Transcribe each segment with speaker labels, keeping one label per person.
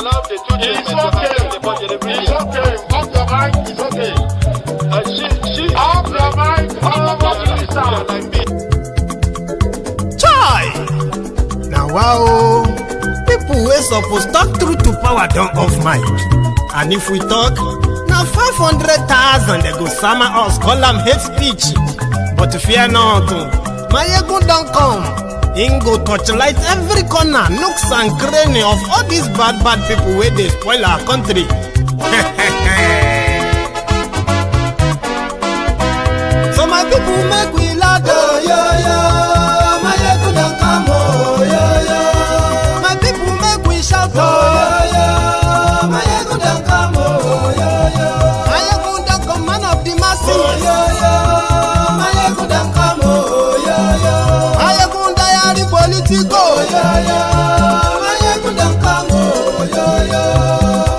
Speaker 1: allow the two children to attend the budget every year.
Speaker 2: It's okay. Off your mind. It's okay.
Speaker 1: She
Speaker 2: off your mind.
Speaker 1: like me.
Speaker 3: Chai! Now wow, people wey suppose talk through to power don't off mic. And if we talk, now 500,000 they go summer us, call them hate speech. But fear not, Maiyegun don't come. Him go touchlight every corner, nooks and cranny of all these bad people where they spoil our country. So my people make we loud, oh yo yo. Maiyegun don't come, oh yo yo. My people make we shout, oh yo yo. Maiyegun don't come, oh yo yo. Maiyegun don't come, man of the masses, oh yo yo. Maiyegun don't come, oh yo yo. Maiyegun diary politico, oh yo yo. Maiyegun don't come, oh yo yo.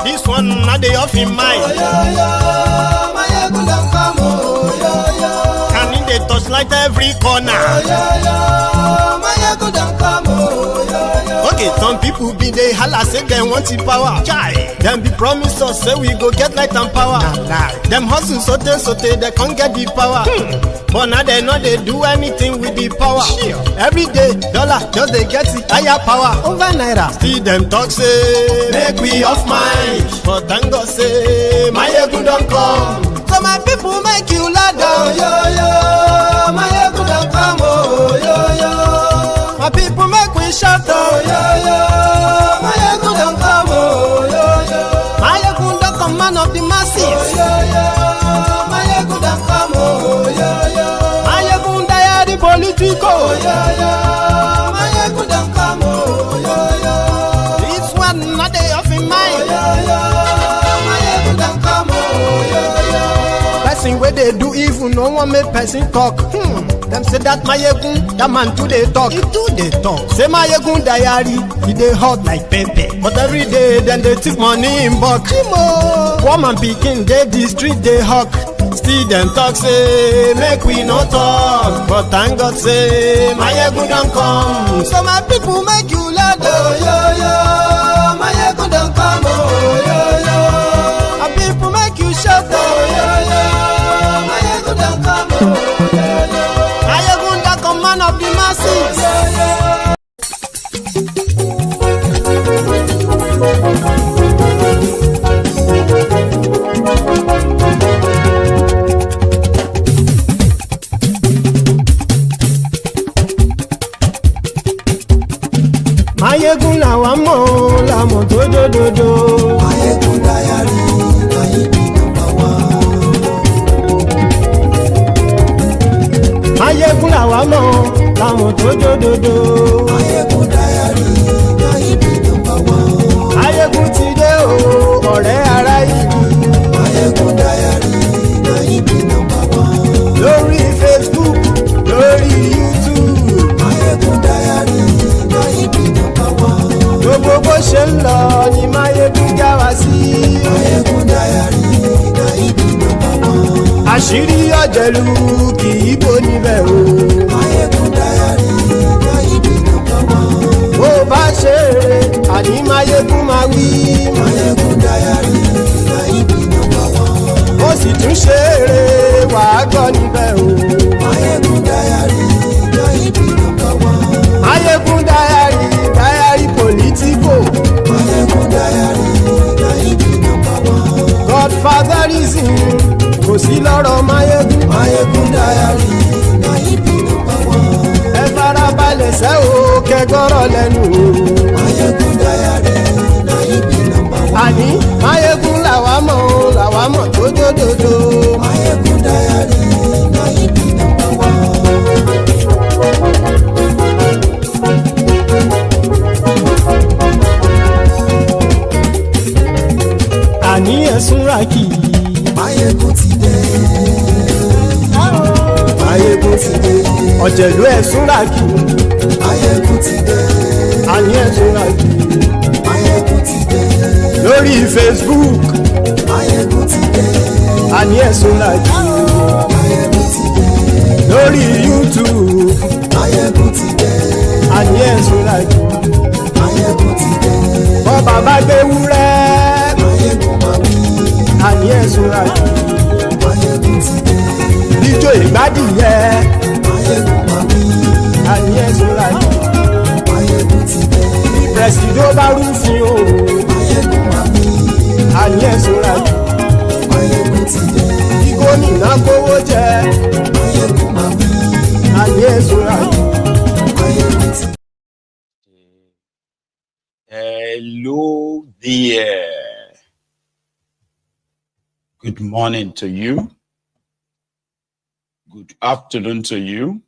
Speaker 3: This one not the off in mind, oh yo yo. Maiyegun don't come, oh yo yo. Can in the touchlight every corner, oh yo yo. Maiyegun don't come, oh yo yo. Okay, some people be they holla say they want the power. Chai, them be promise us say we go get light and power. Nah. Them hustle sote they can't get the power. But now they know they do anything with the power. Sure. Every day, dollar just they get the higher power over naira. Still them talk say make we off mind. But thank God say Maiyegun don't come. So my people make you loud, oh yo yo. Maiyegun don't come, oh yo yo. My people make we shout, oh yo yo. Maiyegun don't come, oh yo yo. Maiyegun don't come, man of the masses, oh yo yo. Maiyegun don't come, oh yo yo. Maiyegun diary politico, oh yo yo. Maiyegun don't come, oh yo yo. This one not they off in mind, oh yo yo. Maiyegun don't come, oh yo yo. Person where they do evil, no one make person talk. Them say that Maiyegun, that man too they talk. He too they talk. Say Maiyegun diary, he they hot like pepper. But every day then they take money in bulk. Woman picking, they the street they hawk. Still them talk say make we no talk. But thank God say Maiyegun don't come. So my people make you loud, oh yo yo. Maiyegun don't come, oh yo yo. My people make you shout, oh yo yo. Maiyegun don't come, oh yo yo. Maiyegun don't come, man of the masses, oh yo yo. Maiyegun làwa mọ̀ làmọ̀ tó dòdòdò. Maiyegun diary Maiyegun number one. Maiyegun làwa mọ̀ làmọ̀ tó dòdòdò. Maiyegun diary Maiyegun number one. Maiyegun ti dé o ọ̀rẹ́ ara ìlú. Maiyegun diary Maiyegun number one. Lórí Facebook lórí YouTube. Maiyegun diary Maiyegun number one. Gbogbo bó ṣe ń lọ ni Maiyegun já wa sí. Maiyegun diary Maiyegun number one. Àṣírí ọ̀jẹ̀lú kì í bò níbẹ̀ o. Maiyegun diary Maiyegun number one. Bó bá ṣe eré àní Maiyegun máa wí. Maiyegun diary Maiyegun number one. Ó sì tún ṣe eré wàá gbọ́ níbẹ̀ o. Maiyegun diary Maiyegun number one. Maiyegun diary politico. Maiyegun diary Maiyegun number one. Godfatherism kò sí lọ́rọ̀ Maiyegun. Maiyegun diary Maiyegun number one. Ẹ farabalẹ̀ sẹ́ o kẹgọ́rọ̀ lẹ́nu o. Maiyegun diary Maiyegun number one. Àní Maiyegun làwa mọ̀ tó dòdòdò. Maiyegun diary Maiyegun number one. Àní ẹ̀sùn ràkì. Maiyegun ti dé. Maiyegun ti dé. Ọ̀jẹ̀lú ẹ̀sùn ràkì. Maiyegun ti dé. Àní ẹ̀sùn ràkì. Maiyegun ti dé. Lórí Facebook. Maiyegun ti dé. Àní ẹ̀sùn ràkì. Maiyegun ti dé. Lórí YouTube. Maiyegun ti dé. Àní ẹ̀sùn ràkì. Maiyegun ti dé. bàbá gbé wúrẹ́.
Speaker 4: Maiyegun máa wí.
Speaker 3: Àní ẹ̀sùn ayọ̀.
Speaker 4: Maiyegun ti dé.
Speaker 3: Ijó ìgbádìyẹ.
Speaker 4: Maiyegun máa wí.
Speaker 3: Àní ẹ̀sùn ayọ̀.
Speaker 4: Maiyegun ti dé.
Speaker 3: Pẹ̀sìdó bá rúfin o.
Speaker 4: Maiyegun máa wí.
Speaker 3: Àní ẹ̀sùn ayọ̀.
Speaker 4: Maiyegun ti dé.
Speaker 3: Kí gómìnà kówó jẹ.
Speaker 4: Maiyegun máa wí.
Speaker 3: Àní ẹ̀sùn ayọ̀.
Speaker 4: Maiyegun ti dé.
Speaker 5: Hello there. Good morning to you. Good afternoon to you.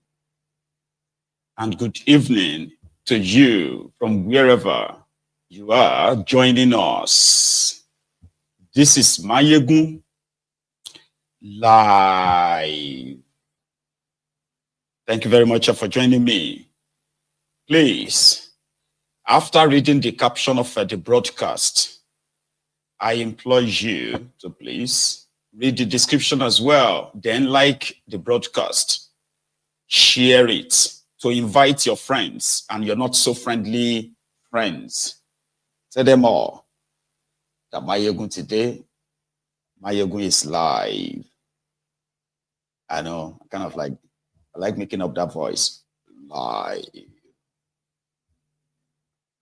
Speaker 5: And good evening to you from wherever you are joining us. This is Maiyegun Live. Thank you very much for joining me. Please, after reading the caption of the broadcast, I implore you to please read the description as well. Then like the broadcast, share it to invite your friends and your not so friendly friends. Tell them all that Maiyegun today, Maiyegun is live. I know, I like making up that voice. Live.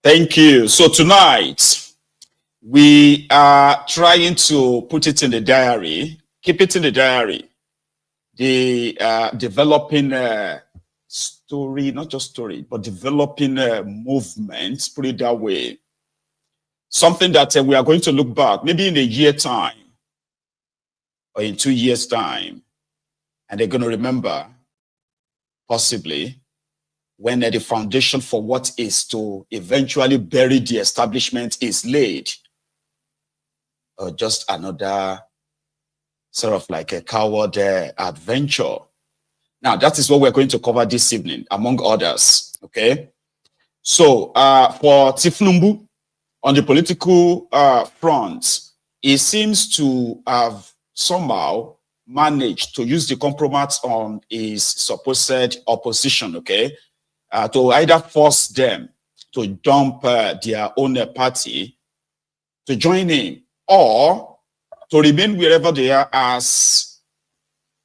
Speaker 5: Thank you. So tonight, we are trying to put it in the diary, keep it in the diary. The developing story, not just story, but developing movements, put it that way. Something that we are going to look back, maybe in a year time, or in 2 years time, and they're going to remember, possibly, when the foundation for what is to eventually bury the establishment is laid. Or just another sort of like a coward adventure. Now, that is what we're going to cover this evening, among others, okay? So, for Tinubu, on the political front, he seems to have somehow managed to use the compromise on his supposed opposition, okay? To either force them to dump their own party to join him, or to remain wherever they are as,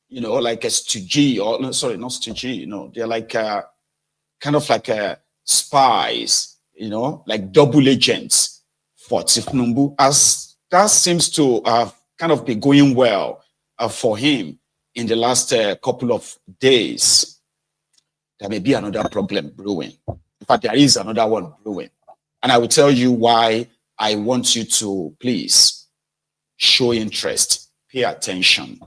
Speaker 5: you know, like a stooge, or no, sorry, not stooge, you know, they're like kind of like spies, you know, like double agents for Tinubu, as that seems to kind of be going well for him in the last couple of days. There may be another problem brewing. In fact, there is another one brewing. And I will tell you why I want you to please show interest, pay attention.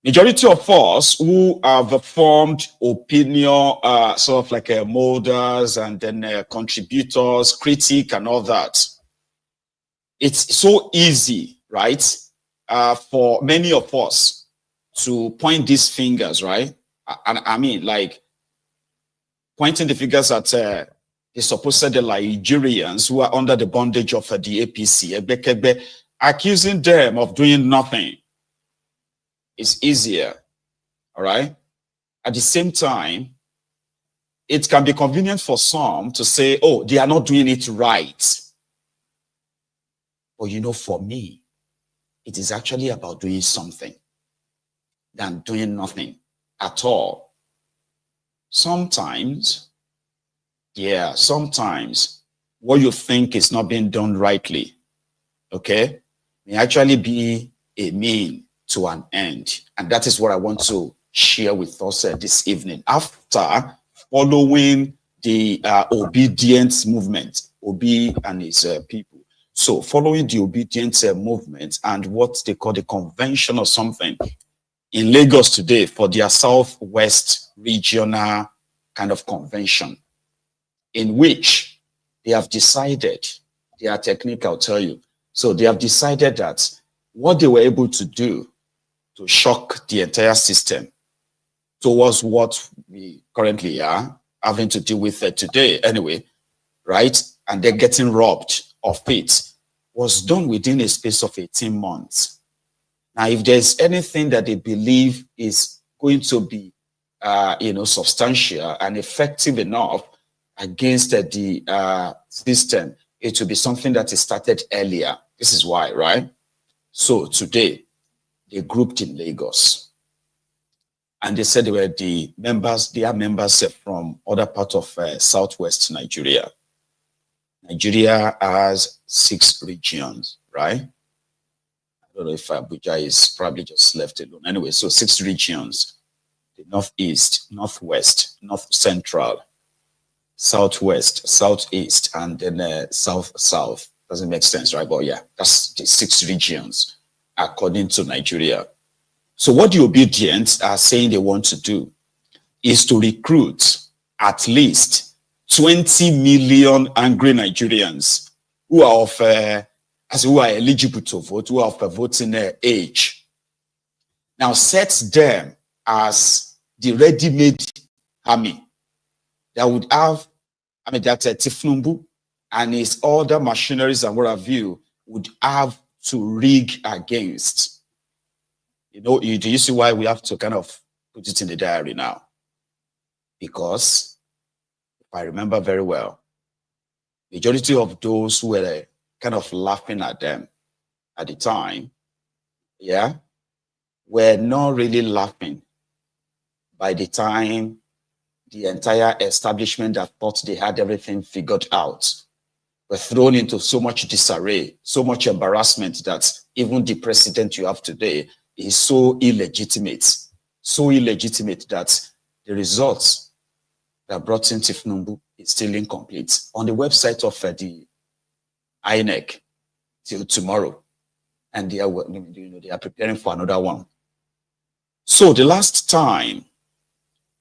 Speaker 5: Majority of us who have formed opinion, sort of like molders and then contributors, critic and all that. It's so easy, right? For many of us to point these fingers, right? And I mean, like, pointing the fingers at the supposed Nigerians who are under the bondage of the APC, accusing them of doing nothing is easier, all right? At the same time, it can be convenient for some to say, oh, they are not doing it right. But you know, for me, it is actually about doing something than doing nothing at all. Sometimes, yeah, sometimes what you think is not being done rightly, okay, may actually be a mean to an end. And that is what I want to share with us this evening. After following the Obidients movement, Obi and his people. So following the Obidients movement and what they call the convention or something in Lagos today for their Southwest regional kind of convention, in which they have decided, they are technique, I'll tell you. So they have decided that what they were able to do to shock the entire system towards what we currently are having to deal with today anyway, right? And they're getting robbed of it, was done within a space of 18 months. Now, if there's anything that they believe is going to be, substantial and effective enough against the system, it will be something that is started earlier. This is why, right? So today, they grouped in Lagos. And they said they were the members, they are members from other parts of southwest Nigeria. Nigeria has 6 regions, right? I don't know if Abuja is probably just left alone. Anyway, so 6 regions: the northeast, northwest, north central, southwest, southeast, and then south. Doesn't make sense, right? But yeah, that's the 6 regions according to Nigeria. So what the Obidients are saying they want to do is to recruit at least 20 million angry Nigerians who are who are eligible to vote, who are of voting age. Now set them as the ready-made army that would have, that Tinubu and his other machineries and what have you would have to rig against. Do you see why we have to kind of put it in the diary now? Because if I remember very well, majority of those who were kind of laughing at them at the time, yeah, were not really laughing by the time the entire establishment that thought they had everything figured out were thrown into so much disarray, so much embarrassment that even the president you have today is so illegitimate that the results that brought in Tinubu is still incomplete. On the website of the INEC till tomorrow, and they are preparing for another one. So the last time,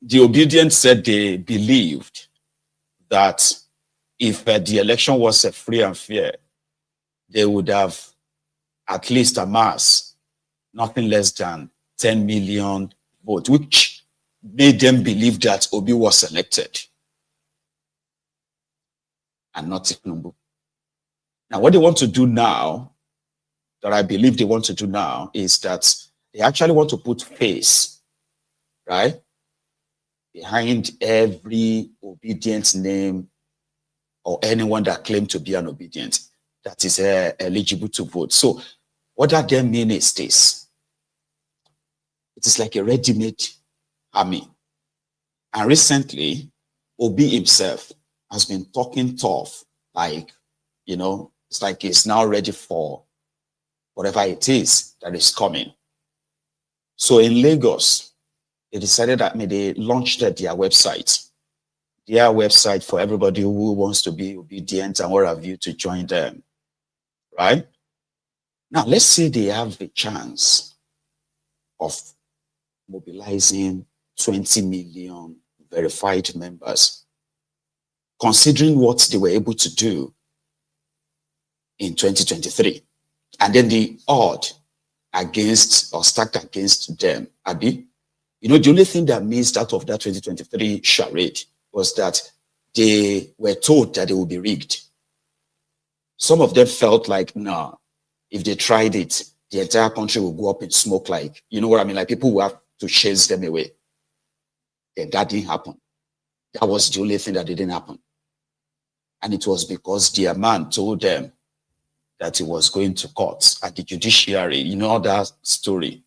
Speaker 5: the Obidients said they believed that if the election was free and fair, they would have at least amassed nothing less than 10 million votes, which made them believe that Obi was elected and not Tinubu. Now, what they want to do now, that I believe they want to do now, is that they actually want to put face, right, behind every Obedient name or anyone that claimed to be an Obedient that is eligible to vote. So what that then means is this: it is like a ready-made army. And recently, Obi himself has been talking tough, like, it's like he's now ready for whatever it is that is coming. So in Lagos, they decided that they launched their website for everybody who wants to be obedient and what have you to join them, right? Now, let's say they have the chance of mobilizing 20 million verified members, considering what they were able to do in 2023. And then the odd against or stacked against them, Abi. The only thing that missed out of that 2023 charade was that they were told that they would be rigged. Some of them felt like, nah, if they tried it, the entire country will go up in smoke, like, you know what I mean? Like people will have to chase them away. Then that didn't happen. That was the only thing that didn't happen. And it was because their man told them that he was going to court at the judiciary, that story.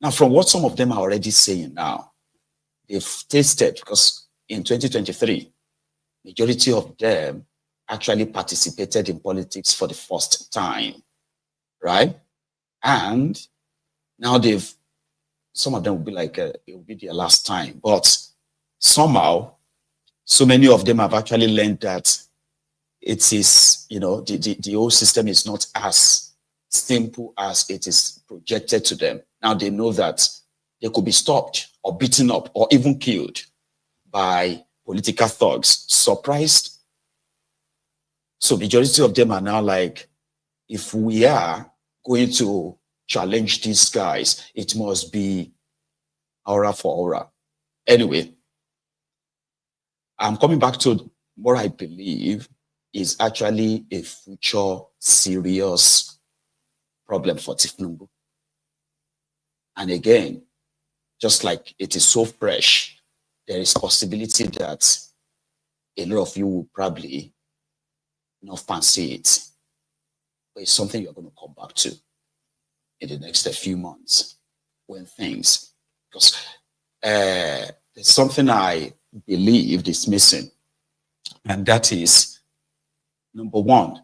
Speaker 5: Now, from what some of them are already saying now, they've tasted, because in 2023, majority of them actually participated in politics for the first time, right? And now some of them will be like, it will be their last time. But somehow, so many of them have actually learned that it is, the whole system is not as simple as it is projected to them. Now they know that they could be stopped or beaten up or even killed by political thugs. Surprised? So majority of them are now like, if we are going to challenge these guys, it must be aura for aura. Anyway, I'm coming back to what I believe is actually a future serious problem for Tinubu. And again, just like it is so fresh, there is possibility that a lot of you will probably not fancy it, but it's something you're going to come back to in the next few months when things, because there's something I believe is missing, and that is, number one,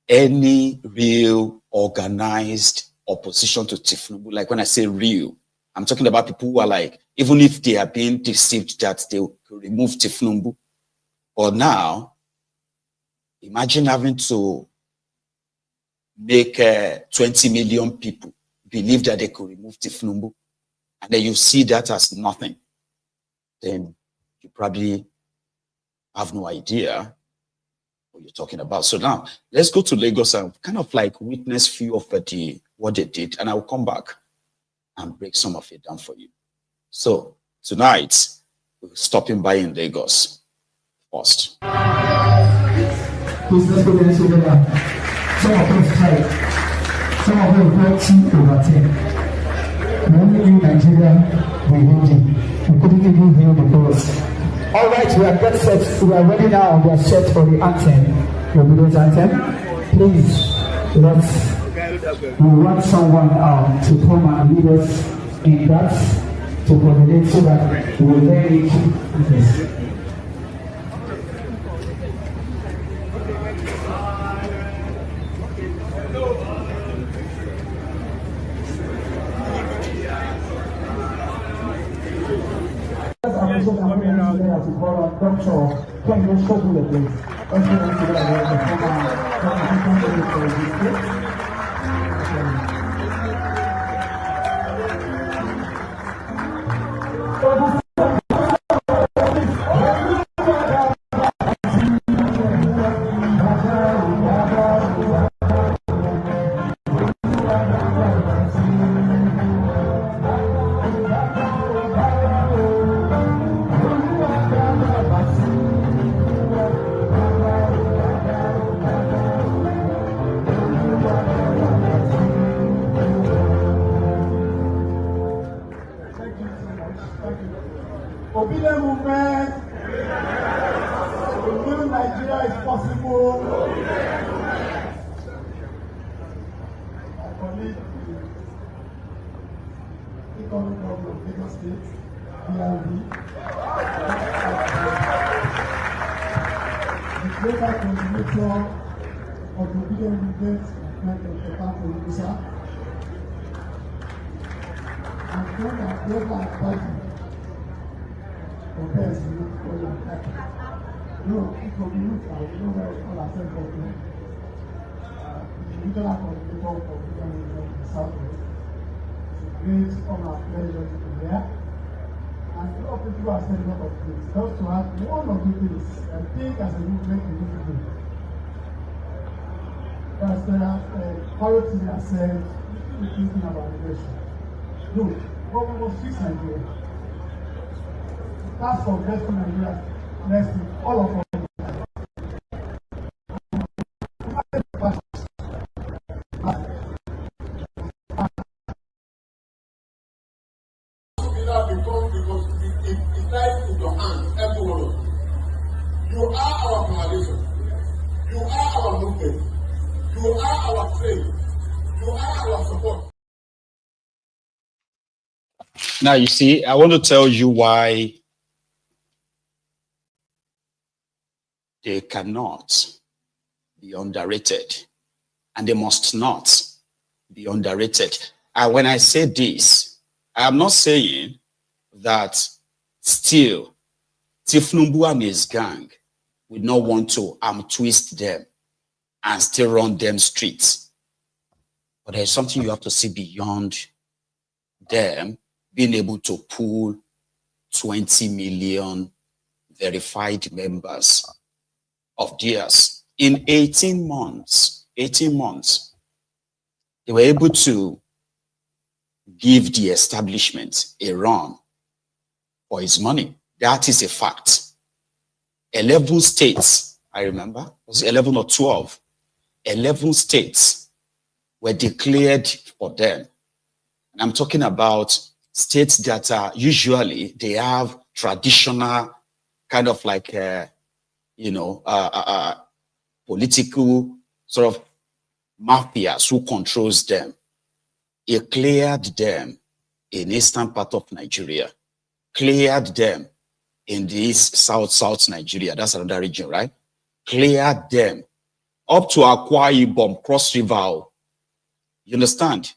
Speaker 5: any real organized opposition to Tinubu. Like when I say real, I'm talking about people who are like, even if they are being deceived that they will remove Tinubu, or now, imagine having to make 20 million people believe that they could remove Tinubu, and then you see that as nothing, then you probably have no idea what you're talking about. So now let's go to Lagos and kind of like witness few of what they did, and I will come back and break some of it down for you. So tonight we're stopping by in Lagos first.
Speaker 6: Please let's go there together. Some of us tried. Some of us brought 2/10. We only in Nigeria, we couldn't even hear the voice. All right, we are get set. We are ready now. We are set for the anthem. The Obidients anthem. Please, we want someone to come and lead us in that, to coordinate so that we will then reach this.
Speaker 2: Obedient movement. The new Nigeria is possible. My colleague, the economic governor of Lagos State, BRB, the greater contributor of the Obedient movement, my friend Dr. Pampo Musa, and from our global advisor. Compares to you for your life. No, it will be looked at, you know where we call ourselves government. The regional coordinator for Obedients in the Southwest. It's a great honor and pleasure to be here. And a lot of people are saying a lot of things. Just to have one or two things, I think as a movement we need to do. Because there are quality that said, we're thinking about election. No, but we must fix Nigeria. Task of Western Nigeria, next week, all of us.
Speaker 7: Because it lies in your hands, every one of you. You are our coalition. You are our movement. You are our trade. You are our support.
Speaker 5: Now, you see, I want to tell you why they cannot be underrated, and they must not be underrated. And when I say this, I am not saying that still Tinubu and his gang would not want to twist them and still run them streets. But there's something you have to see beyond them being able to pull 20 million verified members of theirs in 18 months. 18 months. They were able to give the establishment a run for his money. That is a fact. 11 states, I remember, was it 11 or 12? 11 states were declared for them. And I'm talking about states that are usually, they have traditional kind of like, political sort of mafias who controls them. He cleared them in eastern part of Nigeria, cleared them in the east, south Nigeria. That's another region, right? Cleared them up to Akwa Ibom, Cross River. You understand?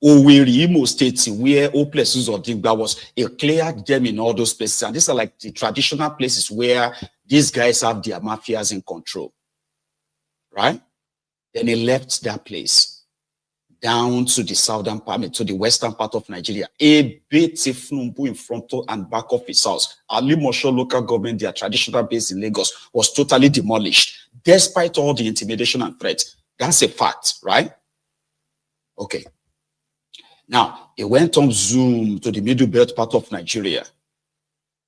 Speaker 5: Owerri, Imo State, where all places of Digba was, he cleared them in all those places. And these are like the traditional places where these guys have their mafias in control, right? Then he left that place down to the southern part, to the western part of Nigeria. A bit in front and back of his house. Ali Mosho local government, their traditional base in Lagos, was totally demolished, despite all the intimidation and threat. That's a fact, right? Okay. Now, he went on Zoom to the middle belt part of Nigeria.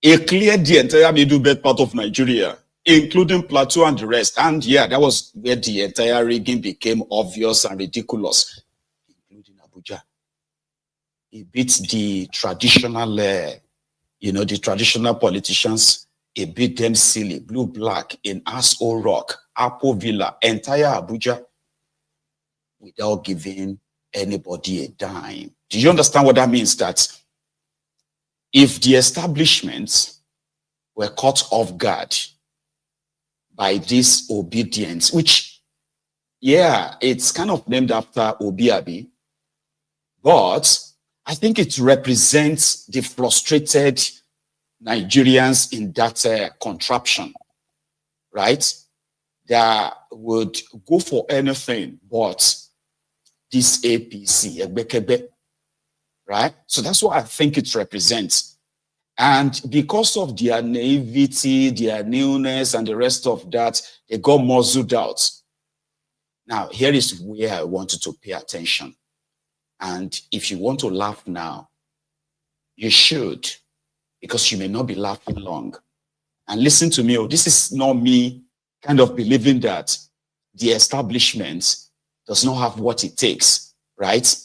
Speaker 5: He cleared the entire middle belt part of Nigeria, including Plateau and the rest. And yeah, that was where the entire rigging became obvious and ridiculous, including Abuja. He beat the traditional, the traditional politicians. He beat them silly, blue, black, in Aso Rock, Apple Villa, entire Abuja, without giving anybody a dime. Do you understand what that means? That if the establishments were caught off guard by this Obidients, which, yeah, it's kind of named after Obiabi, but I think it represents the frustrated Nigerians in that contraption, right? That would go for anything but this APC, right? So that's what I think it represents. And because of their naivety, their newness, and the rest of that, they got muzzled out. Now, here is where I wanted to pay attention. And if you want to laugh now, you should, because you may not be laughing long. And listen to me, this is not me kind of believing that the establishment does not have what it takes, right,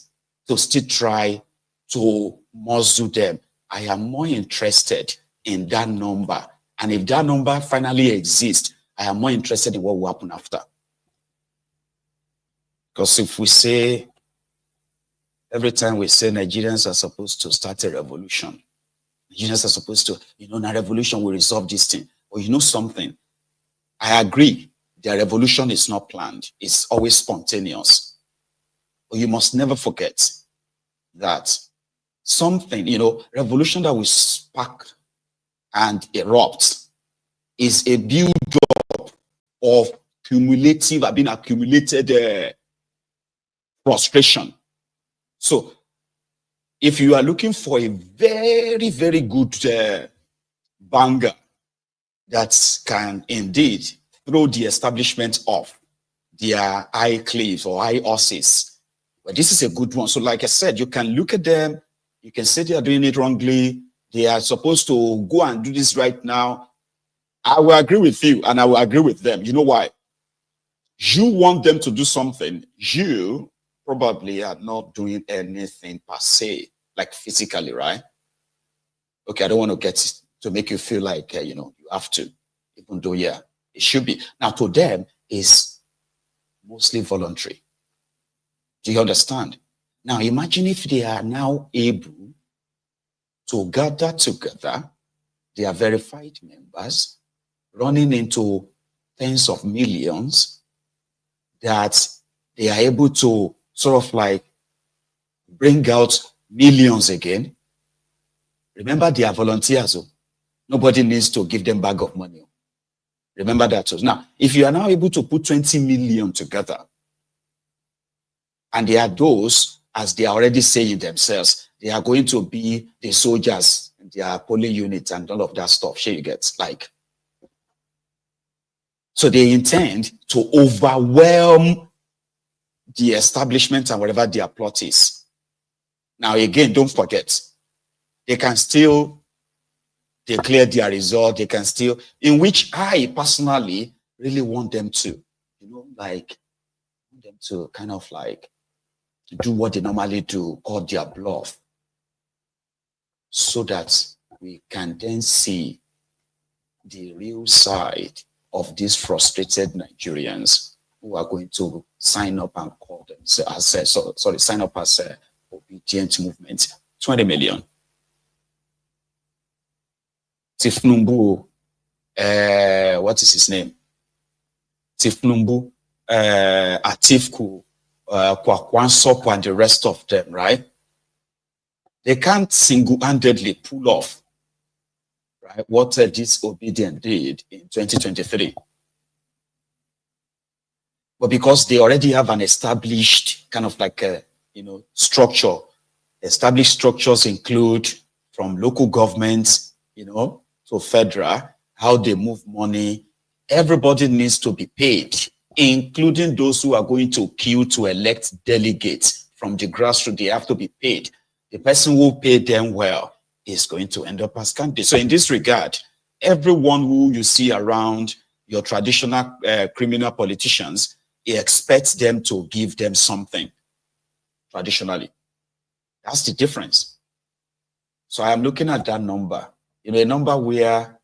Speaker 5: to still try to muzzle them. I am more interested in that number. And if that number finally exists, I am more interested in what will happen after. Because if we say, every time we say Nigerians are supposed to start a revolution, Nigerians are supposed to, a revolution will resolve this thing. Or you know something, I agree. Their revolution is not planned. It's always spontaneous. But you must never forget that something, revolution that will spark and erupt is a build-up of accumulated frustration. So if you are looking for a very, very good banger that can indeed throw the establishment off their high cliffs or high horses, well, this is a good one. So like I said, you can look at them, you can say they are doing it wrongly, they are supposed to go and do this right now. I will agree with you and I will agree with them. You know why? You want them to do something, you probably are not doing anything per se, like physically, right? Okay, I don't want to get to make you feel like, you have to, even though, yeah, it should be. Now, to them, is mostly voluntary. Do you understand? Now, imagine if they are now able to gather together their verified members, running into tens of millions, that they are able to sort of like bring out millions again. Remember, they are volunteers. So nobody needs to give them a bag of money. Remember that. So now, if you are now able to put 20 million together, and they are those, as they are already saying themselves, they are going to be the soldiers, their polling units and all of that stuff. Sure, you get like. So they intend to overwhelm the establishment and whatever their plot is. Now, again, don't forget, they can still declare their result. They can still, in which I personally really want them to, like, want them to kind of like do what they normally do, call their bluff, so that we can then see the real side of these frustrated Nigerians who are going to sign up and call themselves sign up as a Obedient movement. 20 million. Tinubu, what is his name? Tinubu, Atiku, Kwankwansop, and the rest of them, right? They can't single-handedly pull off, right, what this Obedient did in 2023. But because they already have an established kind of like a, structure, established structures include from local governments, to federal, how they move money. Everybody needs to be paid, including those who are going to queue to elect delegates from the grassroots. They have to be paid. The person who paid them well is going to end up as candidate. So in this regard, everyone who you see around your traditional criminal politicians, he expects them to give them something traditionally. That's the difference. So I am looking at that number, a number where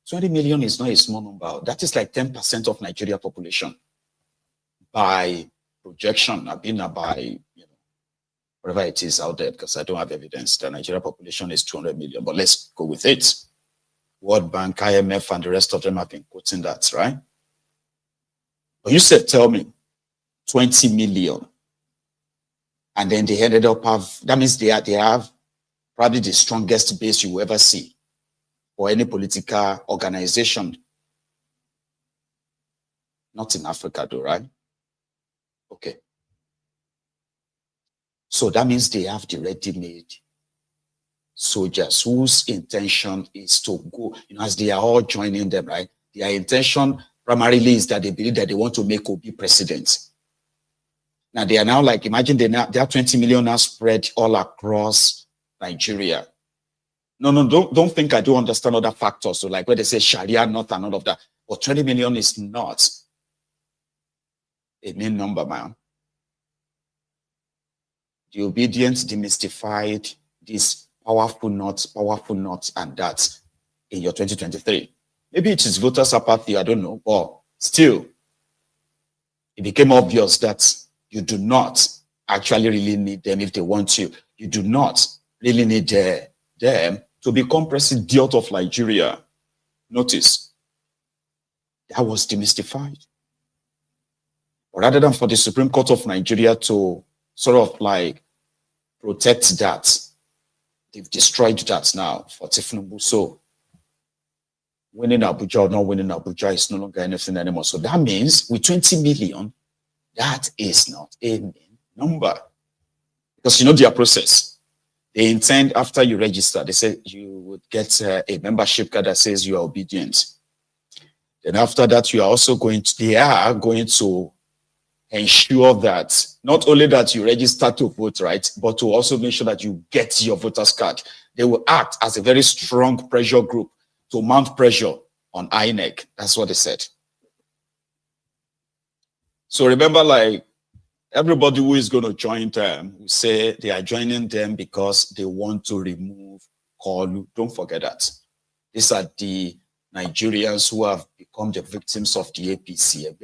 Speaker 5: 20 million is not a small number. That is like 10% of Nigeria population by projection, by whatever it is out there, because I don't have evidence. The Nigeria population is 200 million, but let's go with it. World Bank, IMF, and the rest of them have been quoting that, right? But you said, tell me, 20 million. And then they ended up that means they have probably the strongest base you will ever see for any political organization. Not in Africa though, right? Okay. So that means they have the ready-made soldiers whose intention is to go, as they are all joining them, right? Their intention primarily is that they believe that they want to make Obi president. Now they are now like, imagine they have 20 million now spread all across Nigeria. No, don't think I don't understand other factors. So like where they say Sharia, not and all of that. But 20 million is not a main number, man. The Obedients demystified this powerful not, and that in your 2023. Maybe it is voters apathy, I don't know, but still, it became obvious that you do not actually really need them if they want you. You do not really need them to become president of Nigeria. Notice, that was demystified. But rather than for the Supreme Court of Nigeria to sort of like protect that, they've destroyed that now for Tinubu. So winning Abuja or not winning Abuja is no longer anything anymore. So that means with 20 million, that is not a main number. Because their process. They intend after you register, they say you would get a membership card that says you are obedient. Then after that, they are going to ensure that not only that you register to vote, right, but to also make sure that you get your voter's card. They will act as a very strong pressure group to mount pressure on INEC. That's what they said. So remember, like, everybody who is going to join them will say they are joining them because they want to remove Koolu. Don't forget that. These are the Nigerians who have become the victims of the APC.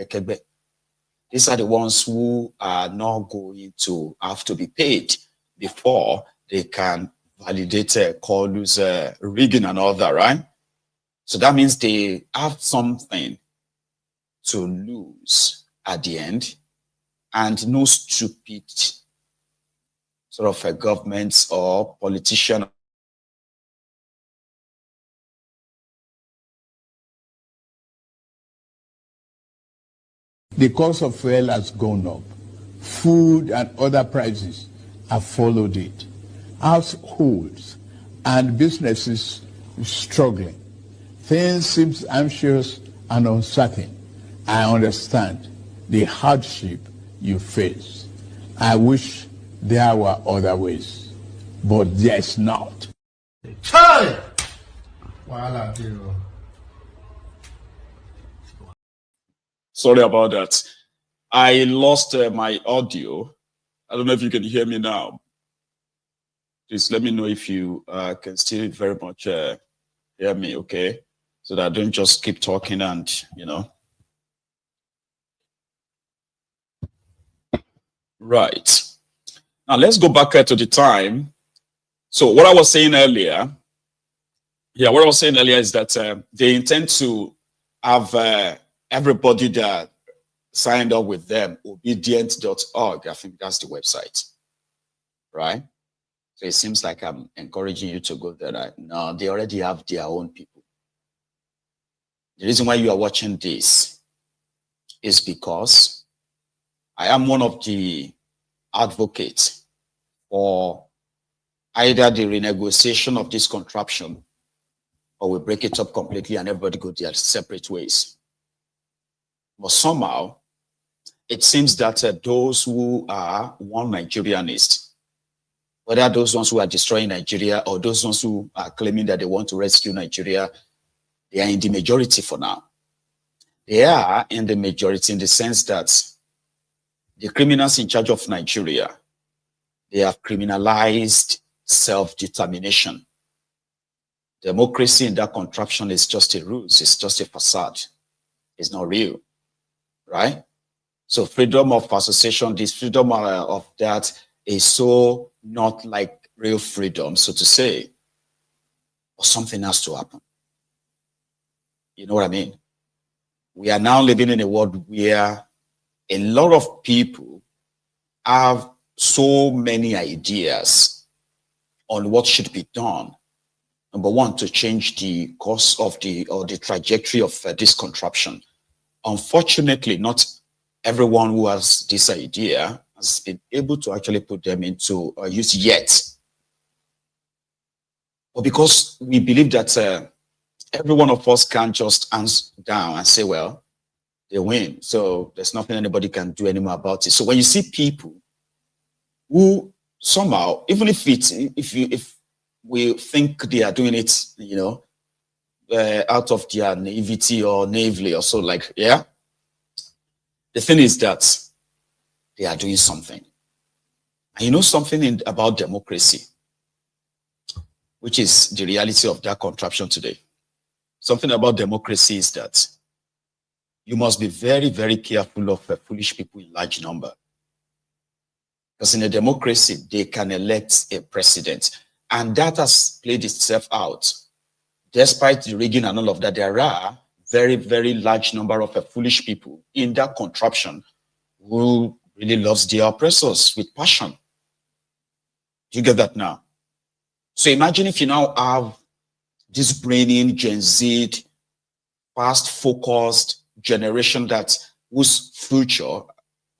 Speaker 5: These are the ones who are not going to have to be paid before they can validate Koolu's rigging and all that, right? So that means they have something to lose at the end, and no stupid sort of a government or politician
Speaker 8: The cost of fuel has gone up. Food and other prices have followed it. Households and businesses struggling. Things seem anxious and uncertain. I understand the hardship you face. I wish there were other ways, but there's not.
Speaker 7: Chai!
Speaker 5: Sorry about that. I lost my audio. I don't know if you can hear me now. Please let me know if you can still very much hear me, okay? so that I don't just keep talking and, Right. Now let's go back to the time. So what I was saying earlier, is that they intend to have everybody that signed up with them, Obidients.org. I think that's the website, right? So it seems like I'm encouraging you to go there. Right? No, they already have their own people. The reason why you are watching this is because I am one of the advocates for either the renegotiation of this contraption or we break it up completely and everybody go their separate ways. But somehow, it seems that those who are one Nigerianists, whether those ones who are destroying Nigeria or those ones who are claiming that they want to rescue Nigeria, they are in the majority for now. They are in the majority in the sense that the criminals in charge of Nigeria, they have criminalized self-determination. Democracy in that contraption is just a ruse, it's just a facade. It's not real, right? So freedom of association, this freedom of that is so not like real freedom, so to say, or something has to happen. You know what I mean? We are now living in a world where a lot of people have so many ideas on what should be done. Number one, to change the course of the trajectory of this contraption. Unfortunately, not everyone who has this idea has been able to actually put them into use yet. But because we believe that every one of us can just answer down and say, well, they win, so there's nothing anybody can do anymore about it. So when you see people who somehow, even if we think they are doing it, out of their naivety or naively or so, like, yeah, the thing is that they are doing something. And you know something about democracy, which is the reality of that contraption today. Something about democracy is that you must be very, very careful of foolish people in large number. Because in a democracy, they can elect a president. And that has played itself out. Despite the rigging and all of that, there are very, very large number of foolish people in that contraption who really loves their oppressors with passion. Do you get that now? So imagine if you now have this brainy Gen Z, fast-focused generation whose future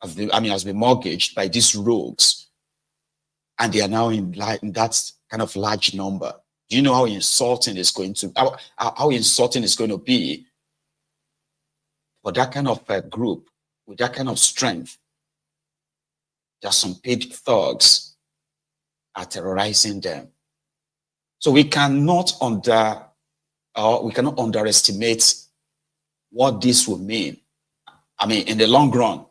Speaker 5: has been mortgaged by these rogues, and they are now in that kind of large number. Do you know how insulting it's going to be for that kind of group with that kind of strength? There's some paid thugs are terrorizing them. So we cannot underestimate what this will mean. I mean, in the long run,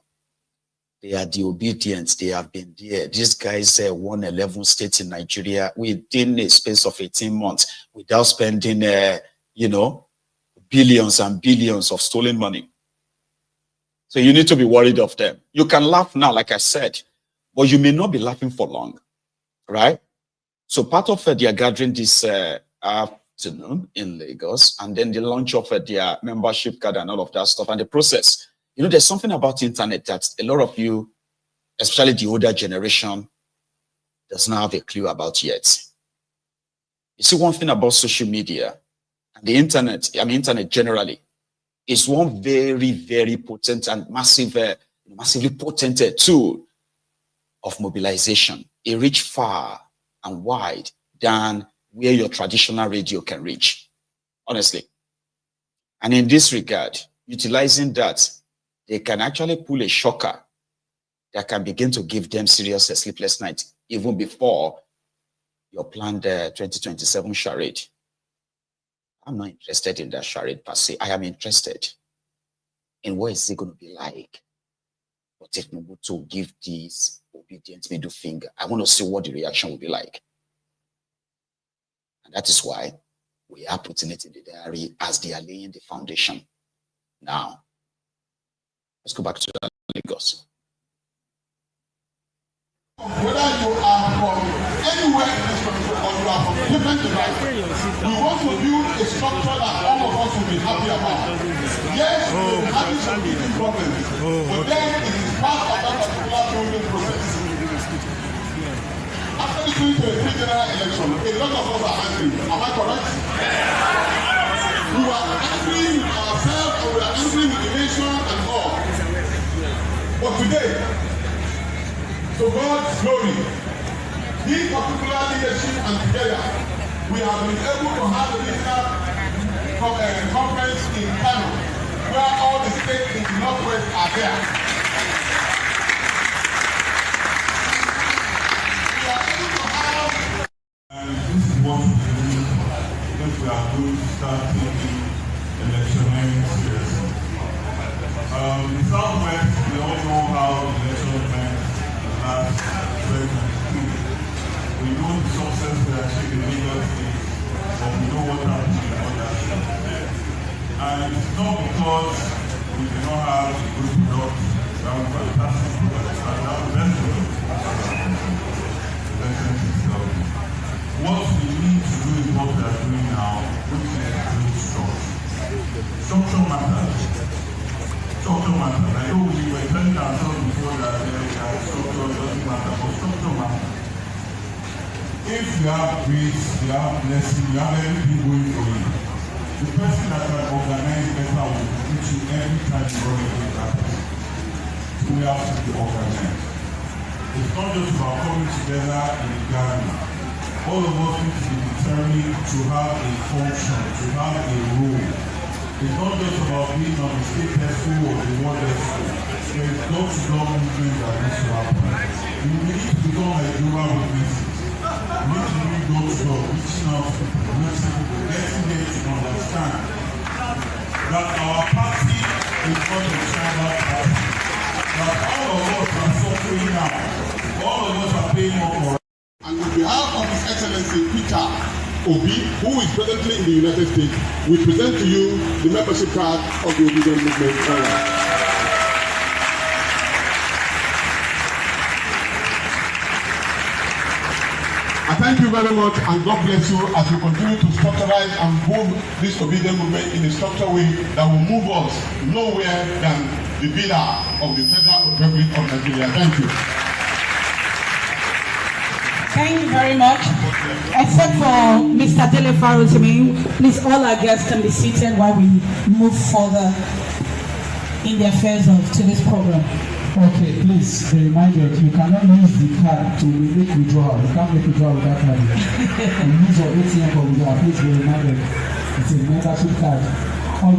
Speaker 5: they are the Obedients. They have been there. These guys won 11 states in Nigeria within a space of 18 months without spending, billions and billions of stolen money. So you need to be worried of them. You can laugh now, like I said, but you may not be laughing for long, right? So part of their gathering this afternoon in Lagos, and then the launch of their membership card and all of that stuff, and the process. You know, there's something about the internet that a lot of you, especially the older generation, does not have a clue about yet. You see, one thing about social media and the internet, internet generally, is one very, very potent and massively potent tool of mobilization. It reaches far and wide than where your traditional radio can reach, honestly. And in this regard, utilizing that, they can actually pull a shocker that can begin to give them serious sleepless nights even before your planned 2027 charade. I'm not interested in that charade per se. I am interested in what is it going to be like for Tinubu to give these obedient middle finger. I want to see what the reaction will be like. And that is why We are putting it in the diary as they are laying the foundation. Now, let's go back to Lagos.
Speaker 7: Whether you are from anywhere in this country or you are from different devices, we want to build a structure that all of us will be happy about. Yes, we will be having some meeting problems, but then it is part of that particular building process. After the 2023 general election, a lot of us are angry. Am I correct? We were angry with ourselves and we are angry with the nation and all. But today, to God's glory, this particular leadership and together, we have been able to have a regional conference in Kano, where all the states in the Northwest are there. We are able to have...
Speaker 9: And this is what we do if we are going to start taking electioneering seriously. The Southwest, we all know how election went last 2022. We know the success we achieved in Lagos State, but we know what happened in other states. And it's not because we do not have a good product, we have a fantastic product, and we have the best product. What we need to do is what we are doing now, which is build structure. Structure matters. Structure matters. I know we were telling ourselves before that structure doesn't matter, but structure matters. If you have grades, you have lessons, you have everything going for you, the person that can organize better will reach you every time you run into that person. So we have to be organized. It's not just about coming together in a gathering. All of us need to be determined to have a function, to have a role. It's not just about being on the state level or the world level. There is door-to-door movement that needs to happen. We need to become like global witnesses. We need to be door-to-door, reaching out to people, getting them to understand that our party is not a tribal party. That all of us are suffering now. All of us are paying more for.
Speaker 7: And on behalf of His Excellency Peter Obi, who is presently in the United States, we present to you the membership card of the Obedient Movement. I thank you very much and God bless you as we continue to structuralize and move this Obedient Movement in a structured way that will move us nowhere than the villa of the Federal Republic of Nigeria. Thank you.
Speaker 10: Thank you very much. Except for Mr. Delefaro to me, please all our guests can be seated while we move further in the affairs of today's program.
Speaker 6: Okay, please be reminded you cannot use the card to make withdrawal. You can't make withdrawal without card. You use your ATM for withdrawal. Please be reminded it's a membership card. All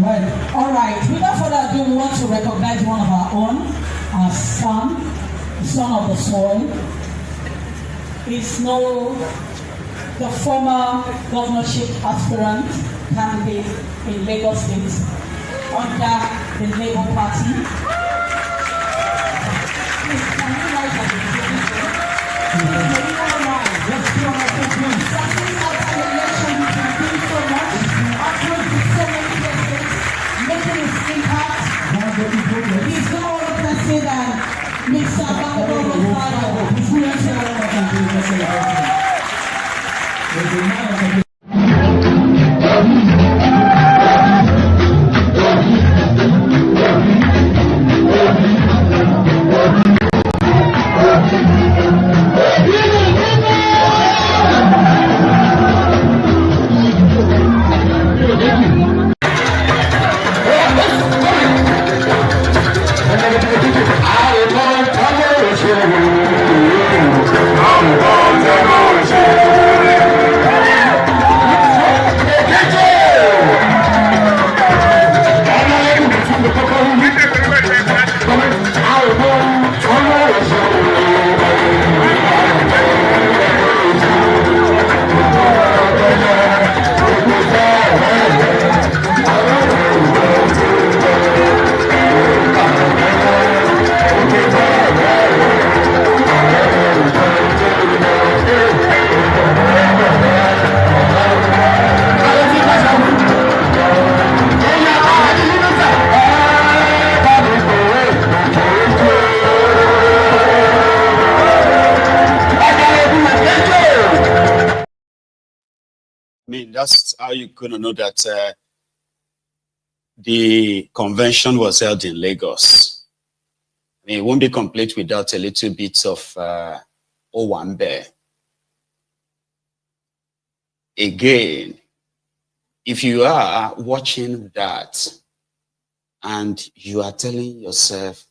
Speaker 6: right.
Speaker 10: Without further ado, we want to recognize one of our own, our son of the soil. He's the former governorship aspirant candidate in Lagos State under the Labour Party. Please, can you rise at the beginning? After the election, he's been doing so much, operating so many places, making his impact. He's no other person than Mr. Abba father. He's going to
Speaker 5: mean, that's how you're going to know that the convention was held in Lagos. I mean, it won't be complete without a little bit of Owambe. Again, if you are watching that and you are telling yourself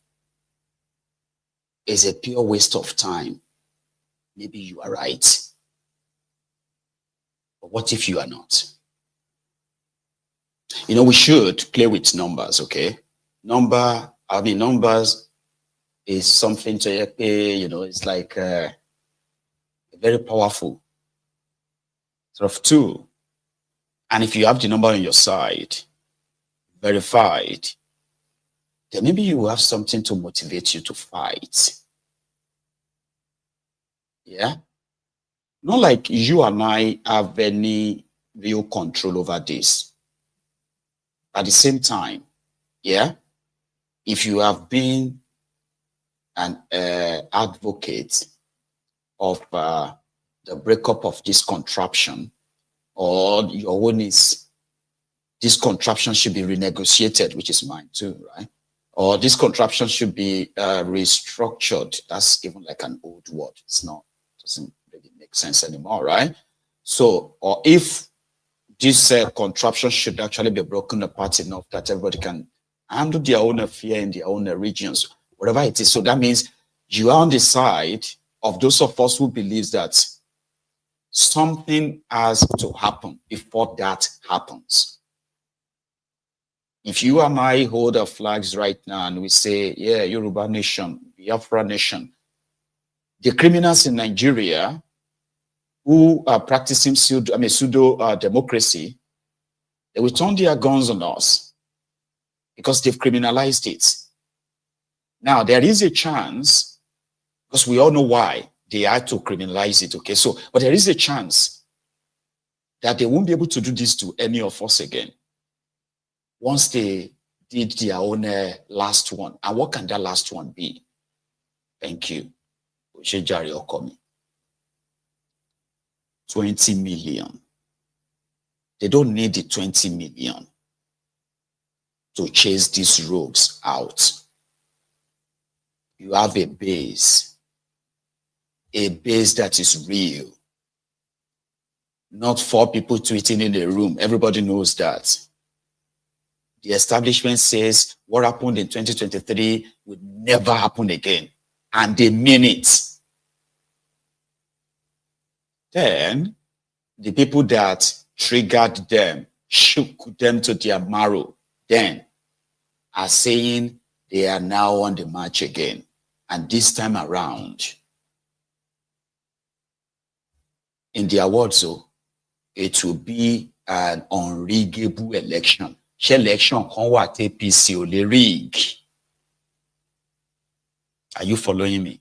Speaker 5: it's a pure waste of time, maybe you are right. But what if you are not? You know, we should play with numbers, okay? Numbers is something to pay, you know, it's like a very powerful sort of tool. And if you have the number on your side, verified, then maybe you will have something to motivate you to fight. Yeah? Not like you and I have any real control over this. At the same time, yeah, if you have been an advocate of the breakup of this contraption, or your own is this contraption should be renegotiated, which is mine too, right? Or this contraption should be restructured. That's even like an old word. It's not, doesn't really make sense anymore, right? So, or if this contraption should actually be broken apart enough that everybody can handle their own affair in their own regions, whatever it is. So that means you are on the side of those of us who believes that something has to happen before that happens. If you and I hold our flags right now and we say, yeah, Yoruba nation, Biafra nation, the criminals in Nigeria who are practicing pseudo democracy, they will turn their guns on us because they've criminalized it. Now, there is a chance, because we all know why they had to criminalize it, okay? So, but there is a chance that they won't be able to do this to any of us again once they did their own last one. And what can that last one be? Thank you. Oshejari Okomi. 20 million. They don't need the 20 million to chase these rogues out. You have a base that is real. Not 4 people tweeting in a room. Everybody knows that. The establishment says what happened in 2023 would never happen again. And they mean it. Then the people that triggered them, shook them to their marrow, then are saying they are now on the march again. And this time around, in their words, it will be an unriggable election. Election kan wa APC ò lè rig. Are you following me?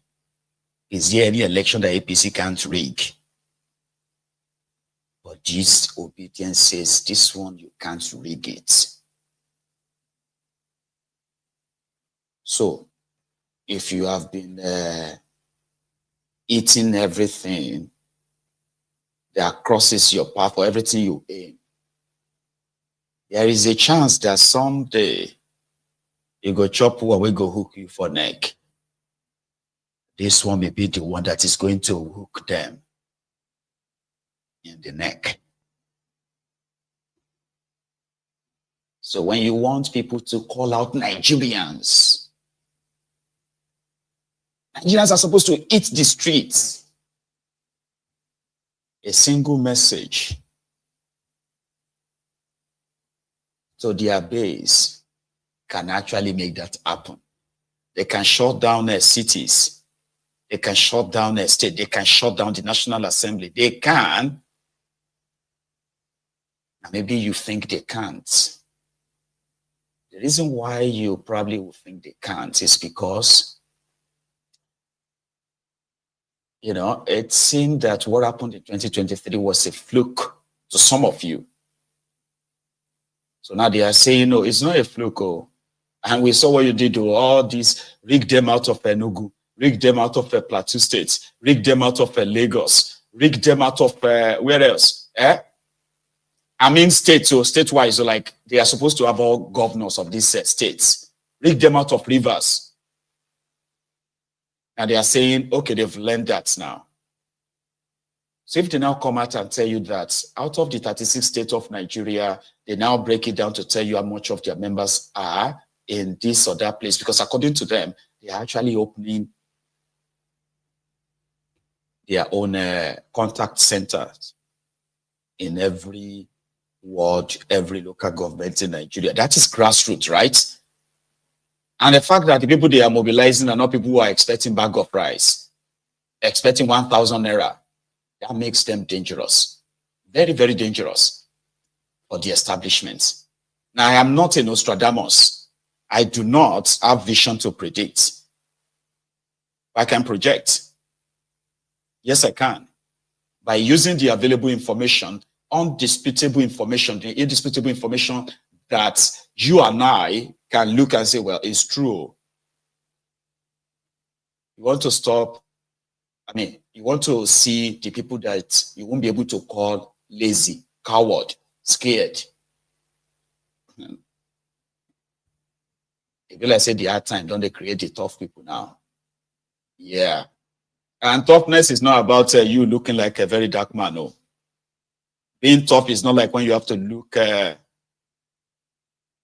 Speaker 5: Is there any election that APC can't rig? But this Obidients says this one you can't rig it. So, if you have been eating everything that crosses your path or everything you aim, there is a chance that someday you go chop who we go hook you for neck. This one may be the one that is going to hook them in the neck. So when you want people to call out Nigerians, Nigerians are supposed to eat the streets. A single message to their base can actually make that happen. They can shut down cities. They can shut down a state. They can shut down the National Assembly. They can. And maybe you think they can't. The reason why you probably will think they can't is because, you know, it seemed that what happened in 2023 was a fluke to some of you. So now they are saying, no, it's not a fluke. Oh. And we saw what you did to all these, rig them out of Enugu, rig them out of Plateau State, rig them out of Lagos, rig them out of where else? I mean, states, so state-wise, so like they are supposed to have all governors of these states, rig them out of rivers. And they are saying, okay, they've learned that now. So if they now come out and tell you that out of the 36 states of Nigeria, they now break it down to tell you how much of their members are in this or that place, because according to them, they are actually opening their own contact centers in every ward, every local government in Nigeria. That is grassroots, right? And the fact that the people they are mobilizing are not people who are expecting bag of rice, expecting 1,000 naira, that makes them dangerous. Very, very dangerous for the establishment. Now, I am not a Nostradamus. I do not have vision to predict. I can project. Yes, I can. By using the available information, undisputable information, the indisputable information that you and I can look and say, well, it's true. You want to stop, you want to see the people that you won't be able to call lazy, coward, scared. If you like say the hard time, don't they create the tough people now? Yeah. And toughness is not about you looking like a very dark man. No. Being tough is not like when you have to look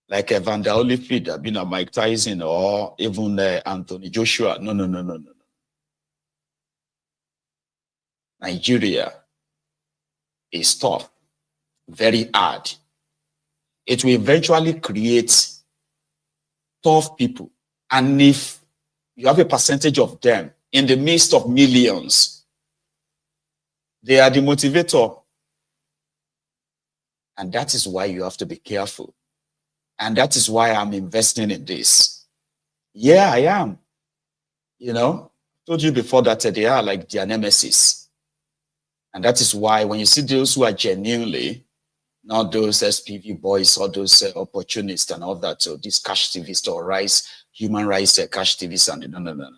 Speaker 5: like a Vander Holyfield, been a Mike Tyson, or even Anthony Joshua. No. Nigeria is tough, very hard. It will eventually create tough people. And if you have a percentage of them in the midst of millions, they are the motivator. And that is why you have to be careful. And that is why I'm investing in this. Yeah, I am. You know, I told you before that they are like their nemesis. And that is why when you see those who are genuinely, not those SPV boys or those opportunists and all that, so these cash TVs or human rights cash TVs and no.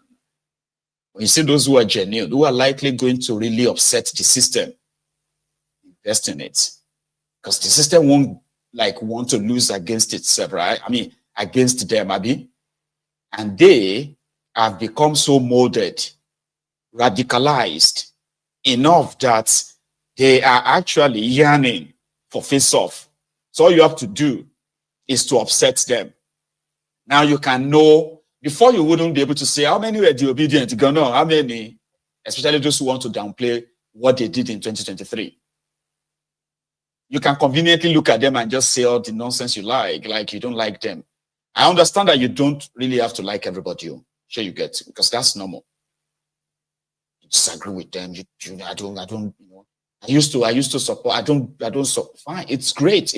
Speaker 5: When you see those who are genuine, who are likely going to really upset the system, invest in it. Because the system won't want to lose against itself, right? Against them, and they have become so molded, radicalized enough that they are actually yearning for face-off. So all you have to do is to upset them. Now you can know, before you wouldn't be able to say how many were the Obidients, you go, no, how many, especially those who want to downplay what they did in 2023. You can conveniently look at them and just say all the nonsense you like you don't like them. I understand that you don't really have to like everybody. Sure you get, because that's normal. You disagree with them. I don't, you know. I used to support. I don't support. Fine, it's great.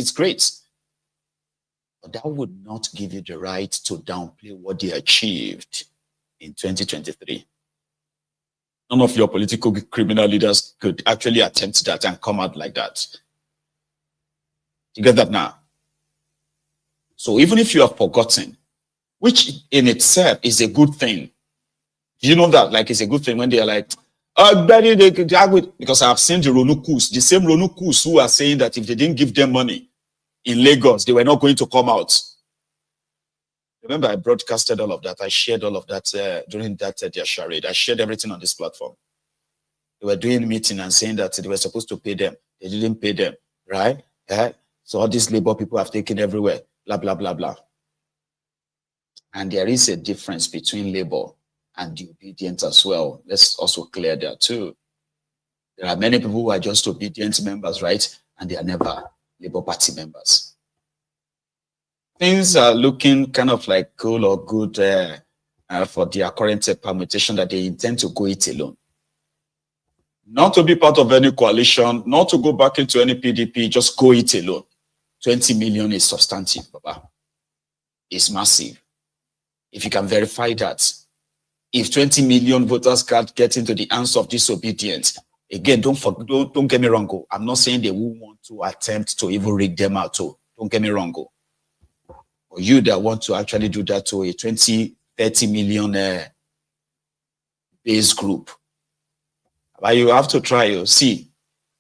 Speaker 5: But that would not give you the right to downplay what they achieved in 2023. None of your political criminal leaders could actually attempt that and come out like that. You get that now? So even if you have forgotten, which in itself is a good thing. Do you know that? Like, it's a good thing when they are like, oh, because I have seen the Ronukus, the same Ronukus who are saying that if they didn't give them money in Lagos, they were not going to come out. Remember, I broadcasted all of that. I shared all of that during that their charade. I shared everything on this platform. They were doing a meeting and saying that they were supposed to pay them. They didn't pay them, right? So all these labor people have taken everywhere, blah, blah, blah, blah. And there is a difference between labor and the Obidients as well. Let's also clear that too. There are many people who are just Obidient members, right? And they are never Labour Party members. Things are looking kind of like cool or good for their current permutation that they intend to go it alone. Not to be part of any coalition, not to go back into any PDP, just go it alone. 20 million is substantive, Baba. It's massive. If you can verify that, if 20 million voters can't get into the hands of disobedient, again, don't get me wrong. I'm not saying they will want to attempt to even rig them out. So don't get me wrong. Or you that want to actually do that to a 20, 30 million base group. But you have to try, see,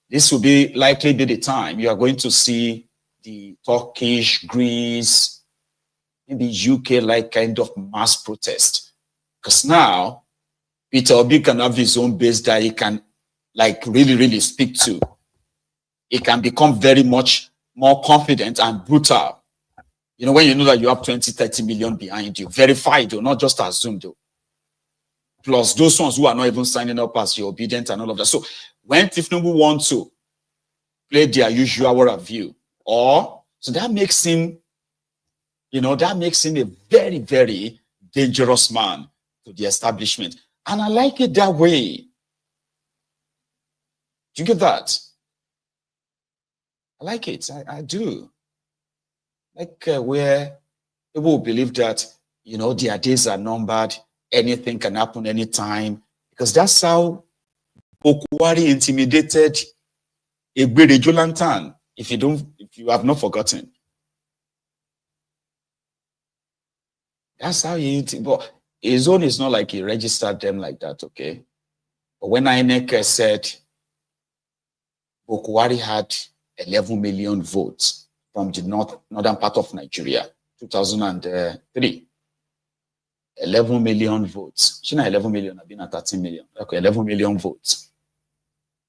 Speaker 5: this will be likely be the time you are going to see the Turkish, Greece, maybe UK like kind of mass protest. Because now Peter Obi can have his own base that he can like really speak to. He can become very much more confident and brutal. You know, when you know that you have 20, 30 million behind you, verified, or not just assumed. Plus those ones who are not even signing up as your Obidients and all of that. So when Tinubu wants to play their usual view, so that makes him, you know, that makes him a very, very dangerous man to the establishment. And I like it that way. Do you get that? I like it. I do. Like where people believe that, you know, their days are numbered, anything can happen anytime, because that's how Bokwari intimidated Agege Lagos, if you have not forgotten. That's how he, but his own is not like he registered them like that, okay? But when INEC said Bokwari had 11 million votes from the northern part of Nigeria, 2003. 11 million votes. She's not 11 million, I've been at 13 million. Okay, 11 million votes.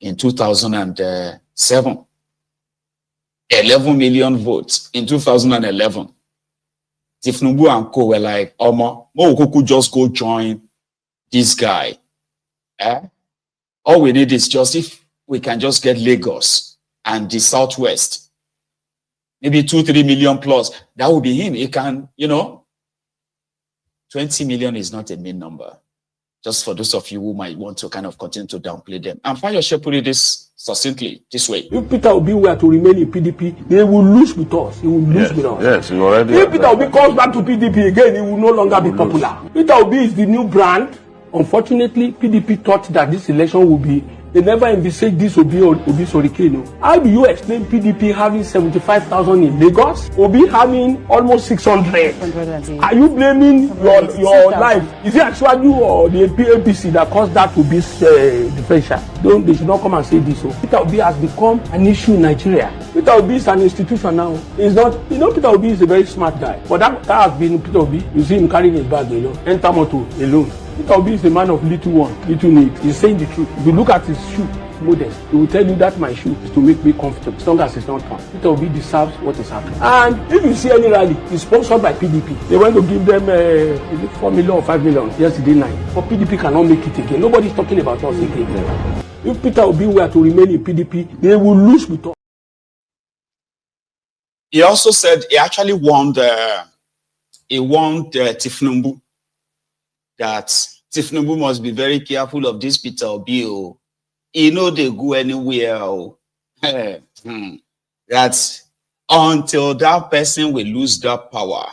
Speaker 5: In 2007. 11 million votes in 2011. Tinubu and Co were like, Mo could just go join this guy. All we need is just if we can just get Lagos and the Southwest, maybe 2-3 million plus, that would be him. He can, you know, 20 million is not a mean number. Just for those of you who might want to kind of continue to downplay them. And Fayose put it this succinctly, this way.
Speaker 11: If Peter Obi were to remain in PDP, they will lose with us. He will lose with us.
Speaker 9: Yes, you already.
Speaker 11: If Peter Obi comes back to PDP again, he will no longer be popular. Peter Obi is the new brand. Unfortunately, PDP thought that this election would be. They never envisaged this Obi Sorikeno. How do you explain PDP having 75,000 in Lagos? Obi having almost 600. Are you blaming your life? Is it actually you or the APC that caused that to be differential? They should not come and say this. So Peter Obi has become an issue in Nigeria. Peter Obi is an institution now. He's not, you know, Peter Obi is a very smart guy. But that has been Peter Obi. You see him carrying his bag alone, enter motor alone. Peter Obi is a man of little want, little need. He's saying the truth. If you look at his shoe, modest, he will tell you that my shoe is to make me comfortable, as long as it's not torn. Peter Obi deserves what is happening. And if you see any rally, it's sponsored by PDP. They want to give them 4 million or 5 million yesterday night. But PDP cannot make it again. Nobody's talking about us again. If Peter Obi were to remain in PDP, they will lose with us.
Speaker 5: He also said he actually warned Tinubu that Tinubu must be very careful of this Peter Obi. He know they go anywhere. That until that person will lose that power.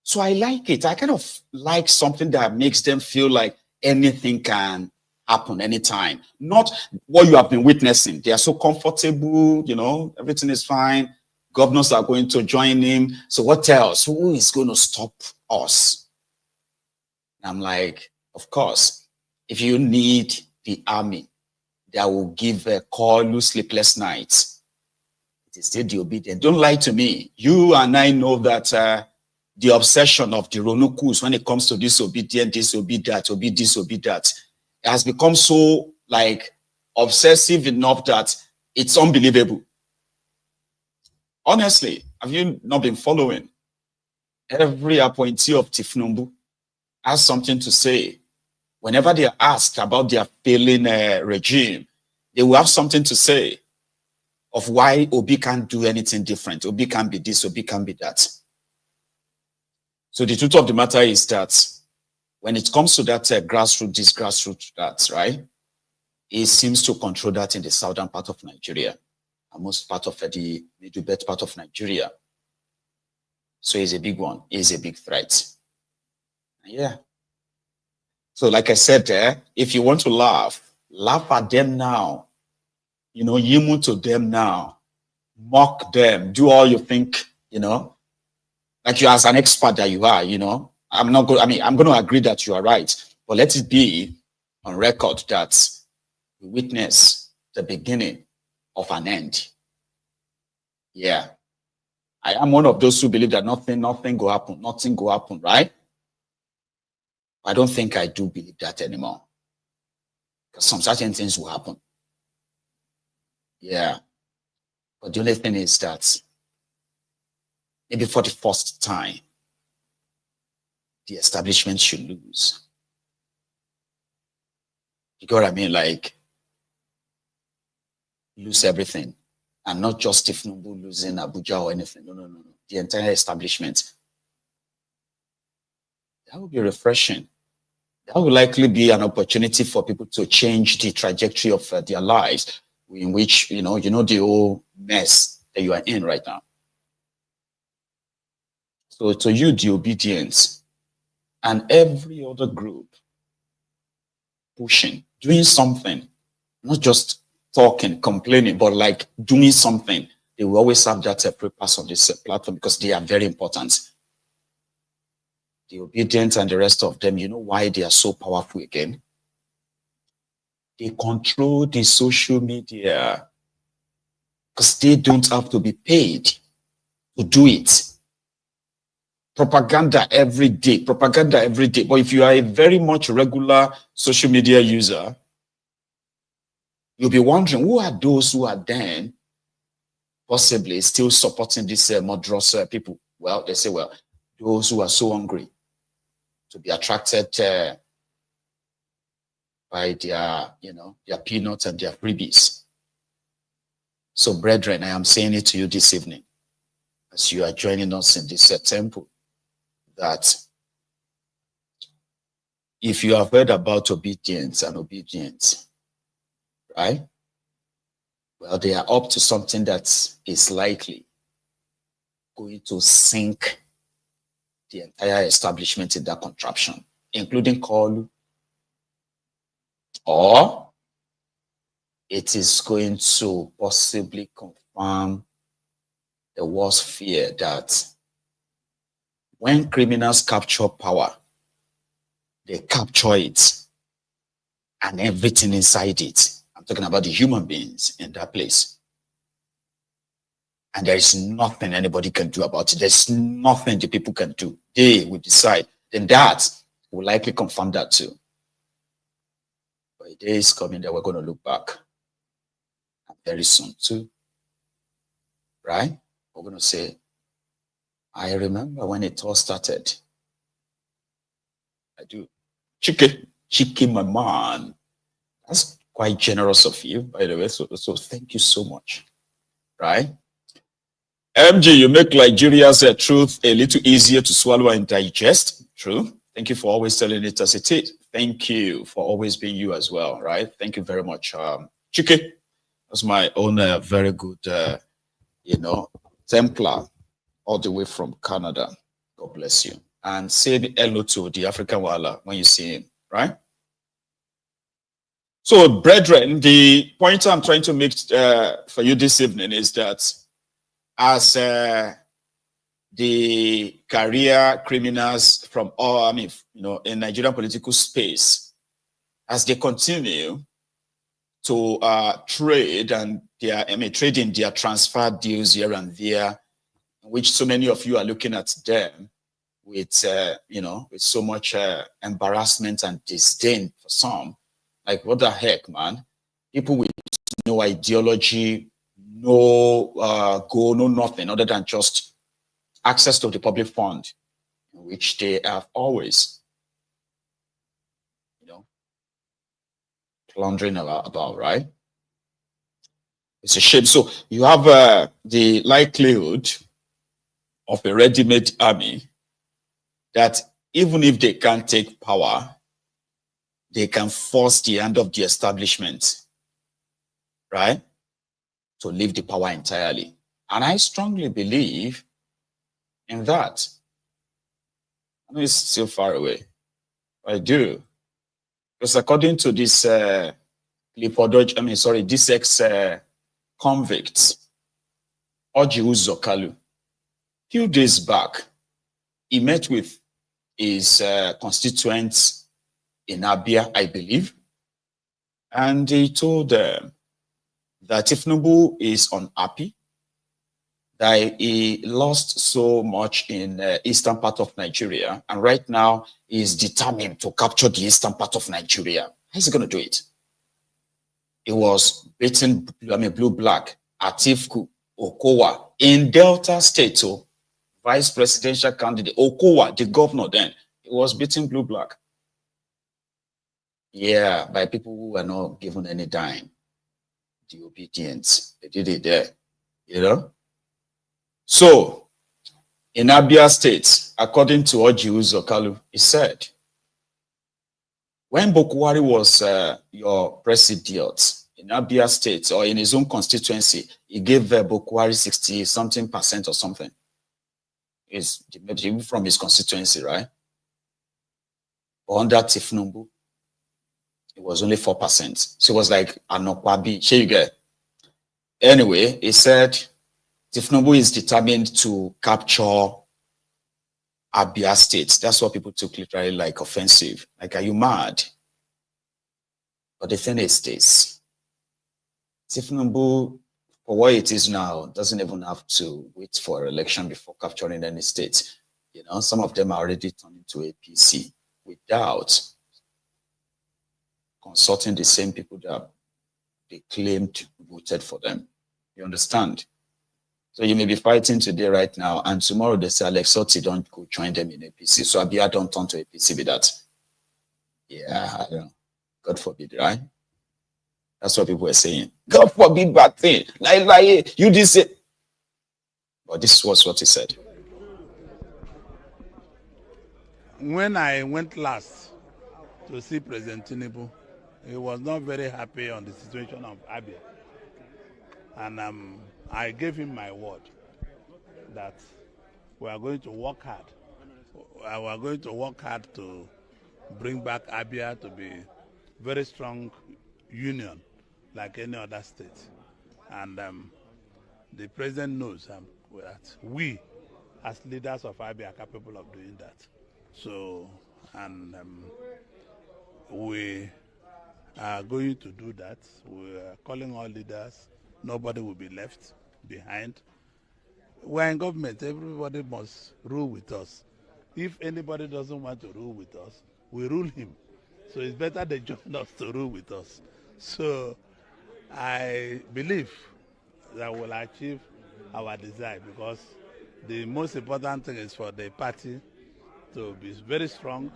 Speaker 5: So I like it. I kind of like something that makes them feel like anything can happen anytime. Not what you have been witnessing. They are so comfortable, you know, everything is fine. Governors are going to join him. So what else? Who is going to stop us? And I'm like, of course, if you need the army that will give Koolu sleepless nights, it is still the Obidients. Don't lie to me. You and I know that the obsession of the Ronukus when it comes to this Obidient, this Obi that, Obi this, Obi that, has become so like obsessive enough that it's unbelievable. Honestly, have you not been following? Every appointee of Tinubu has something to say. Whenever they are asked about their failing regime, they will have something to say of why Obi can't do anything different. Obi can't be this, Obi can't be that. So the truth of the matter is that when it comes to that grassroots, this grassroots, that, right? It seems to control that in the southern part of Nigeria, and most part of the middle belt part of Nigeria. So it's a big one. It's a big threat. Yeah. So like I said, if you want to laugh at them now. You know, yimu to them now. Mock them. Do all you think, you know. Like you as an expert that you are, you know. I'm going to agree that you are right. But let it be on record that we witness the beginning of an end. Yeah. I am one of those who believe that nothing will happen. Nothing will happen, right? I don't think I do believe that anymore. Because some certain things will happen. Yeah. But the only thing is that maybe for the first time, the establishment should lose. You get what I mean? Like, lose everything. And not just Tinubu losing Abuja or anything. No. The entire establishment. That would be refreshing. That would likely be an opportunity for people to change the trajectory of their lives, in which, you know the whole mess that you are in right now. So to you, the Obedients, and every other group pushing, doing something, not just talking, complaining, but like doing something, they will always have that purpose on this platform because they are very important. The Obedients and the rest of them, you know why they are so powerful again? They control the social media because they don't have to be paid to do it. Propaganda every day. But if you are a very much regular social media user, you'll be wondering, who are those who are then possibly still supporting these murderous people? Well, they say, well, those who are so hungry to be attracted by their, their peanuts and their freebies. So, brethren, I am saying it to you this evening, as you are joining us in this temple, that if you have heard about Obedience and Obedience, right? Well, they are up to something that is likely going to sink the entire establishment in that contraption, including Koolu, or it is going to possibly confirm the worst fear that when criminals capture power, they capture it and everything inside it. I'm talking about the human beings in that place. And there is nothing anybody can do about it. There's nothing the people can do. They will decide. Then that will likely confirm that too. But a day is coming that we're going to look back. And very soon too. Right? We're going to say, I remember when it all started. I do. Chike, my man. That's quite generous of you, by the way. So thank you so much. Right? MG, you make Nigeria's truth a little easier to swallow and digest. True. Thank you for always telling it as it is. Thank you for always being you as well. Right? Thank you very much. Chike, that's my own very good, Templar, all the way from Canada. God bless you. And say hello to the African Wala when you see him, right? So, brethren, the point I'm trying to make for you this evening is that as the career criminals from all, in Nigerian political space, as they continue to trade and trading their transfer deals here and there, which so many of you are looking at them with, with so much embarrassment and disdain for some. Like, what the heck, man? People with no ideology, no goal, no nothing other than just access to the public fund, which they have always, plundering about, right? It's a shame. So you have the likelihood of a ready-made army that even if they can't take power, they can force the hand of the establishment, right, to leave the power entirely. And I strongly believe in that. I know it's still far away. I do. Because according to this this ex-convict, Orji Uzor Kalu, few days back, he met with his constituents in Abia, I believe, and he told them that Tinubu is unhappy, that he lost so much in the eastern part of Nigeria, and right now is determined to capture the eastern part of Nigeria. How's he going to do it? He was beaten, blue-black, Atiku, Okowa, in Delta State, so vice presidential candidate, Okowa, the governor then, he was beaten blue-black. Yeah, by people who were not given any dime. The Obidients, they did it there, you know? So, in Abia State, according to Orji Uzor Kalu, he said, when Bokwari was your president in Abia State or in his own constituency, he gave Bokwari 60-something% or something. It's from his constituency, right? But under Tinubu, it was only 4%. So it was like Anokwabi. Here you get. Anyway, he said Tinubu is determined to capture Abia State. That's what people took literally like offensive. Like, are you mad? But the thing is this. Tinubu, for what it is now, doesn't even have to wait for election before capturing any state. You know, some of them are already turned into APC without consulting the same people that they claimed voted for them. You understand? So you may be fighting today right now, and tomorrow they say Alex Otti don't go join them in APC. So Abia don't turn to APC with that. Yeah, I don't know. God forbid, right? That's what people were saying. God forbid bad thing. Like, you did say. But this was what he said.
Speaker 9: When I went last to see President Tinubu, he was not very happy on the situation of Abia. And I gave him my word that we are going to work hard. We are going to work hard to bring back Abia to be very strong union like any other state. And the president knows that we, as leaders of Abia, are capable of doing that. So, and we are going to do that. We are calling all leaders. Nobody will be left behind. We're in government. Everybody must rule with us. If anybody doesn't want to rule with us, we rule him. So it's better they join us to rule with us. So I believe that we'll achieve our desire, because the most important thing is for the party to be very strong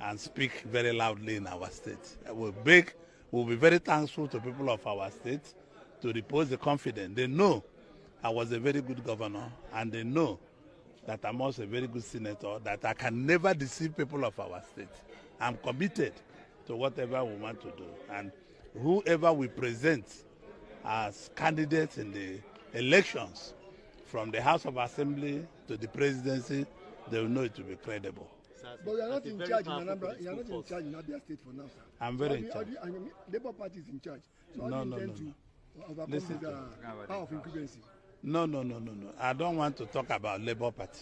Speaker 9: and speak very loudly in our state. We'll be very thankful to people of our state to repose the confidence. They know I was a very good governor, and they know that I'm also a very good senator, that I can never deceive people of our state. I'm committed to whatever we want to do. And whoever we present as candidates in the elections, from the House of Assembly to the presidency, they will know it to be credible.
Speaker 2: But you are not in charge in Anambra. You are not in charge in Abia State for now, sir.
Speaker 9: I'm very in charge.
Speaker 2: Labour Party is in charge. So
Speaker 9: No. Listen to
Speaker 2: power of incumbency.
Speaker 9: No. I don't want to talk about Labour Party.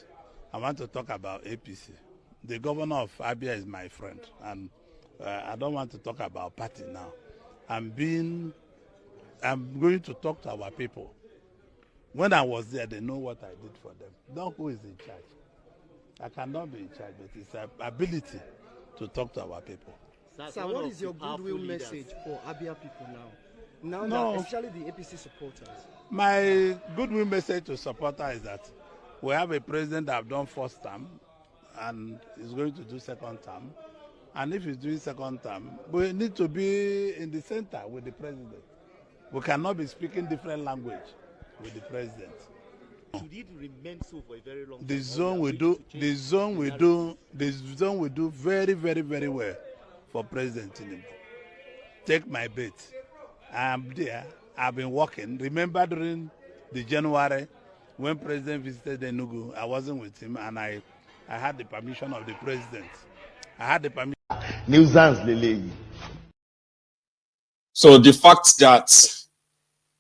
Speaker 9: I want to talk about APC. The governor of Abia is my friend, and I don't want to talk about party now. I'm going to talk to our people. When I was there, they know what I did for them. Not who is in charge. I cannot be in charge, but it's an ability to talk to our people.
Speaker 12: Sir, what is your goodwill message for Abia people now?
Speaker 9: No,
Speaker 12: especially the APC supporters.
Speaker 9: My goodwill message to supporters is that we have a president that have done first term and is going to do second term. And if he's doing second term, we need to be in the center with the president. We cannot be speaking different language with the president.
Speaker 13: Should it remain so for a very long time?
Speaker 9: The zone will do very, very, very well for President Tinubu. Take my bet. I'm there. I've been working. Remember during the January when President visited Enugu, I wasn't with him, and I had the permission of the president. I had the permission.
Speaker 5: So the fact that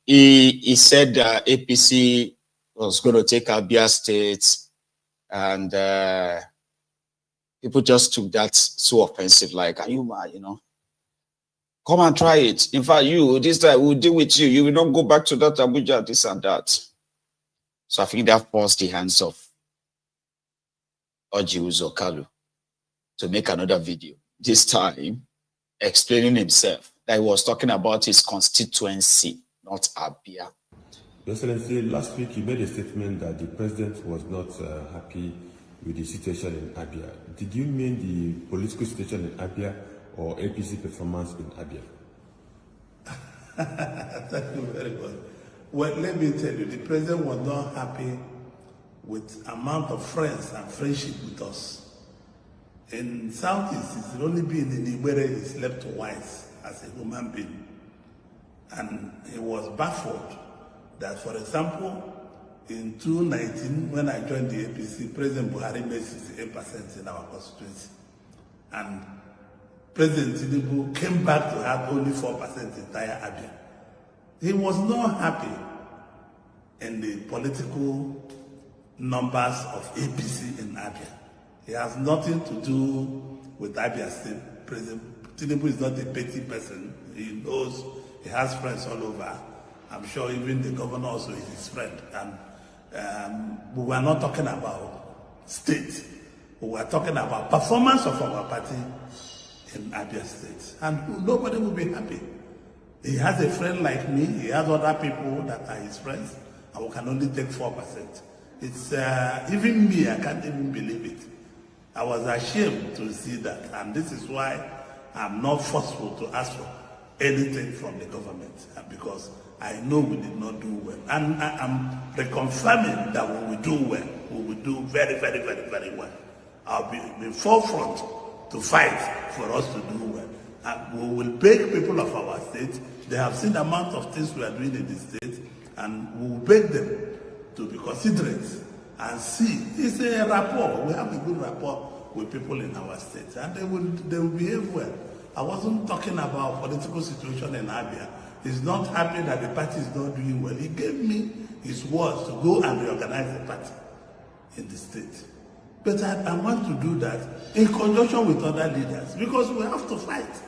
Speaker 5: he said APC was going to take Abia State, and people just took that so offensive, like, are you mad, you know? Come and try it. In fact, you, this time we'll deal with you. You will not go back to that Abuja, this and that. So I think that forced the hands of Orji Uzor Kalu to make another video, this time explaining himself, that he was talking about his constituency, not Abia.
Speaker 14: Your Excellency, last week you made a statement that the president was not happy with the situation in Abia. Did you mean the political situation in Abia or APC performance in Abia?
Speaker 7: Thank you very much. Well, let me tell you, the president was not happy with amount of friends and friendship with us. In Southeast, it's only been in Igbere he slept twice as a human being. And he was baffled that, for example, in 2019, when I joined the APC, President Buhari made 68% in our constituency. And President Tinubu came back to have only 4% entire Abia. He was not happy in the political numbers of APC in Abia. It has nothing to do with Abia State. President Tinubu is not a petty person. He knows he has friends all over. I'm sure even the governor also is his friend. And we were not talking about state. We were talking about performance of our party in Abia State. And nobody will be happy. He has a friend like me. He has other people that are his friends. And we can only take 4%. It's even me, I can't even believe it. I was ashamed to see that, and this is why I'm not forceful to ask for anything from the government, because I know we did not do well. And I'm reconfirming that when we do well, we will do very, very, very, very well. I'll be in the forefront to fight for us to do well. And we will beg people of our state. They have seen the amount of things we are doing in the state, and we will beg them to be considerate and see. It's a rapport. We have a good rapport with people in our state, and they will behave well. I wasn't talking about political situation in Abia. He's not happy that the party is not doing well. He gave me his words to go and reorganize the party in the state. But I want to do that in conjunction with other leaders, because we have to fight.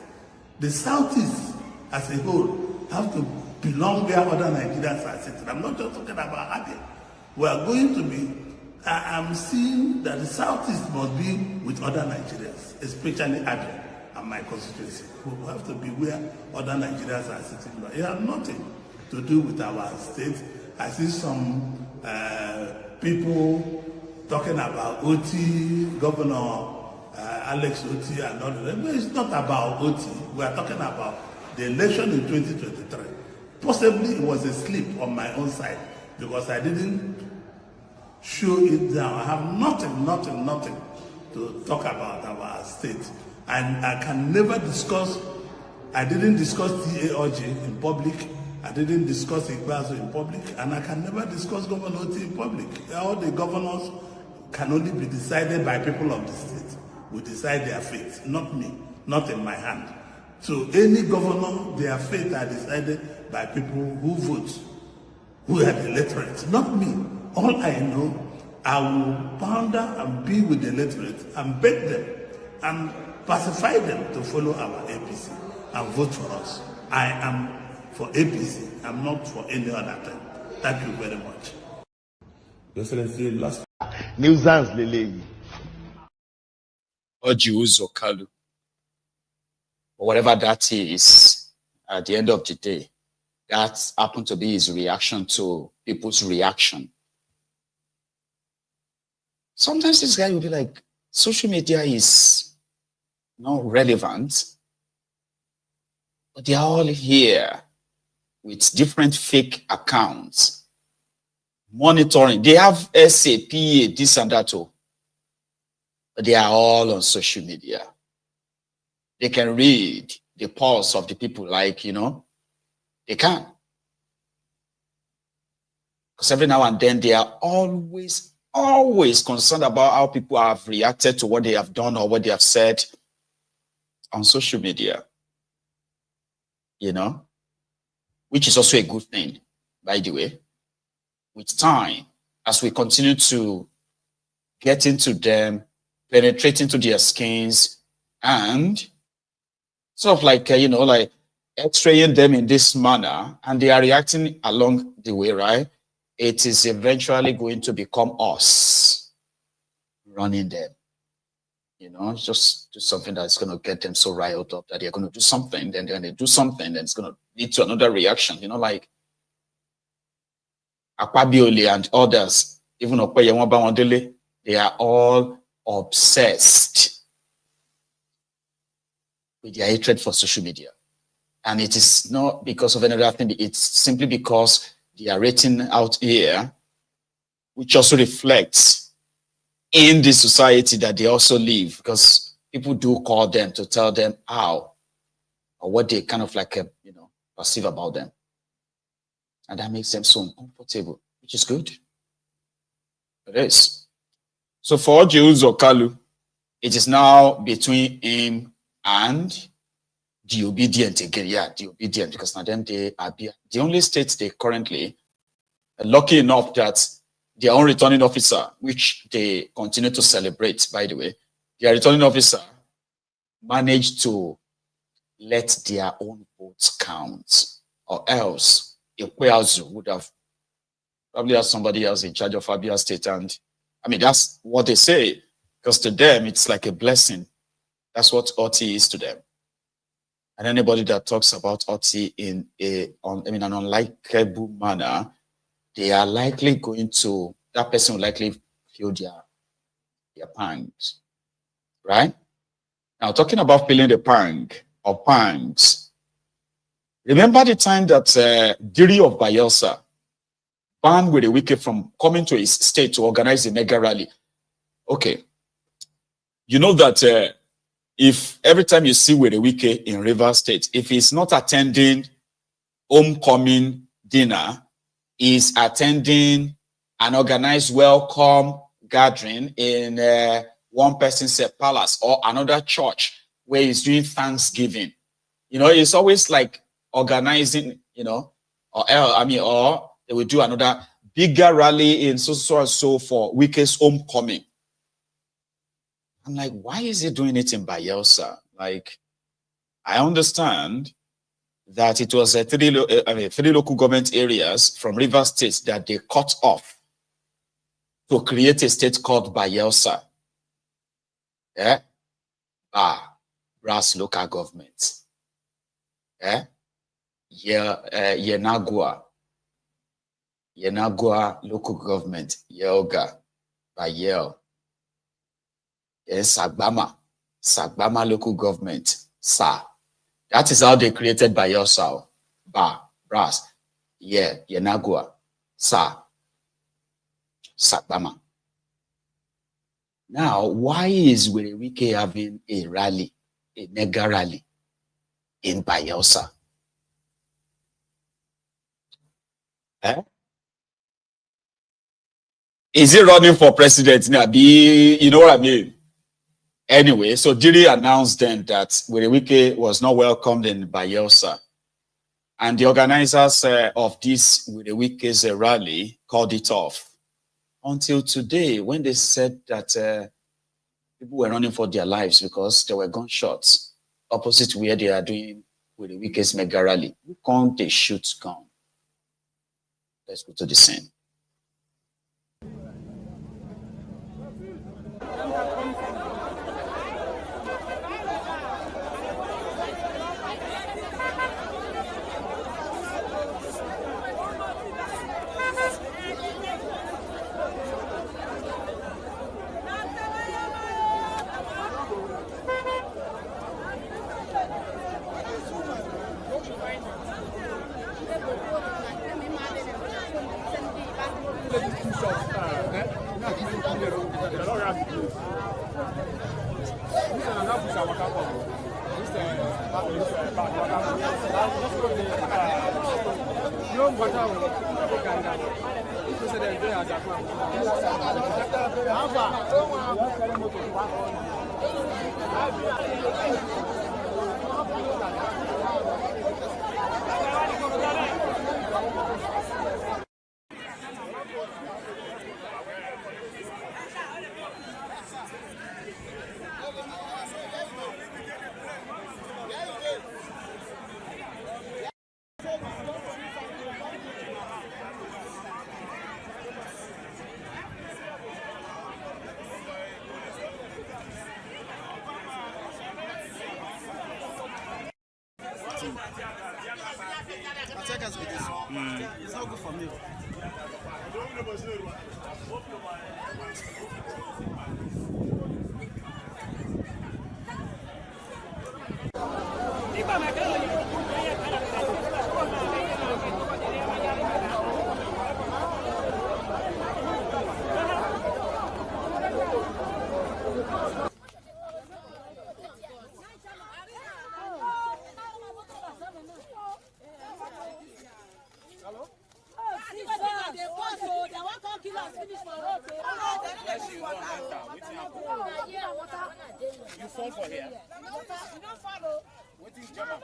Speaker 7: The Southeast as a whole have to belong where other Nigerians are sitting. I'm not just talking about Abia. We are going to be, I'm seeing that the Southeast must be with other Nigerians, especially Abia and my constituency. We have to be where other Nigerians are sitting. It has nothing to do with our state. I see some people talking about Otti, Governor Alex Otti and all that. But it's not about Otti. We are talking about the election in 2023. Possibly it was a slip on my own side, because I didn't show it down. I have nothing to talk about our state. And I can never discuss, I didn't discuss Orji in public, I didn't discuss Igbazo in public, and I can never discuss Governor Otti in public. All the governors can only be decided by people of the state. We decide their fate, not me, not in my hand. So any governor, their fate are decided by people who vote, who are the electorate, not me. All I know, I will ponder and be with the electorate and beg them and pacify them to follow our APC and vote for us. I am for APC. I'm not for any other thing. Thank you very much.
Speaker 14: Your Excellency, last
Speaker 15: nuisance Lele.
Speaker 5: Orji Uzor Kalu. Whatever that is, at the end of the day, that happened to be his reaction to people's reaction. Sometimes this guy will be like, social media is not relevant, but they are all here with different fake accounts, monitoring. They have SAP, this and that, but they are all on social media. They can read the pulse of the people, like, they can. Because every now and then they are always concerned about how people have reacted to what they have done or what they have said on social media. Which is also a good thing, by the way. With time, as we continue to get into them, penetrate into their skins, and sort of like, x-raying them in this manner and they are reacting along the way, right? It is eventually going to become us running them. You know, just do something that's going to get them so riled up that they're going to do something, then they're going to do something, then it's going to lead to another reaction. You know, like Akwabiole and others, even Okoye Wandele, they are all obsessed with their hatred for social media. And it is not because of another thing, it's simply because they are rating out here, which also reflects in the society that they also live, because people do call them to tell them how or what they kind of like, you know, perceive about them. And that makes them so uncomfortable, which is good. It is. So for Orji Uzor Kalu, it is now between him and the Obidients again. Yeah, the Obidients, because now them they Abia. The only state they currently are lucky enough that their own returning officer, which they continue to celebrate, by the way, their returning officer managed to let their own votes count, or else Ikweazu would have probably had somebody else in charge of Abia State. And I mean, that's what they say, because to them, it's like a blessing. That's what Otti is to them. And anybody that talks about Otti in an unlikable manner, they are likely going to, that person will likely feel their pangs, right? Now, talking about feeling the pang or pangs, remember the time that Diri of Bayelsa banned Wike from coming to his state to organize a mega rally? Okay. You know that if every time you see Wike in Rivers State, if he's not attending homecoming dinner, he's attending an organized welcome gathering in one person's palace or another church where he's doing Thanksgiving. You know, it's always like organizing, you know, or they will do another bigger rally in so and so for Wike's homecoming. I'm like, why is he doing it in Bayelsa? Like, I understand that it was three local government areas from Rivers State that they cut off to create a state called Bayelsa. Yeah? Brass local government. Yeah? Yenagua local government. Yelga. Bayel. Yes, Sagbama local government. Sa. That is how they created Bayelsa. Brass. Yeah, Yenagua. Sa. Sagbama. Now, why is Wike having a rally, a mega rally in Bayelsa? Is he running for president? You know what I mean? Anyway, so Diri announced then that Wike was not welcomed in Bayelsa. And the organizers of this Wike's rally called it off. Until today, when they said that people were running for their lives because there were gunshots opposite where they are doing Wike's mega rally. Who can't they shoot gun? Let's go to the scene.
Speaker 12: It's not good for me.
Speaker 1: You fall for here. You don't follow. What is German?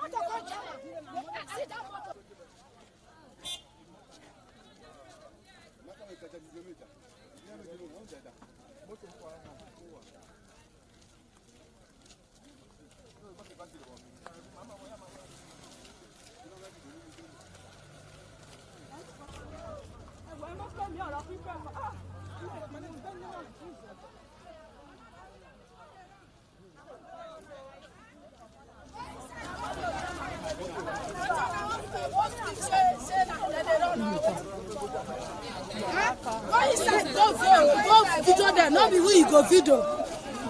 Speaker 16: Go video there, not be who you go video.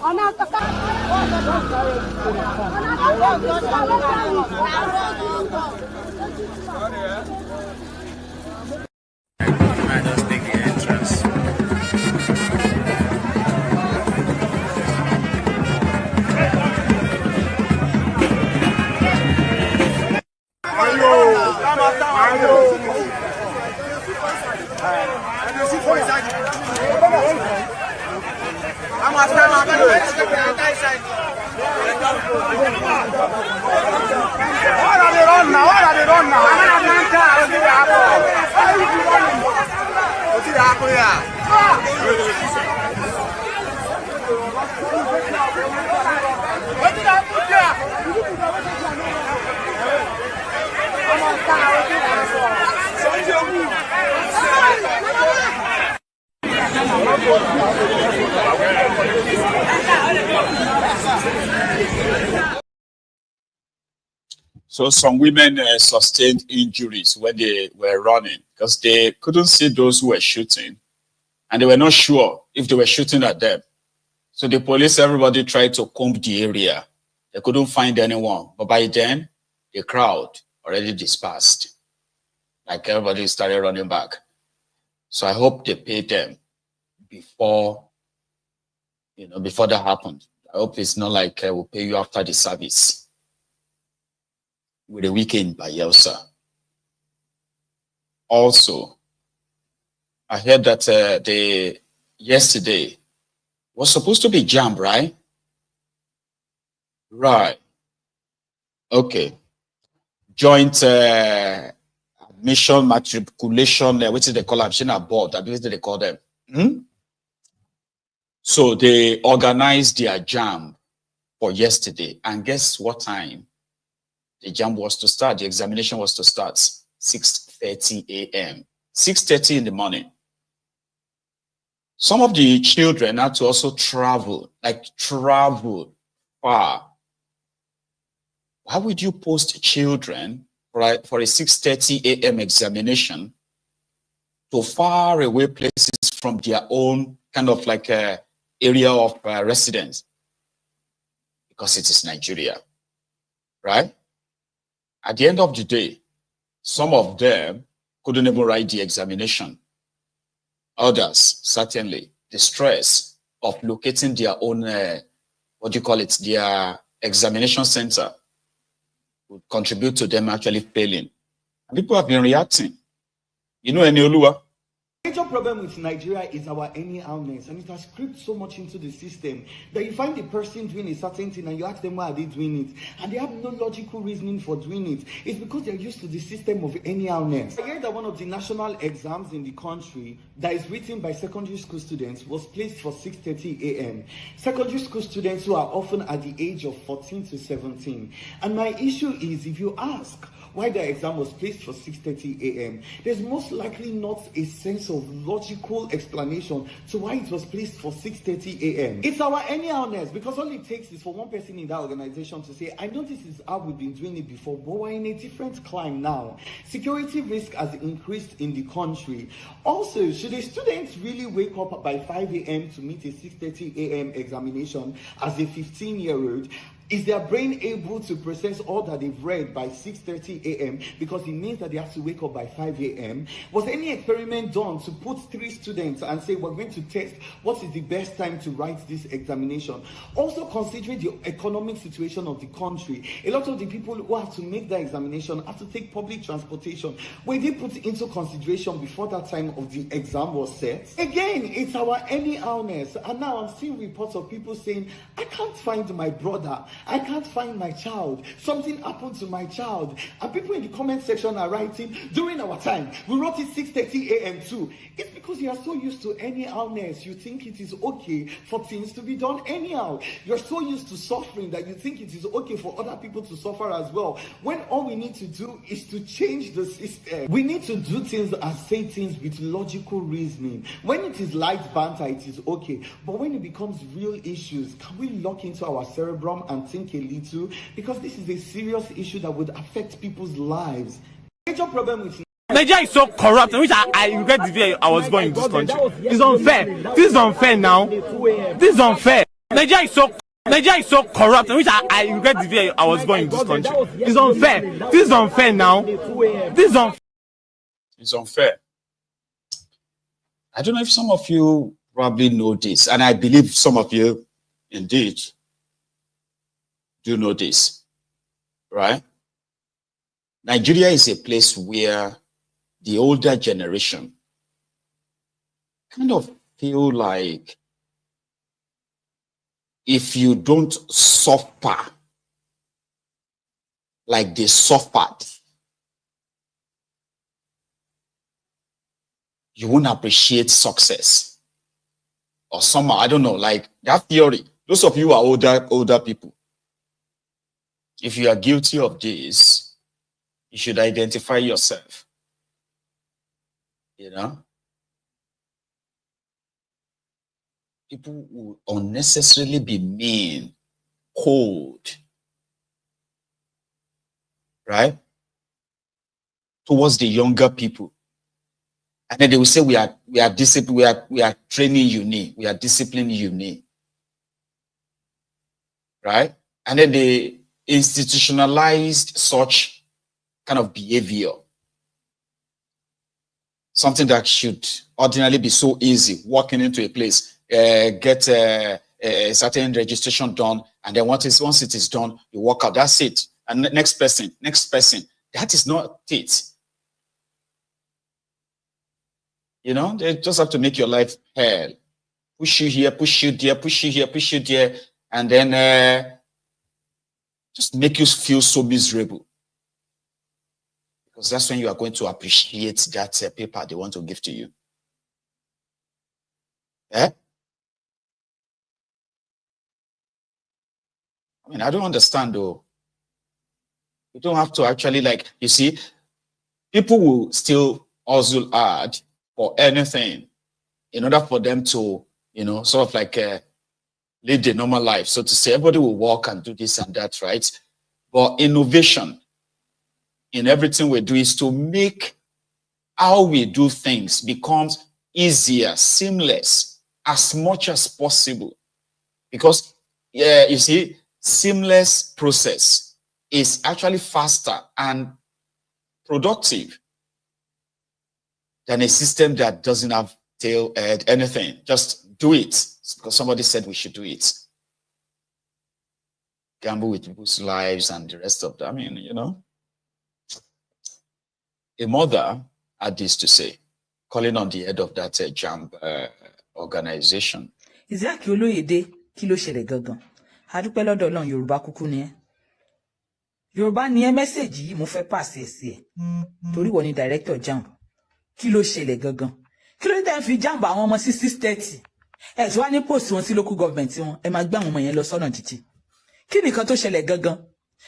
Speaker 17: I just take the entrance.
Speaker 5: So some women sustained injuries when they were running because they couldn't see those who were shooting, and they were not sure if they were shooting at them. So the police, everybody tried to comb the area. They couldn't find anyone. But by then, the crowd already dispersed. Like everybody started running back. So I hope they paid them before, before that happened. I hope it's not like we'll pay you after the service. With a weekend by Bayelsa. Also, I heard that yesterday was supposed to be JAMB, right? Right. Okay. Joint admission matriculation, what is they call them? Board, I believe they call them. So they organized their JAMB for yesterday. And guess what time? The JAMB was to start, the examination was to start 6:30 a.m. 6:30 in the morning. Some of the children had to also travel far. Why would you post children for a 6:30 a.m. examination to far away places from their own kind of like area of residence? Because it is Nigeria, right? At the end of the day, some of them couldn't even write the examination. Others, certainly, the stress of locating their own, their examination center would contribute to them actually failing. And people have been reacting. Enioluwa.
Speaker 18: The major problem with Nigeria is our anyhowness, and it has crept so much into the system that you find the person doing a certain thing and you ask them why are they doing it, and they have no logical reasoning for doing it. It's because they're used to the system of anyhowness. I heard that one of the national exams in the country that is written by secondary school students was placed for 6:30 a.m. Secondary school students who are often at the age of 14 to 17. And my issue is, if you ask, why the exam was placed for 6:30 a.m. There's most likely not a sense of logical explanation to why it was placed for 6:30 a.m. It's our anyhowness, because all it takes is for one person in that organization to say, I know this is how we've been doing it before, but we're in a different climb now. Security risk has increased in the country. Also, should a student really wake up by 5 a.m. to meet a 6:30 a.m. examination as a 15-year-old? Is their brain able to process all that they've read by 6:30 a.m. because it means that they have to wake up by 5 a.m.? Was any experiment done to put 3 students and say, we're going to test what is the best time to write this examination? Also, considering the economic situation of the country, a lot of the people who have to make that examination have to take public transportation. Were they put into consideration before that time of the exam was set? Again, it's our anyhowness. And now I'm seeing reports of people saying, I can't find my brother. I can't find my child. Something happened to my child. And people in the comment section are writing, during our time, we wrote it 6:30 a.m. too. It's because you are so used to anyhowness, you think it is okay for things to be done anyhow. You're so used to suffering that you think it is okay for other people to suffer as well. When all we need to do is to change the system. We need to do things and say things with logical reasoning. When it is light banter, it is okay. But when it becomes real issues, can we lock into our cerebrum and think a little? Because this is a serious issue that would affect people's lives. Major problem with
Speaker 19: Nigeria is so corrupt, which I regret the day I was born in this country. It's unfair. This is unfair now. This is unfair. Nigeria is so corrupt, which I regret the day I was born in this country. It's unfair. This is unfair now. This is unfair.
Speaker 5: It's unfair. I don't know if some of you probably know this, and I believe some of you indeed do know this, right? Nigeria is a place where the older generation kind of feel like if you don't suffer like they suffered, you won't appreciate success. Or somehow, I don't know, like that theory. Those of you are older people. If you are guilty of this, you should identify yourself. You know? People will unnecessarily be mean, cold, right? Towards the younger people. And then they will say we are disciplined, we are training uni, we are disciplining uni. Right? And then they institutionalized such kind of behavior. Something that should ordinarily be so easy, walking into a place, get a certain registration done, and then once it is done, you walk out. That's it. And next person. That is not it. You know, they just have to make your life hell. Push you here, push you there, push you here, push you there, and then just make you feel so miserable. Because that's when you are going to appreciate that paper they want to give to you. Eh? I mean, I don't understand though. You don't have to actually, like, you see, people will still hustle hard for anything in order for them to, you know, sort of like live the normal life. So to say, everybody will walk and do this and that, right? But innovation in everything we do is to make how we do things becomes easier, seamless, as much as possible. Because, yeah, you see, seamless process is actually faster and productive than a system that doesn't have tail head, anything. Just do it because somebody said we should do it. Gamble with people's lives and the rest of that. I mean, you know. A mother had this to say, calling on the head of that JAMB organization.
Speaker 20: Isaki Olóyèdé kí ló ṣẹlẹ̀ gangan. A dúpẹ́ lọ́dọ̀ Ọlọ́run Yorùbá kúkú ni ẹ́. Yorùbá ni ẹ́ mẹ́sẹ̀jì yìí mo fẹ́ pàṣẹ sí ẹ. Torí wọ́n ni director JAMB. Kí ló ṣẹlẹ̀ gangan. Kí ló dé fi JAMB àwọn ọmọ sí 630. Ẹ tí wá ní post wọn sí local government wọn. Ẹ máa gbé àwọn ọmọ yẹn lọ sọ́nà títì. Kí nìkan tó ṣẹlẹ̀ gangan.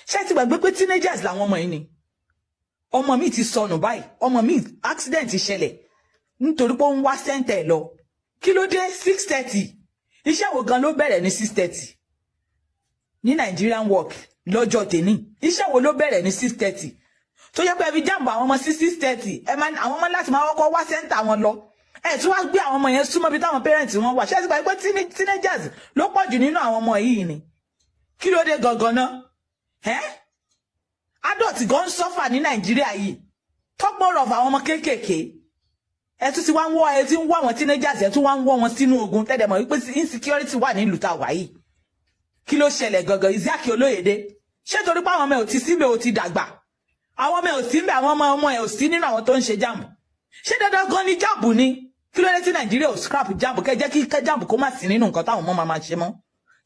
Speaker 20: Ṣé ti gbàgbé pé teenagers làwọn ọmọ yìí ni. ọmọ mi ti sọnù báyìí ọmọ mi accident ṣẹlẹ̀ nítorí pé ó ń wá center lọ kí ló dé 6:30 iṣẹ́ wo gan ló bẹ̀rẹ̀ ní 6:30 ní Nigerian work lọ́jọ́ tèmi iṣẹ́ wo ló bẹ̀rẹ̀ ní 6:30 tó yẹ pé ẹ fi jàǹbá àwọn ọmọ sí 6:30 ẹ máa àwọn ọmọ láti máa kọ́kọ́ wá center wọn lọ ẹ tún wá gbé àwọn ọmọ yẹn súnmọ́ bí táwọn parents wọn wà ṣé ẹ ti gbà pé teenagers ló pọ̀ jù nínú àwọn ọmọ yìí ni kí ló dé gangan náà adult gan suffer ní Nàìjíríà yìí talk more of àwọn ọmọ kéékèèké ẹ tún ti wá ń wọ́ ẹ ti ń wọ́ àwọn teenagers ẹ tún wá ń wọ́ wọn sínú ogun tẹ́lẹ̀ mọ̀ wípé insecurity wà nílùú tá a wà yìí kí ló ṣẹlẹ̀ gangan Isiaki Olóyèdé ṣé torí pé àwọn ọmọ ẹ ò ti síbẹ̀ ò ti dàgbà àwọn ọmọ ẹ ò sí níbẹ̀ àwọn ọmọ ẹ ò sí nínú àwọn tó ń ṣe jáàmù ṣé dandan gan ni jáàbù ni kí ló dé tí Nàìjíríà ò scrap jáàbù kẹ́ jẹ́ kí jáàbù kó má sí nínú nǹkan táwọn ọmọ máa ṣe mọ́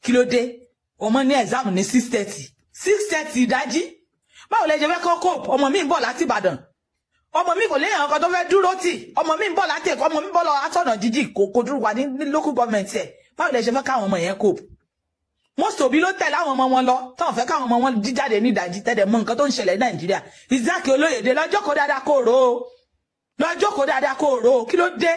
Speaker 20: kí ló dé ọmọ ní exam ní 6:30 ìdájí báwo lẹ jẹ fẹ́ kọ́ cope ọmọ mi ń bọ̀ láti Ìbàdàn ọmọ mi kò léèyàn kan tó fẹ́ dúró tì ọmọ mi ń bọ̀ láti Èkó ọmọ mi bọ̀ lọ àtọ̀nà jíjì kò dúró wà ní local government ẹ̀ báwo lẹ ṣe fẹ́ káwọn ọmọ yẹn cope most òbí ló tẹ̀lé àwọn ọmọ wọn lọ táwọn fẹ́ káwọn ọmọ wọn jíjáde ní ìdájí tẹ́lẹ̀ mọ nǹkan tó ń ṣẹlẹ̀ ní Nàìjíríà Isiaki Olóyèdé lọ́jọ́ kó dáadáa kó rò ó lọ́jọ́ kó dáadáa kó rò ó kí ló dé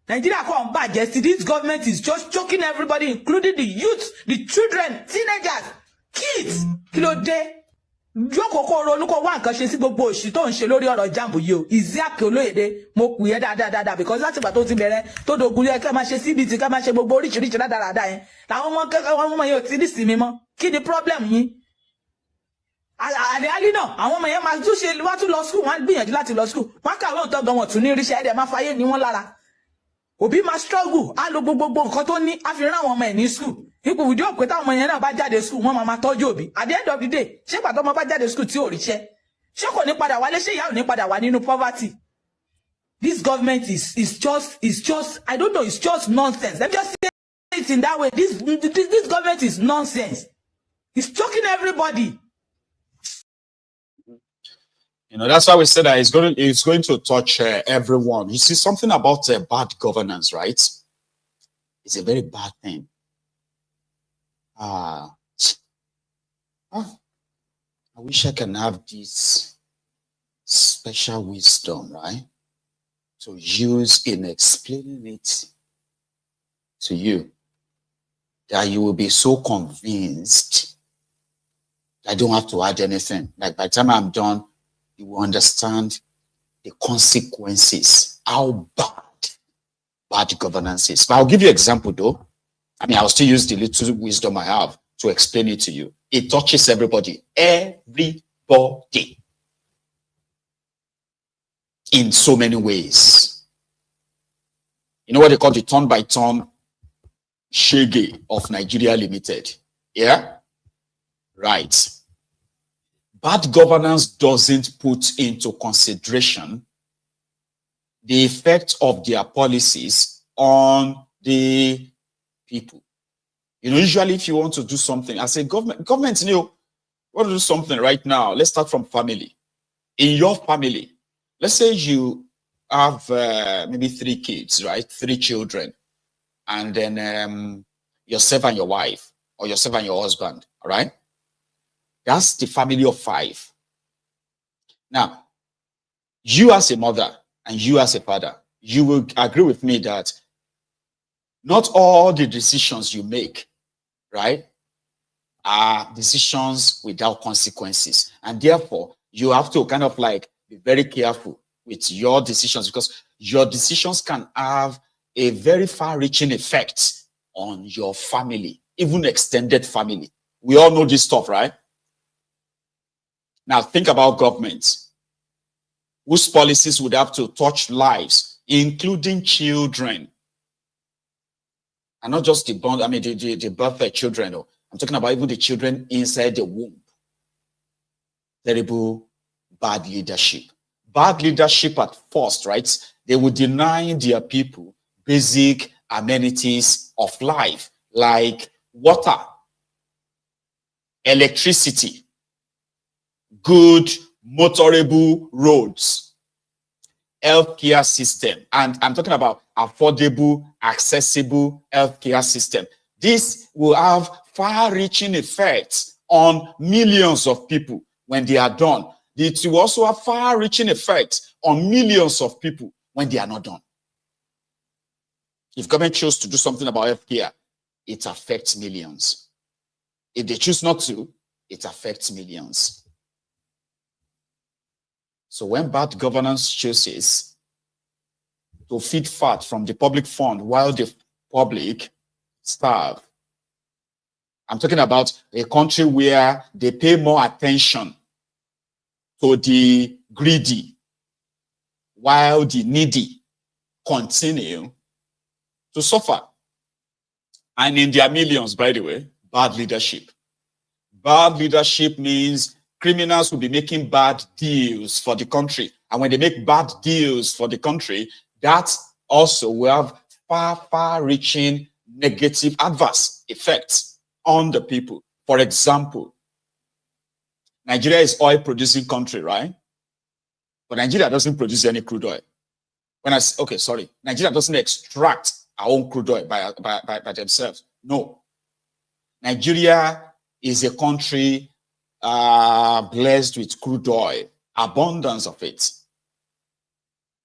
Speaker 20: Nàìjíríà kò ń bàjẹ́ sí this government is just choking everybody including the youth the children teenagers kids kí ló dé jókòó kó ronú kó wá nǹkan ṣe sí gbogbo òṣì tó ń ṣe lórí ọ̀rọ̀ jambu yìí o Isiaki Olóyèdé mo pè é dáadáa because láti ìgbà tó ti bẹ̀rẹ̀ tó dogun yẹ ká máa ṣe CBT ká máa ṣe gbogbo oríṣiríṣi dáadáa yẹn làwọn ọmọ yẹn ò ti ní sinmi mọ́ kí ni problem yín àlẹ́ náà àwọn ọmọ yẹn máa tún ṣe wá tún lọ school wọ́n gbìyànjú láti lọ school wọ́n kàwé òótọ́ gan wọn tún ní ríṣẹ́ ẹ̀dẹ̀ máa fayé ní wọ́n lára òbí máa struggle á lo gbogbo nǹkan tó ní á fi rán àwọn ọmọ ẹ̀ ní school ipò ìdí òpè táwọn ọmọ yẹn náà bá jáde school wọ́n máa tọ́jú òbí at the end of the day ṣé pàtó ọmọ bá jáde school tí ò ríṣẹ́ ṣé kò ní padà wálé ṣé ìyá ò ní padà wá nínú poverty this government is just I don't know it's just nonsense let me just say it in that way this government is nonsense it's choking everybody.
Speaker 5: You know, that's why we said that it's going to touch everyone. You see, something about bad governance, right? It's a very bad thing. I wish I can have this special wisdom, right? To use in explaining it to you, that you will be so convinced I don't have to add anything. Like by the time I'm done, you will understand the consequences, how bad governance is. But I'll give you an example though. I mean, I'll still use the little wisdom I have to explain it to you. It touches everybody. Everybody. In so many ways. You know what they call the turn-by-turn shege of Nigeria Limited? Yeah? Right. Bad governance doesn't put into consideration the effect of their policies on the people. You know, usually if you want to do something, I say government, you know, want to do something right now. Let's start from family. In your family, let's say you have maybe 3 kids, right? 3 children. And then yourself and your wife, or yourself and your husband, all right? That's the family of 5. Now, you as a mother and you as a father, you will agree with me that not all the decisions you make, right, are decisions without consequences. And therefore, you have to kind of like be very careful with your decisions, because your decisions can have a very far-reaching effect on your family, even extended family. We all know this stuff, right? Now, think about governments whose policies would have to touch lives, including children. And not just the born, I mean, the birth children. No. I'm talking about even the children inside the womb. Terrible, bad leadership. Bad leadership at first, right? They would deny their people basic amenities of life, like water, electricity, good motorable roads, healthcare system, and I'm talking about affordable, accessible healthcare system. This will have far-reaching effects on millions of people when they are done. it will also have far-reaching effects on millions of people when they are not done. If government chose to do something about healthcare, it affects millions. If they choose not to, it affects millions. So when bad governance chooses to feed fat from the public fund while the public starve, I'm talking about a country where they pay more attention to the greedy while the needy continue to suffer. And in their millions, by the way, bad leadership. Bad leadership means criminals will be making bad deals for the country. And when they make bad deals for the country, that also will have far-reaching negative adverse effects on the people. For example, Nigeria is oil-producing country, right? But Nigeria doesn't produce any crude oil. Nigeria doesn't extract our own crude oil by themselves. No. Nigeria is a country blessed with crude oil, abundance of it.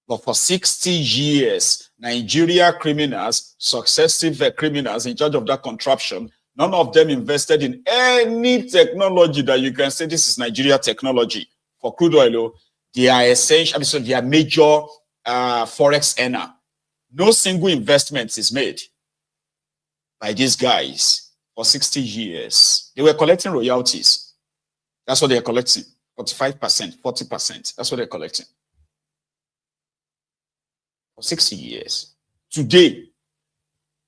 Speaker 5: But for 60 years, Nigeria criminals, successive criminals in charge of that contraption, none of them invested in any technology that you can say this is Nigeria technology for crude oil. They are essential, so they are major forex earner. No single investment is made by these guys for 60 years. They were collecting royalties. That's what they're collecting. 45%, 40%. That's what they're collecting. For 60 years. Today,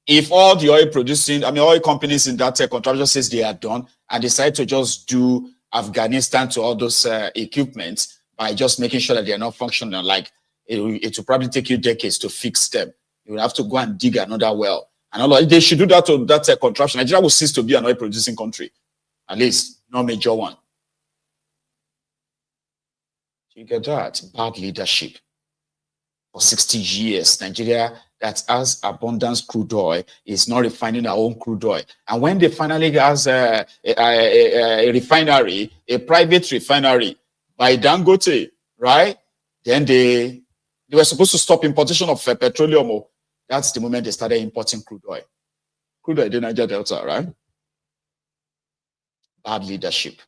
Speaker 5: if all the oil companies in that contraption says they are done and decide to just do Afghanistan to all those equipments by just making sure that they are not functional, like it will probably take you decades to fix them. You will have to go and dig another well. And all they should do that to that contraption. Nigeria will cease to be an oil producing country. At least, no major one. You get that? Bad leadership. For 60 years, Nigeria that has abundance crude oil is not refining our own crude oil. And when they finally has a refinery, a private refinery by Dangote, right? Then they were supposed to stop importation of petroleum. That's the moment they started importing crude oil. Crude oil in the Niger Delta, right? Bad leadership.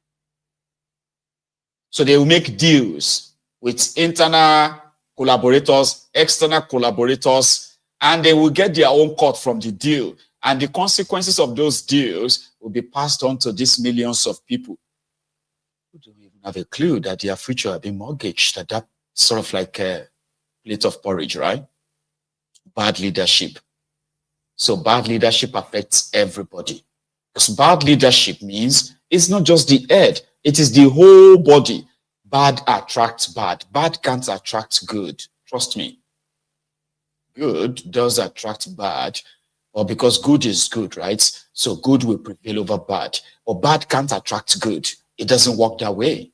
Speaker 5: So they will make deals with internal collaborators, external collaborators, and they will get their own cut from the deal. And the consequences of those deals will be passed on to these millions of people who don't even have a clue that their future will be mortgaged. That sort of like a plate of porridge, right? Bad leadership. So bad leadership affects everybody. Because bad leadership means it's not just the head, it is the whole body. Bad attracts bad. Bad can't attract good. Trust me. Good does attract bad, or because good is good, right? So good will prevail over bad. Or bad can't attract good. It doesn't work that way.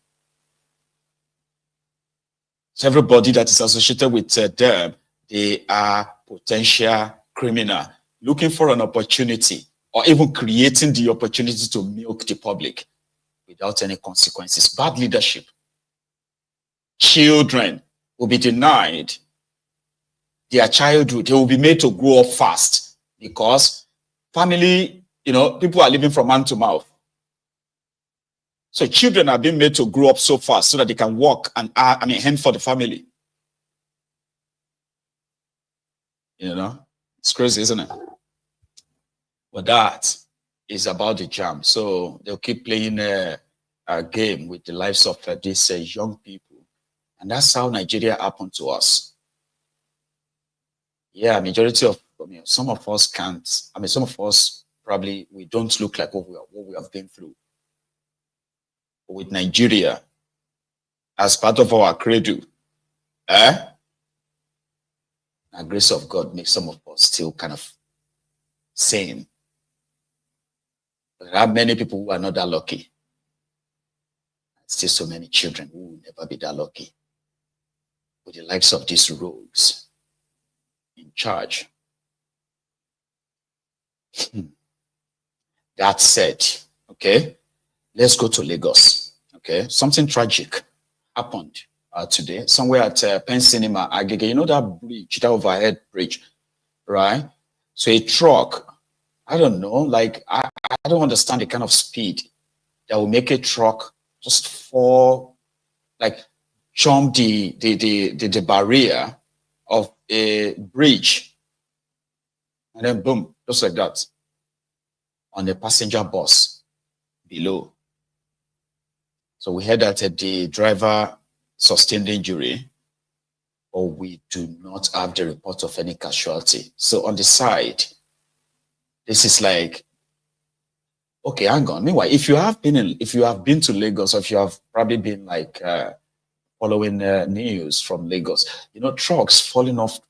Speaker 5: So everybody that is associated with them, they are potential criminal, looking for an opportunity, or even creating the opportunity to milk the public without any consequences. Bad leadership. Children will be denied their childhood. They will be made to grow up fast because family, people are living from hand to mouth. So children are being made to grow up so fast so that they can work and hand for the family. It's crazy, isn't it? But that is about the jam. So they'll keep playing a game with the lives of these young people. And that's how Nigeria happened to us. Yeah, majority of, some of us can't. Some of us probably, we don't look like what we have been through. But with Nigeria, as part of our credo, the grace of God makes some of us still kind of sane. But there are many people who are not that lucky. Still so many children who will never be that lucky. With the likes of these rogues in charge. That said, okay, let's go to Lagos. Okay, something tragic happened today, somewhere at Penn Cinema, Agege. You know that bridge, that overhead bridge, right? So a truck, I don't know, like I don't understand the kind of speed that will make a truck just fall, like jump the barrier of a bridge, and then boom, just like that, on the passenger bus below. So we heard that the driver sustained injury, but we do not have the report of any casualty. So on the side, this is like, okay, hang on. Meanwhile, if you have been to Lagos, or if you have probably been like following news from Lagos, you know, trucks falling off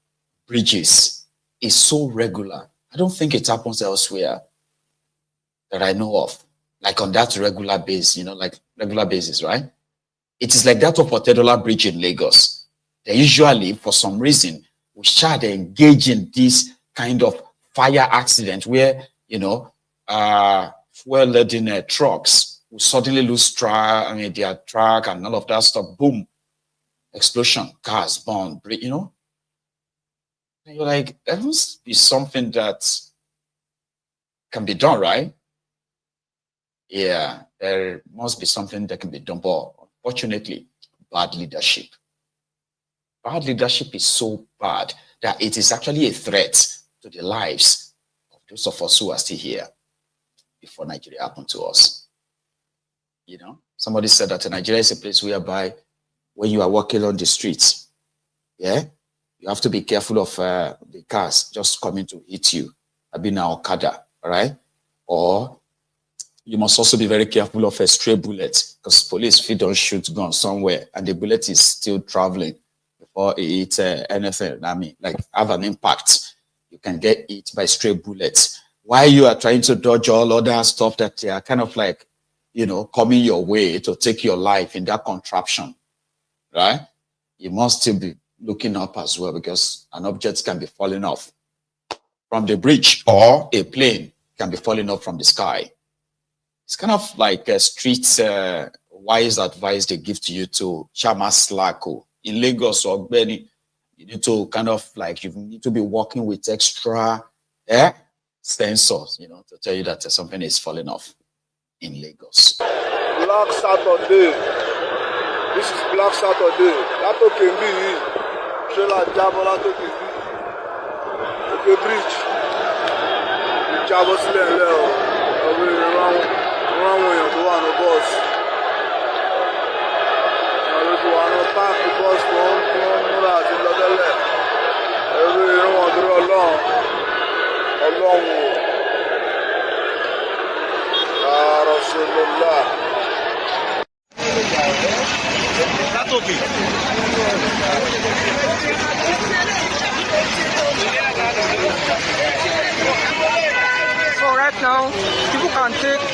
Speaker 5: bridges is so regular. I don't think it happens elsewhere that I know of, like on that regular basis, you know, like regular basis, right? It is like that of Otedola Bridge in Lagos. They usually, for some reason, we start engage in this kind of fire accident where, you know, fuel-laden trucks will suddenly lose their track and all of that stuff. Boom, explosion, cars burn, you know. And you're like, there must be something that can be done, right? Yeah, there must be something that can be done, but unfortunately, bad leadership. Bad leadership is so bad that it is actually a threat to the lives of those of us who are still here before Nigeria happened to us. You know, somebody said that Nigeria is a place whereby when you are walking on the streets, yeah, you have to be careful of the cars just coming to hit you. I've been an Okada, all right? Or you must also be very careful of a stray bullet, because police, if you don't shoot gun somewhere and the bullet is still traveling before it hits anything, I mean, like have an impact, you can get hit by stray bullets. While you are trying to dodge all other stuff that they are kind of like, you know, coming your way to take your life in that contraption, right? You must still be looking up as well, because an object can be falling off from the bridge, or a plane can be falling off from the sky. It's kind of like a street wise advice they give to you to Chama Slako in Lagos or Benny. You need to kind of like, you need to be working with extra sensors, you know, to tell you that something is falling off in Lagos.
Speaker 21: Black Saturday. This is Black Saturday. That can be trailer Jabola to the bridge. Jabo Slell around. Wrong way to one of us. I was one of pack the bus from Murat in the left. Every one through a long way. Rasulullah. That's okay. So right now, people can take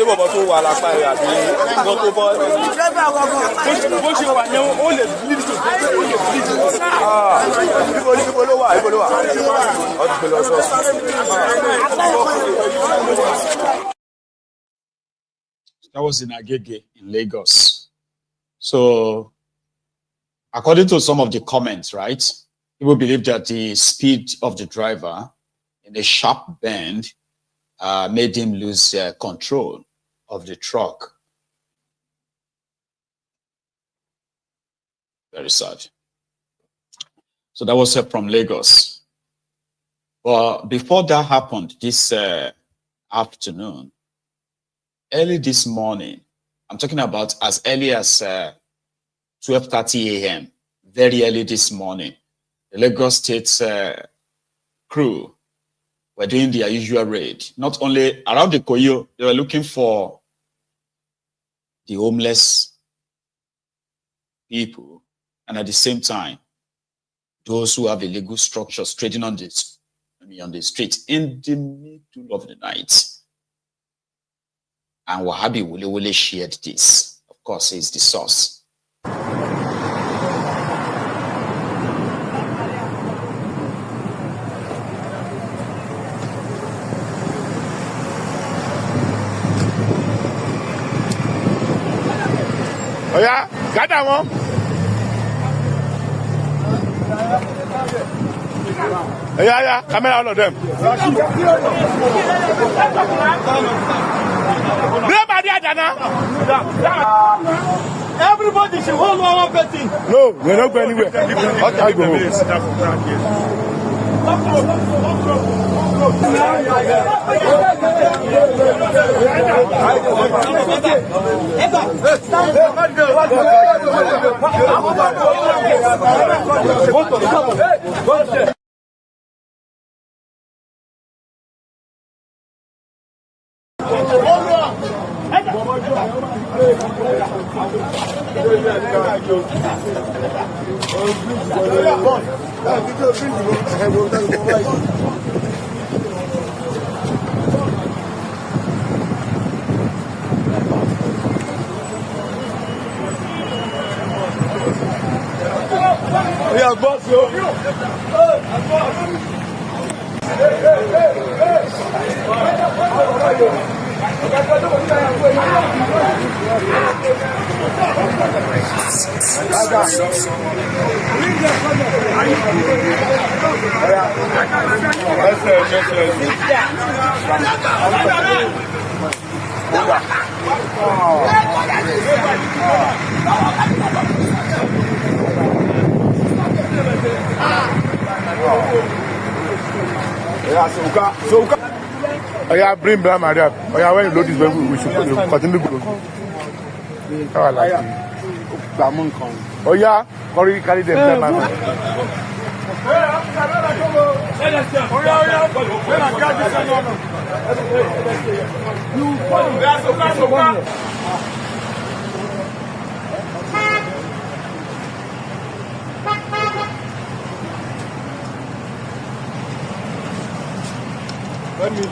Speaker 3: bọ̀bọ̀ tó wà lápá ẹ̀ àbí wọ́n tó bọ́. Bó ṣe wà ní ó lè bleed to ó lè bleed. Ibo ló wà? Ibo ló wà? Ọdún pẹ̀lú ọ̀ṣọ́.
Speaker 5: That was in Agege in Lagos. So, according to some of the comments, right, people believe that the speed of the driver in a sharp bend made him lose control of the truck. Very sad. So that was from Lagos. But before that happened this afternoon, early this morning, I'm talking about as early as 12:30 a.m., very early this morning, the Lagos State crew were doing their usual raid. Not only around the Koolu, they were looking for the homeless people, and at the same time, those who have illegal structures trading on the street in the middle of the night. And Wahabi Wule shared this. Of course, he's the source.
Speaker 3: Oh yeah, got that one. Yeah, camera all of them.
Speaker 22: Everybody should hold one person.
Speaker 3: No, we're not going anywhere. Okay, go home.
Speaker 22: Yeah, boss, yo.
Speaker 3: Oh yeah, bring Bram Maria. Oh yeah, when you load this way, we should continue to go. Oh yeah, carry them.
Speaker 22: Let me.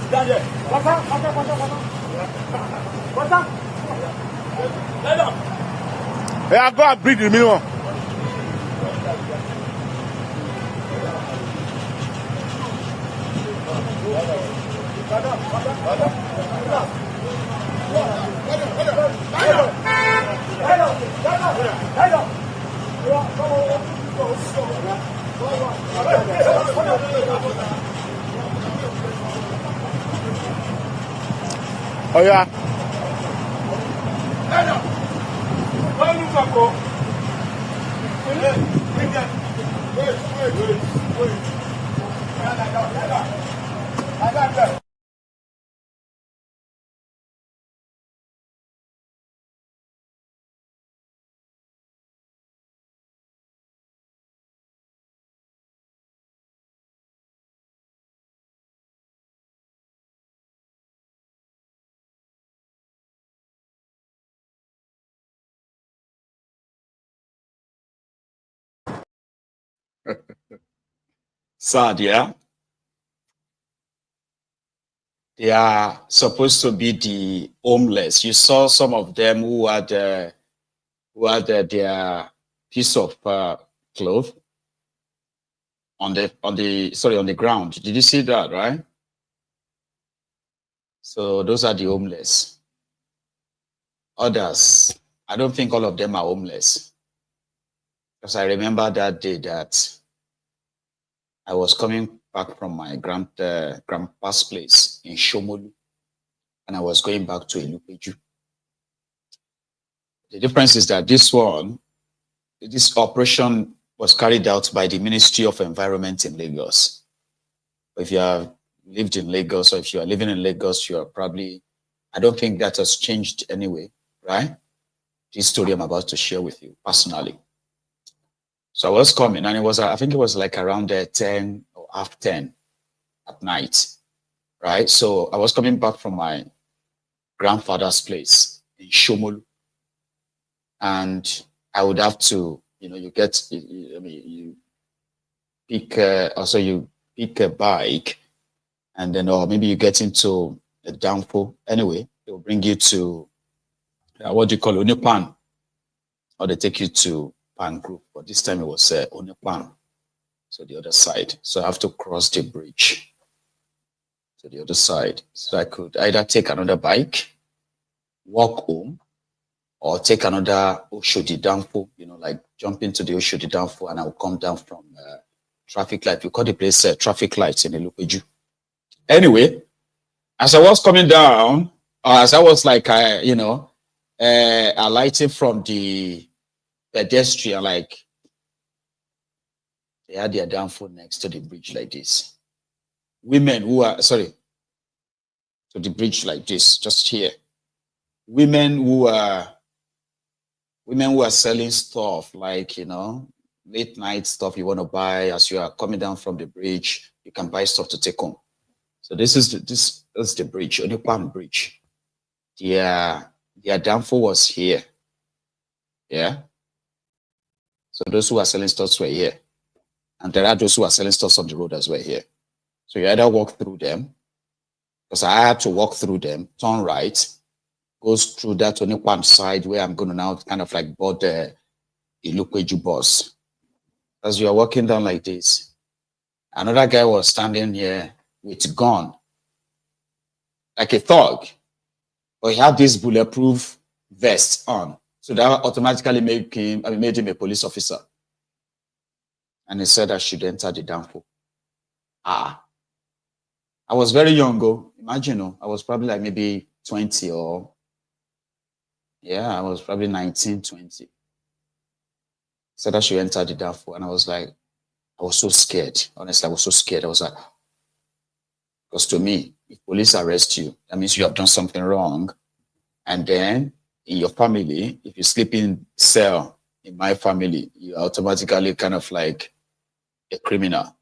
Speaker 22: Stand there.
Speaker 3: Yeah, go and breathe the minimum. Oh yeah.
Speaker 5: Sad, yeah? They are supposed to be the homeless. You saw some of them who had their piece of cloth on the ground. Did you see that, right? So those are the homeless. Others, I don't think all of them are homeless. Because I remember that day that I was coming back from my grandpa's place in Shomolu, and I was going back to Ilupeju. The difference is that this operation was carried out by the Ministry of Environment in Lagos. If you have lived in Lagos, or if you are living in Lagos, you are probably, I don't think that has changed anyway, right? This story I'm about to share with you personally. So I was coming, and it was, I think it was like around 10 or half 10 at night, right? So I was coming back from my grandfather's place in Shomolu, and I would have to, you pick, also you pick a bike, and then, or maybe you get into a downfall. Anyway, it will bring you to, what do you call it, Unipan, or they take you to Pan Group, but this time it was Unipan, so the other side. So I have to cross the bridge to the other side. So I could either take another bike, walk home, or take another Oshodi downfall, like jump into the Oshodi downfall, and I will come down from traffic light. We call the place traffic lights in Ilupeju. Anyway, as I was coming down, or as I was like, alighting from the pedestrian, like they had their downfall next to the bridge like this. Women who are, to the bridge like this, just here. Women who are selling stuff, like, late night stuff you want to buy as you are coming down from the bridge. You can buy stuff to take home. So this is the bridge, Onipan Bridge. Their downfall was here. Yeah. So those who are selling stuff were here. And there are those who are selling stuff on the road as well here. So you either walk through them, because I had to walk through them, turn right, goes through that Onipan side where I'm going to now kind of like board the Ilupeju bus. As you are walking down like this, another guy was standing here with gun, like a thug, but he had this bulletproof vest on. So that automatically made him a police officer. And he said I should enter the downfall. I was very young, imagine, I was probably like maybe 20 or, I was probably 19, 20. Said I should enter the downfall. And I was so scared. Honestly, I was so scared. I was like, because to me, if police arrest you, that means you have done something wrong. And then in your family, if you sleep in cell in my family, you are automatically kind of like a criminal.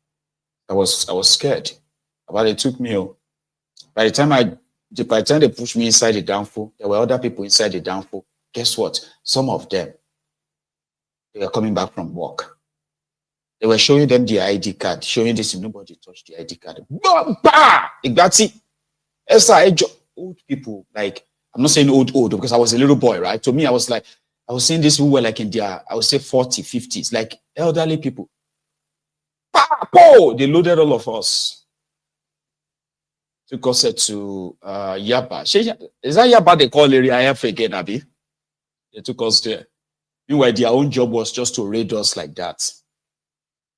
Speaker 5: I was scared. But it took me. By the time they pushed me inside the downfall, there were other people inside the downfall. Guess what? Some of them, they were coming back from work. They were showing them the ID card, showing this, nobody touched the ID card. Bah! Old people, like, I'm not saying old, because I was a little boy, right? To me, I was seeing these who were like in their, I would say 40, 50s, like elderly people. They loaded all of us. Took us to Yaba. Is that Yaba they call area F again, Abi? They took us there. Meanwhile, their own job was just to raid us like that.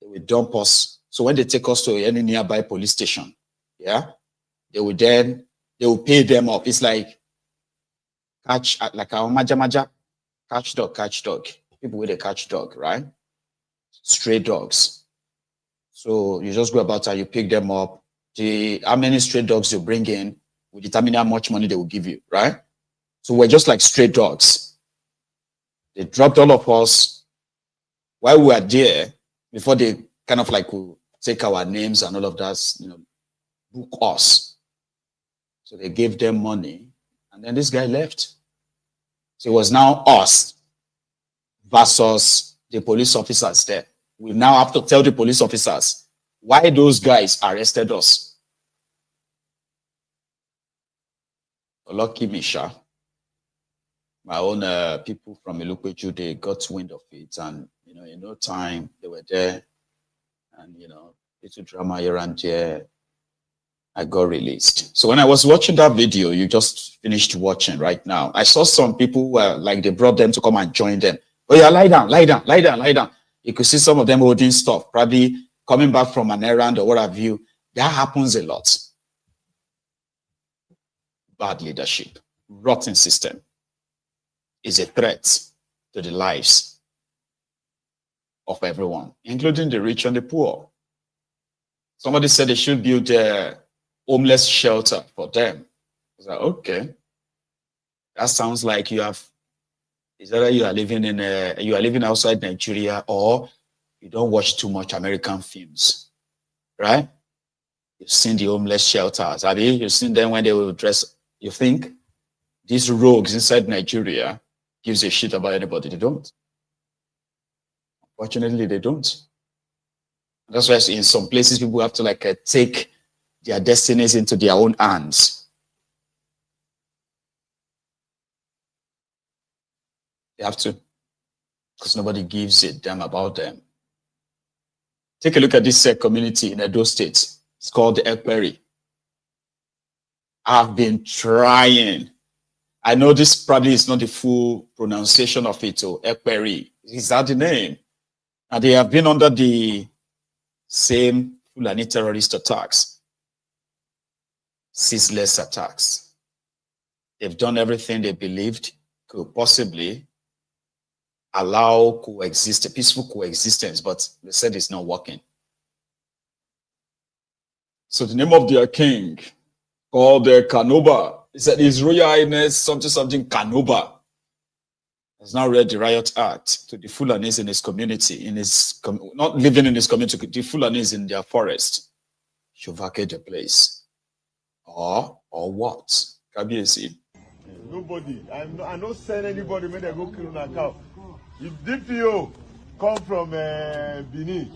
Speaker 5: They would dump us. So when they take us to any nearby police station, they will pay them up. It's like catch, like our maja, catch dog. People with a catch dog, right? Stray dogs. So you just go about and you pick them up. How many stray dogs you bring in will determine how much money they will give you, right? So we're just like stray dogs. They dropped all of us while we were there before they kind of like will take our names and all of that, book us. So they gave them money, and then this guy left. So it was now us versus the police officers there. We now have to tell the police officers why those guys arrested us. Oloki Misha, my own people from Ilupeju, they got wind of it, and in no time they were there, and little drama here and there. I got released. So when I was watching that video, you just finished watching right now, I saw some people who were like they brought them to come and join them. Oh yeah, lie down, lie down, lie down, lie down. You could see some of them holding stuff, probably coming back from an errand or what have you. That happens a lot. Bad leadership, rotten system is a threat to the lives of everyone, including the rich and the poor. Somebody said they should build a homeless shelter for them. I was like, okay, that sounds like you have. Is that you are living outside Nigeria, or you don't watch too much American films, right? You've seen the homeless shelters, have you? You've seen them when they will dress. You think these rogues inside Nigeria gives a shit about anybody? They don't. Unfortunately, they don't. That's why in some places people have to take their destinies into their own hands. They have to, because nobody gives a damn about them. Take a look at this community in Edo State. It's called the Ekperi. I've been trying. I know this probably is not the full pronunciation of it, Ekperi. Is that the name? And they have been under the same Fulani terrorist attacks, ceaseless attacks. They've done everything they believed could possibly allow a peaceful coexistence, but they said it's not working. So the name of their king, called Kanoba, he said His Royal Highness something Kanoba, has now read the riot act to the Fulanis in his community, not living in his community, the Fulanis in their forest, should vacate the place. Or what? Kabiesi.
Speaker 22: Nobody. I don't send anybody when they go kill a cow. If DPO come from Benin,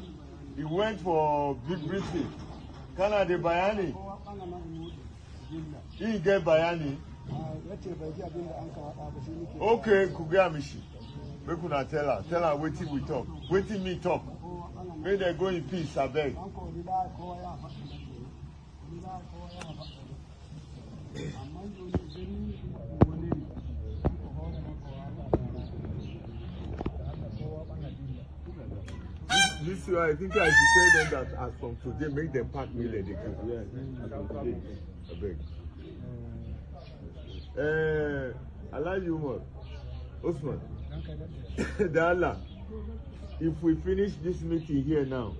Speaker 22: he went for big briefing. Canada Bayani. He get Bayani. Okay, Kugamishi. We could not tell her waiting we talk. Waiting me talk. May they go in peace, I beg. This year, I think I should tell them that as from today, make them pack me like they can. I beg. I like you more. Osman. Dala, if we finish this meeting here now,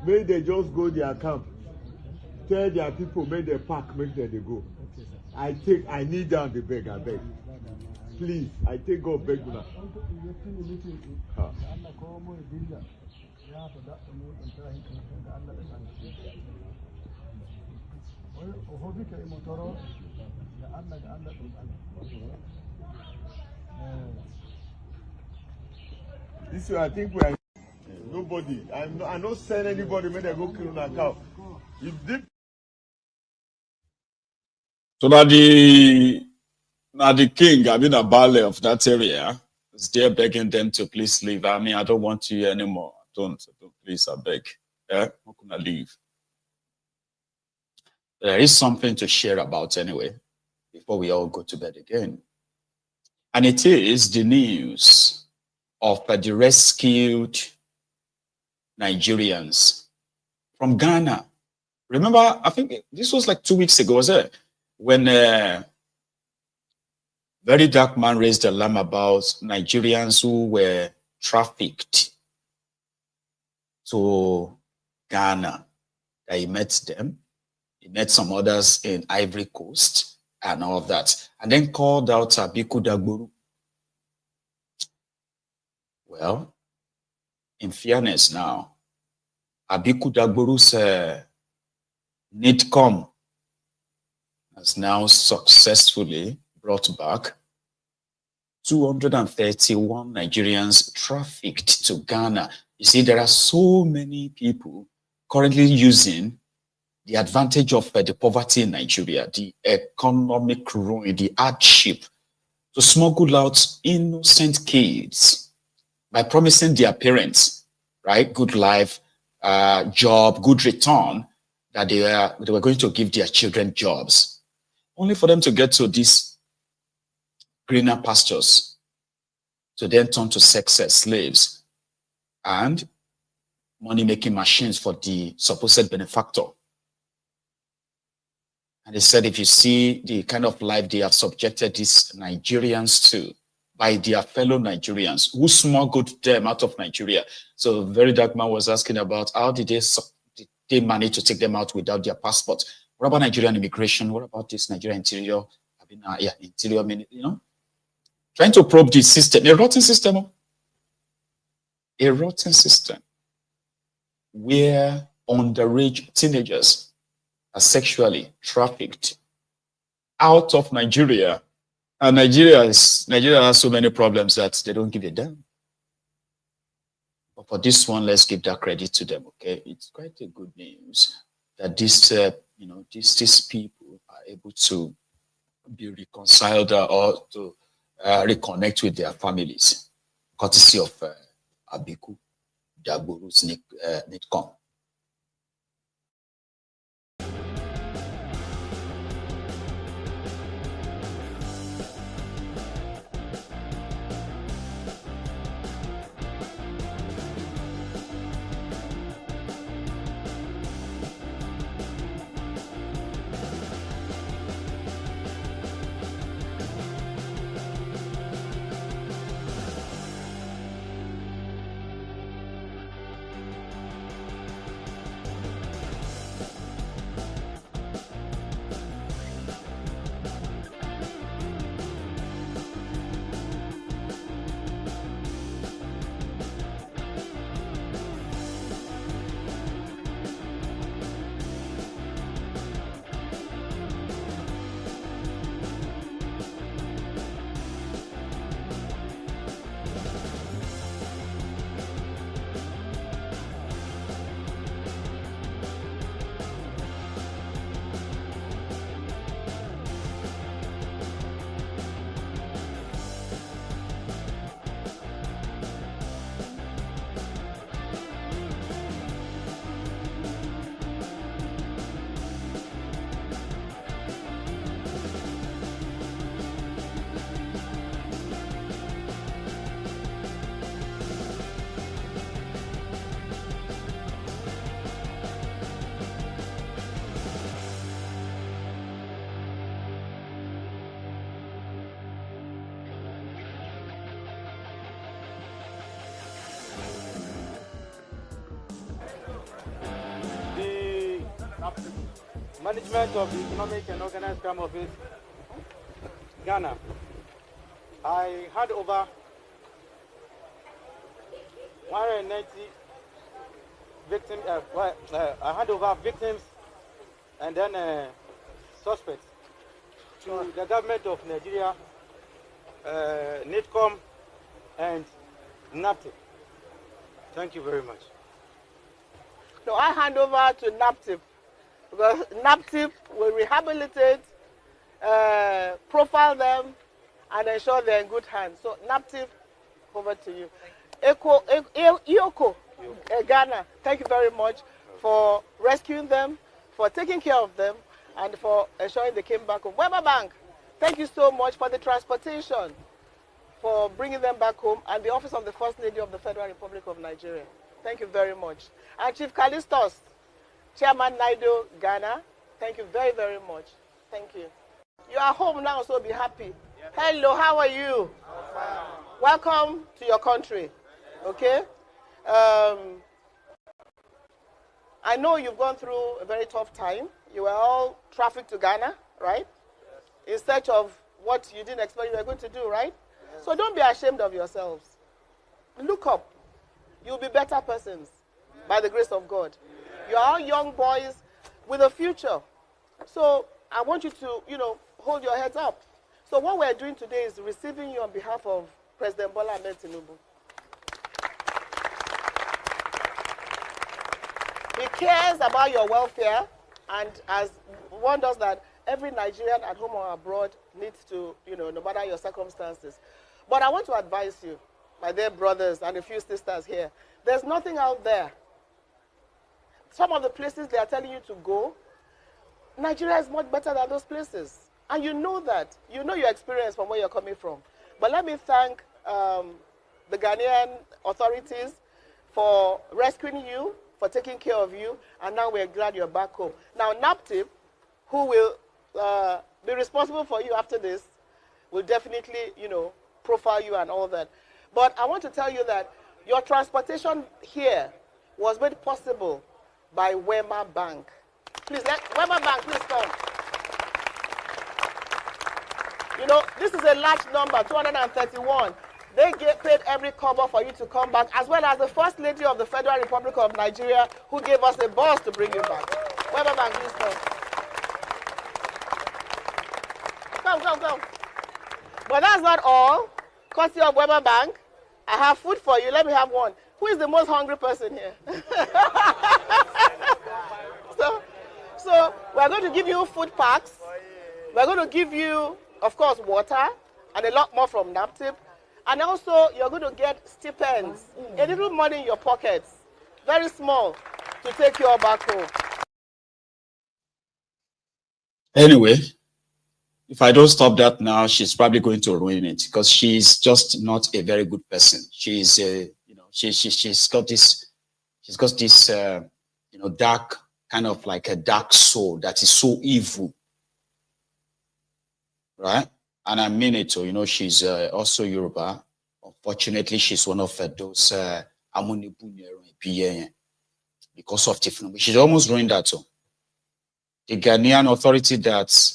Speaker 22: may they just go their camp. Tell their people, make they pack, make them they go. I need down the beg, I beg. Please, I take God beg now. This way, I think we are nobody. I don't send anybody when they go kill a cow. If they...
Speaker 5: So now the king, I mean a ballet of that area, is there begging them to please leave. I mean, I don't want you anymore. Don't please, I beg. Yeah, how can I leave? There is something to share about anyway, before we all go to bed again. And it is the news of the rescued Nigerians from Ghana. Remember, I think this was like 2 weeks ago, was it? When very dark man raised the alarm about Nigerians who were trafficked to Ghana. He met them. He met some others in Ivory Coast and all of that. And then called out Abiku Dagburu. Well, in fairness now, Abiku Dagburu's NIDCOM has now successfully brought back 231 Nigerians trafficked to Ghana. You see, there are so many people currently using the advantage of the poverty in Nigeria, the economic ruin, the hardship, to smuggle out innocent kids by promising their parents, right, good life, job, good return, that they were going to give their children jobs, only for them to get to these greener pastures, to then turn to sex slaves and money-making machines for the supposed benefactor. And they said, if you see the kind of life they have subjected these Nigerians to by their fellow Nigerians who smuggled them out of Nigeria. So Very Dark Man was asking about how did they manage to take them out without their passport? What about Nigerian immigration? What about this Nigerian interior? Interior, you know, trying to probe the system, a rotten system. A rotten system where underage teenagers are sexually trafficked out of Nigeria. And Nigeria has so many problems that they don't give a damn. But for this one, let's give that credit to them, okay? It's quite a good news that this, these people are able to be reconciled or to reconnect with their families, courtesy of Abiku Dagboru's Nitcom.
Speaker 4: Management of the Economic and Organized Crime Office, Ghana. I had over 190 victims. I had over victims and then suspects to the government of Nigeria, NITCOM, and NAPTIP. Thank you very much.
Speaker 8: So I hand over to NAPTIP. Because NAPTIP will rehabilitate, profile them, and ensure they're in good hands. So NAPTIP, over to you. Ioko, Ghana, thank you very much for rescuing them, for taking care of them, and for ensuring they came back home. Weber Bank, thank you so much for the transportation, for bringing them back home, and the Office of the First Lady of the Federal Republic of Nigeria. Thank you very much. And Chief Callistus, Chairman Naido, Ghana, thank you very, very much. Thank you. You are home now, so be happy. Yes. Hello, how are you? Welcome to your country, okay? I know you've gone through a very tough time. You were all trafficked to Ghana, right? In search of what you didn't expect you were going to do, right? Yes. So don't be ashamed of yourselves. Look up. You'll be better persons by the grace of God. You are all young boys with a future. So I want you to, hold your heads up. So what we're doing today is receiving you on behalf of President Bola Ahmed Tinubu. He cares about your welfare. And as one does that, every Nigerian at home or abroad needs to, no matter your circumstances. But I want to advise you, my dear brothers and a few sisters here, there's nothing out there. Some of the places they are telling you to go, Nigeria is much better than those places. And you know that. You know your experience from where you're coming from. But let me thank the Ghanaian authorities for rescuing you, for taking care of you, and now we're glad you're back home. Now, NAPTIP, who will be responsible for you after this, will definitely, profile you and all that. But I want to tell you that your transportation here was made possible by Wema Bank. Please, Wema Bank, please come. This is a large number, 231. They paid every cover for you to come back, as well as the First Lady of the Federal Republic of Nigeria, who gave us a bus to bring you back. Wema Bank, please come. Come. But that's not all. Courtesy of Wema Bank, I have food for you. Let me have one. Who is the most hungry person here? So we're going to give you food packs. We're going to give you, of course, water and a lot more from NAPTIP. And also, you're going to get stipends, a little money in your pockets, very small, to take you all back home.
Speaker 5: Anyway, if I don't stop that now, she's probably going to ruin it because she's just not a very good person. She's, she's got this, dark, kind of like a dark soul that is so evil, right? And I mean it too. She's also Yoruba. Unfortunately, she's one of those because of Tinubu. She's almost ruined that too. The Ghanaian authority that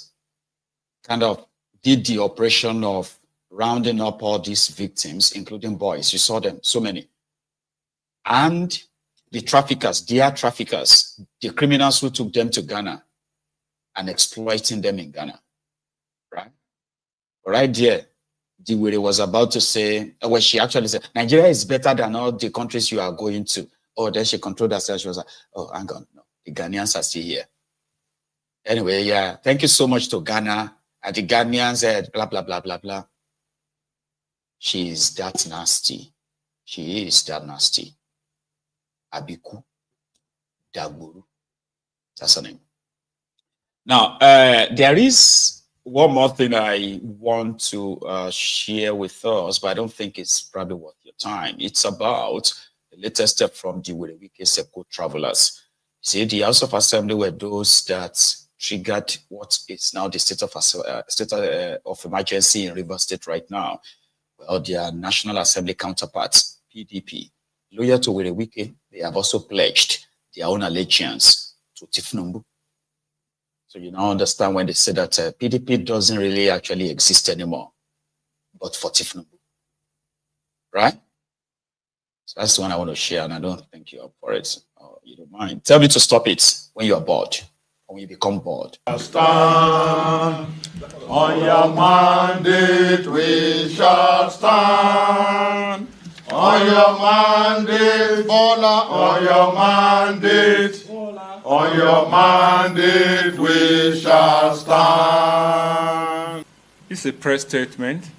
Speaker 5: kind of did the operation of rounding up all these victims, including boys. You saw them, so many. And the traffickers, their traffickers, the criminals who took them to Ghana and exploiting them in Ghana, right? Right there, the way was about to say, well, she actually said, Nigeria is better than all the countries you are going to. Oh, then she controlled herself. She was like, oh, hang on. No, the Ghanaians are still here. Anyway, yeah, thank you so much to Ghana. And the Ghanaians said, blah, blah, blah, blah, blah. She is that nasty. She is that nasty. Abiku Dagburu. That's her name. Now, there is one more thing I want to share with us, but I don't think it's probably worth your time. It's about the latest step from the Wike Seko travelers. See, the House of Assembly were those that triggered what is now the state of emergency in Rivers State right now. Well, their National Assembly counterparts, PDP, loyal to Wike, they have also pledged their own allegiance to Tinubu. So you now understand when they say that PDP doesn't really actually exist anymore, but for Tinubu, right? So that's the one I want to share, and I don't think you're up for it. Or you don't mind. Tell me to stop it when you're bored, or when you become bored.
Speaker 21: Stand on your mandate, we shall stand. On your mandate, Bola, on your mandate. On your mandate we shall stand.
Speaker 6: This is a press statement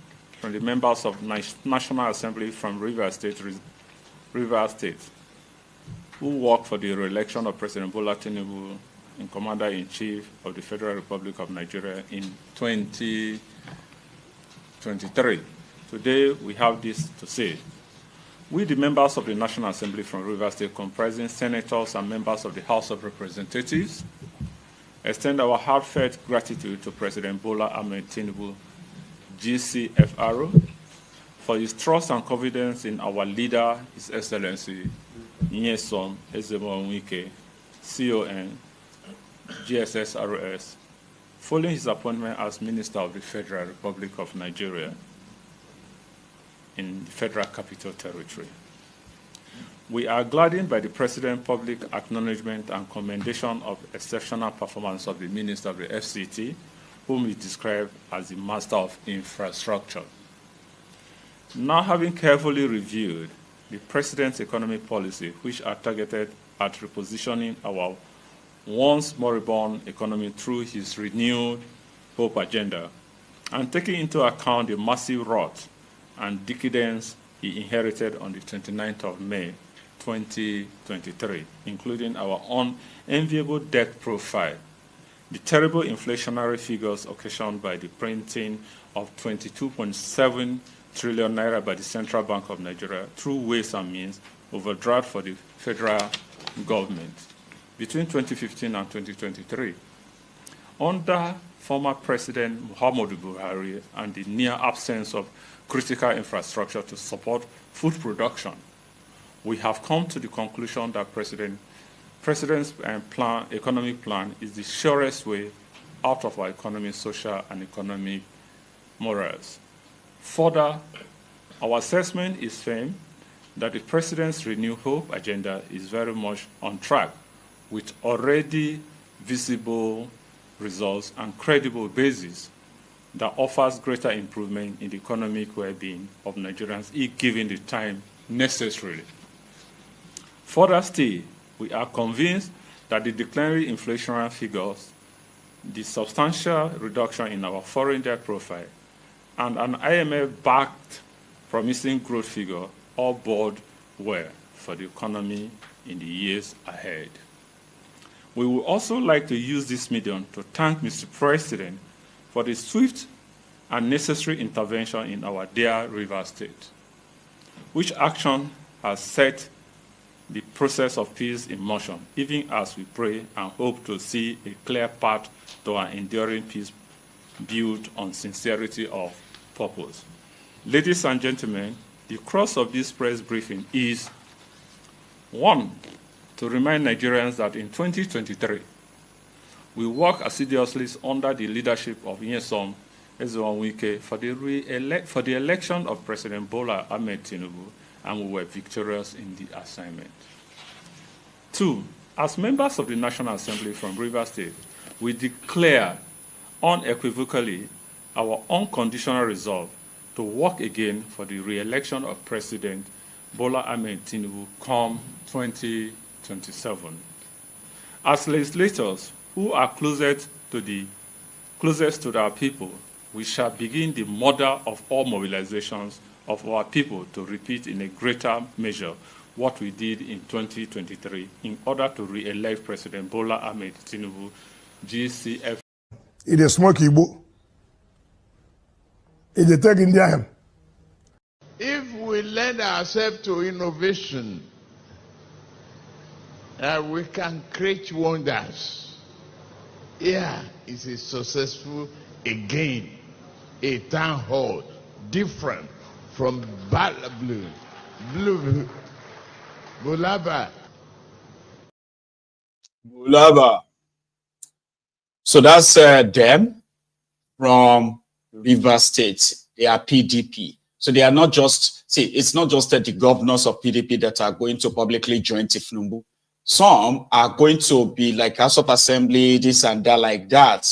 Speaker 6: from the members of National Assembly from Rivers State, who work for the re-election of President Bola Tinubu in Commander-in-Chief of the Federal Republic of Nigeria in 2023. Today we have this to say. We, the members of the National Assembly from Rivers State, comprising senators and members of the House of Representatives, extend our heartfelt gratitude to President Bola Ahmed Tinubu, GCFR, for his trust and confidence in our leader, His Excellency Nyesom Ezemo Wike, CON, GSSRS, following his appointment as Minister of the Federal Republic of Nigeria in the Federal Capital Territory. We are gladdened by the President's public acknowledgement and commendation of exceptional performance of the Minister of the FCT, whom he described as the master of infrastructure. Now, having carefully reviewed the President's economic policy, which are targeted at repositioning our once moribund economy through his renewed hope agenda, and taking into account the massive rot and decadence he inherited on the 29th of May, 2023, including our unenviable debt profile, the terrible inflationary figures occasioned by the printing of 22.7 trillion naira by the Central Bank of Nigeria through ways and means overdraft for the federal government between 2015 and 2023. Under former President Muhammadu Buhari and the near absence of critical infrastructure to support food production, we have come to the conclusion that President's economic plan is the surest way out of our economic, social, and economic morals. Further, our assessment is firm that the President's Renew Hope agenda is very much on track with already visible results and credible basis that offers greater improvement in the economic well-being of Nigerians if given the time necessary. Further still, we are convinced that the declining inflationary figures, the substantial reduction in our foreign debt profile, and an IMF-backed promising growth figure all bode well for the economy in the years ahead. We would also like to use this medium to thank Mr. President for the swift and necessary intervention in our dear River State, which action has set the process of peace in motion, even as we pray and hope to see a clear path to an enduring peace built on sincerity of purpose. Ladies and gentlemen, the crux of this press briefing is, 1, to remind Nigerians that in 2023, we work assiduously under the leadership of Nyesom Wike for the election of President Bola Ahmed Tinubu, and we were victorious in the assignment. 2, as members of the National Assembly from Rivers State, we declare unequivocally our unconditional resolve to work again for the re-election of President Bola Ahmed Tinubu come 2027. As legislators who are closest to our people, we shall begin the model of all mobilizations of our people to repeat in a greater measure what we did in 2023 in order to re-elect President Bola Ahmed Tinubu, GCF.
Speaker 10: It is smoke Igbo. It is take India.
Speaker 11: If we lend ourselves to innovation, we can create wonders. Here is a successful, again, a town hall, different from Blue Bulaba.
Speaker 5: So that's them from Rivers State. They are PDP. So they are not just, see, it's not just the governors of PDP that are going to publicly join Tinubu. Some are going to be like House of Assembly, this and that, like that.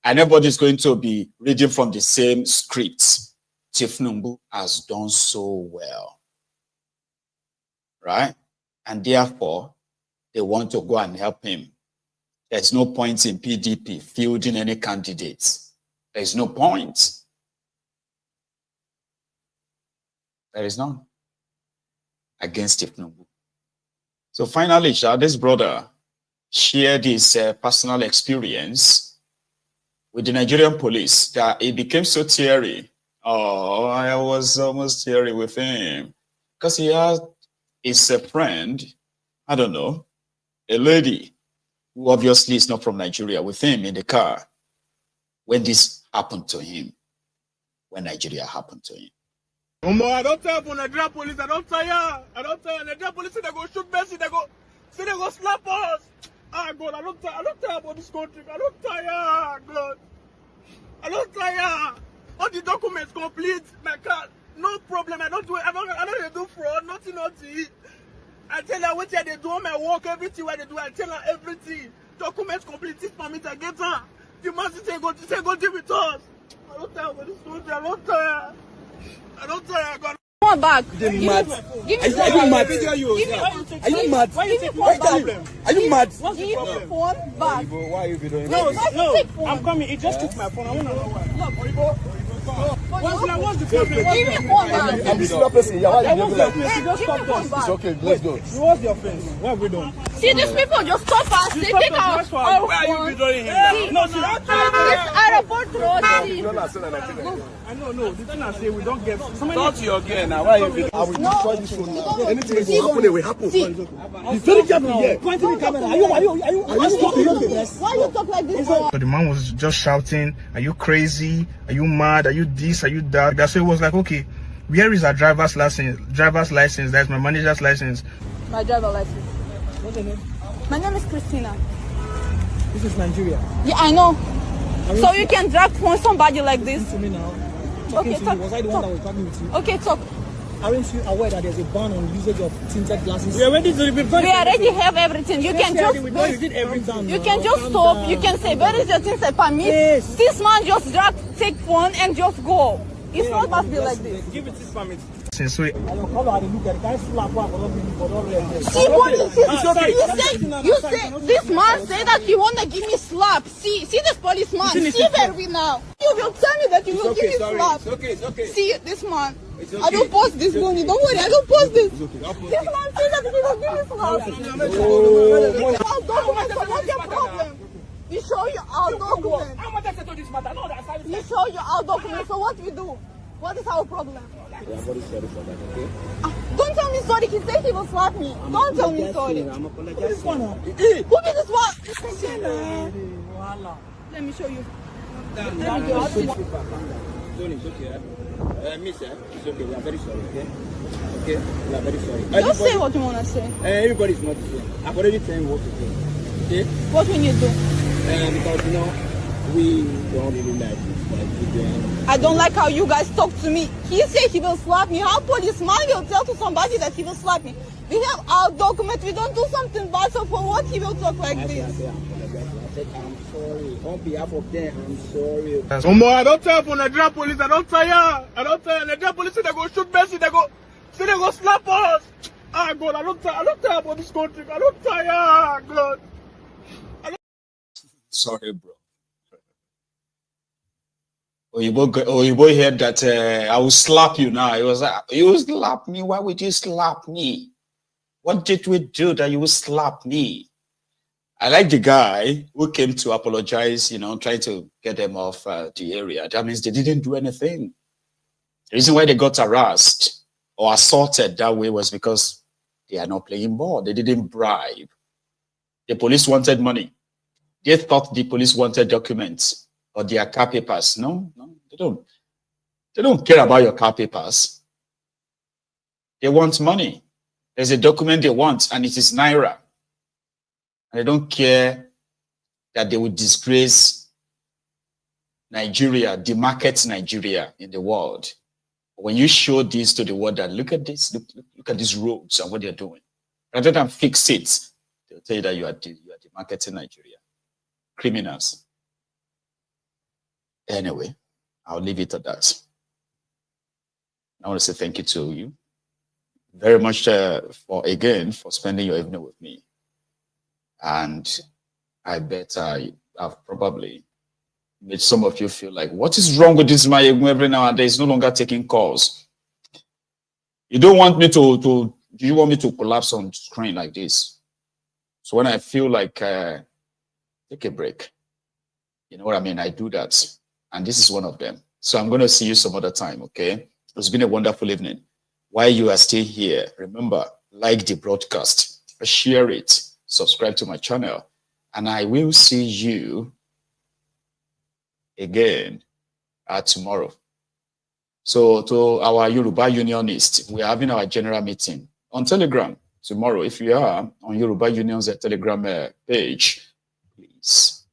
Speaker 5: And everybody's going to be reading from the same scripts. Tinubu has done so well. Right? And therefore, they want to go and help him. There's no point in PDP fielding any candidates. There's no point. There is none against Tinubu. So finally, this brother shared his personal experience with the Nigerian police that it became so teary. Oh, I was almost teary with him because he is a friend, I don't know, a lady who obviously is not from Nigeria, with him in the car when this happened to him, when Nigeria happened to him.
Speaker 3: I don't tire for Nigerian police. I don't tire. Nigerian police, they go shoot Messi. They go slap us. Ah, God, I don't tire about this country. I don't tire, God. I don't tire. All the documents complete. My car, no problem. I don't do fraud. Nothing. I tell her what they do on my work, everything what they do. I tell her everything. Documents complete. This permit I get her. The man say go deal with us. I don't tire about this country. I don't tire. God.
Speaker 16: phone back.
Speaker 3: Give me phone.
Speaker 16: Give me phone.
Speaker 3: Are you mad?
Speaker 16: Give
Speaker 3: Are you mad?
Speaker 16: Give me phone back.
Speaker 3: Are you mad?
Speaker 16: Give me phone back.
Speaker 3: Why are you doing
Speaker 16: No,
Speaker 3: I'm coming. He just took my phone. I want to know why.
Speaker 16: What's the problem? Give me phone back.
Speaker 3: I'm the senior person. Yeah, why are you doing like this?
Speaker 16: It's
Speaker 3: okay, let's go.
Speaker 16: What's the offense? What have we done? See, these people just stop us. They take our phone.
Speaker 3: Why are you withdrawing him now? No, see,
Speaker 16: this airport road.
Speaker 3: I know. The thing I say, we don't get.
Speaker 22: Not your girl now. Why are you?
Speaker 3: I will destroy this phone now. Anything will happen, it will happen. He's very careful here.
Speaker 16: Pointing the camera. Are you talking like this? Why you talk like this?
Speaker 3: So the man was just shouting, "Are you crazy? Are you mad? Are you this? Are you that?" That's why it was like, okay, where is our driver's license? That's my manager's license.
Speaker 16: My driver's license. What's your name? My name is Christina.
Speaker 12: This is Nigeria.
Speaker 16: Yeah, I know. So you can drag for somebody like this?
Speaker 12: To me now.
Speaker 16: Okay, talk.
Speaker 12: Was I the one that was talking with you?
Speaker 16: Okay, talk.
Speaker 12: Aren't you aware that there's a ban on usage of tinted glasses?
Speaker 16: We already have everything. You can just you can just stop. You can say, where is your tinted permit?
Speaker 12: Yes.
Speaker 16: This man just take phone and just go. It's not must be like this.
Speaker 3: Give it this permit.
Speaker 12: See what
Speaker 16: it's okay. You say this man say that he wanna give me slap. See this policeman. See where we now. You will tell me that you will give me slap.
Speaker 3: It's okay.
Speaker 16: See this man. I don't post this money. Don't worry, I don't post this. This man say that he will give me slap. Our documents are not your problem. We show you our documents. We show you our documents. So what we do? What is our problem? Don't tell me sorry. He said he will slap me. Don't tell me sorry. Who is this one? Let me show you.
Speaker 3: Miss, it's okay. We are very sorry. Okay, we are very sorry.
Speaker 16: Just say what you want to say.
Speaker 3: Everybody's not the same. I've already told you what to do. Okay?
Speaker 16: What will you do?
Speaker 3: Because we don't really like this.
Speaker 16: I don't like how you guys talk to me. He said he will slap me. How policeman will tell to somebody that he will slap me? We have our document. We don't do something bad. So for what he will talk like this?
Speaker 3: I'm sorry. On behalf of them, I'm sorry.
Speaker 22: I don't tell for Nigerian police. I don't tire. Nigerian police. They go shoot Bessie. They go slap us. Ah, God, I don't tire about this country. I don't tire, God.
Speaker 5: Sorry, bro. Oyibo heard that I will slap you now. He was like, you will slap me? Why would you slap me? What did we do that you will slap me? I like the guy who came to apologize, trying to get them off the area. That means they didn't do anything. The reason why they got harassed or assaulted that way was because they are not playing ball. They didn't bribe. The police wanted money. They thought the police wanted documents or their car papers. No, they don't. They don't care about your car papers. They want money. There's a document they want, and it is Naira. And they don't care that they would disgrace Nigeria, demarket Nigeria in the world. When you show this to the world, that look at this, look at these roads and what they're doing. Rather than fix it, they'll tell you that you are demarketing Nigeria. Criminals. Anyway, I'll leave it at that. I want to say thank you to you very much for spending your evening with me. And I bet I've probably made some of you feel like, what is wrong with this Maiyegun every now and then? He's no longer taking calls. You don't want me do you want me to collapse on screen like this? So when I feel like take a break, you know what I mean? I do that. And this is one of them. So I'm going to see you some other time, okay? It's been a wonderful evening. While you are still here, remember, like the broadcast, share it, subscribe to my channel, and I will see you again tomorrow. So to our Yoruba Unionists, we are having our general meeting on Telegram tomorrow. If you are on Yoruba Union's Telegram page, please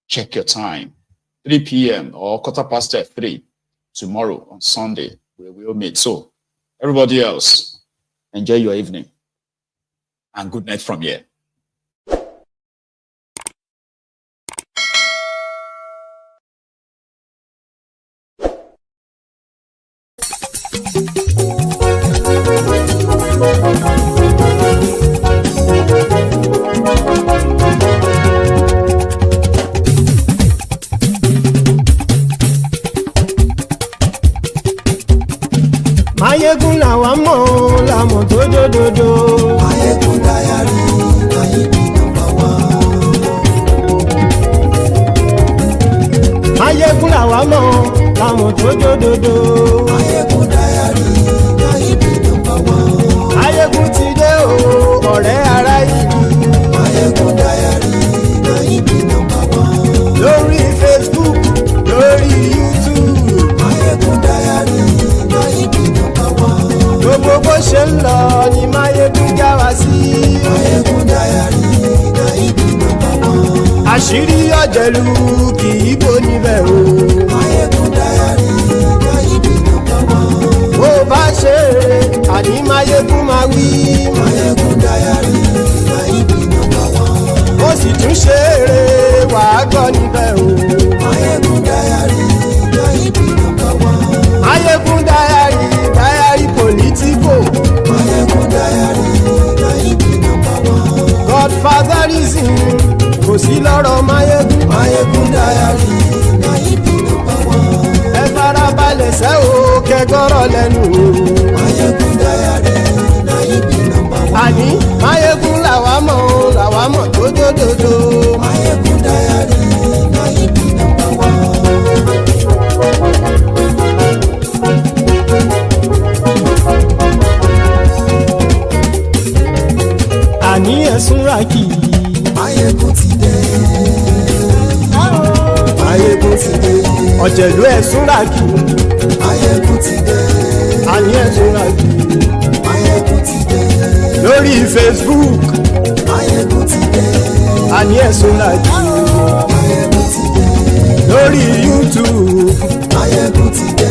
Speaker 5: check your time. 3 p.m. or 3:15 tomorrow on Sunday, we will meet. So everybody else, enjoy your evening and good night from here.
Speaker 2: Thank you. Maiyegun làwa mọ̀ làmọ̀ tó dòdòdò.
Speaker 13: Maiyegun diary na him be number one.
Speaker 2: Maiyegun làwa mọ̀ làmọ̀ tó dòdòdò.
Speaker 13: Maiyegun diary na him be number one.
Speaker 2: Maiyegun ti dé o ọ̀rẹ́ ara ìlú.
Speaker 13: Maiyegun diary na him be number one.
Speaker 2: Lórí Facebook lórí YouTube.
Speaker 13: Maiyegun diary na him be number one.
Speaker 2: Gbogbo bó ṣe ń lọ ni Maiyegun já wa sí.
Speaker 13: Maiyegun diary na him be number one.
Speaker 2: Àṣírí ọ̀jẹ̀lú kì í bò níbẹ̀ o.
Speaker 13: Maiyegun diary na him be number one.
Speaker 2: Bó bá ṣe eré àní Maiyegun máa wí.
Speaker 13: Maiyegun diary na him be number one.
Speaker 2: Ó sì tún ṣe eré wàá gbọ́ níbẹ̀ o.
Speaker 13: Maiyegun diary na him be number one.
Speaker 2: Maiyegun diary politico.
Speaker 13: Maiyegun diary na him be number one.
Speaker 2: Godfatherism kò sí lọ́rọ̀ Maiyegun.
Speaker 13: Maiyegun diary na him be number one.
Speaker 2: Ẹ farabalẹ̀ sẹ́ o kẹgọ́rọ̀ lẹ́nu o.
Speaker 13: Maiyegun diary na him be number one.
Speaker 2: Àní Maiyegun làwa mọ̀ tó dòdòdò.
Speaker 13: Maiyegun diary na him be number one.
Speaker 2: Àní ẹ̀sùn ràkì.
Speaker 13: Maiyegun ti dé.
Speaker 2: Maiyegun ti dé. Ọ̀jẹ̀lú ẹ̀sùn ràkì.
Speaker 13: Maiyegun ti dé.
Speaker 2: Àní ẹ̀sùn ràkì.
Speaker 13: Maiyegun ti dé.
Speaker 2: Lórí Facebook.
Speaker 13: Maiyegun ti dé.
Speaker 2: Àní ẹ̀sùn ràkì.
Speaker 13: Maiyegun ti dé.
Speaker 2: Lórí YouTube.
Speaker 13: Maiyegun ti dé.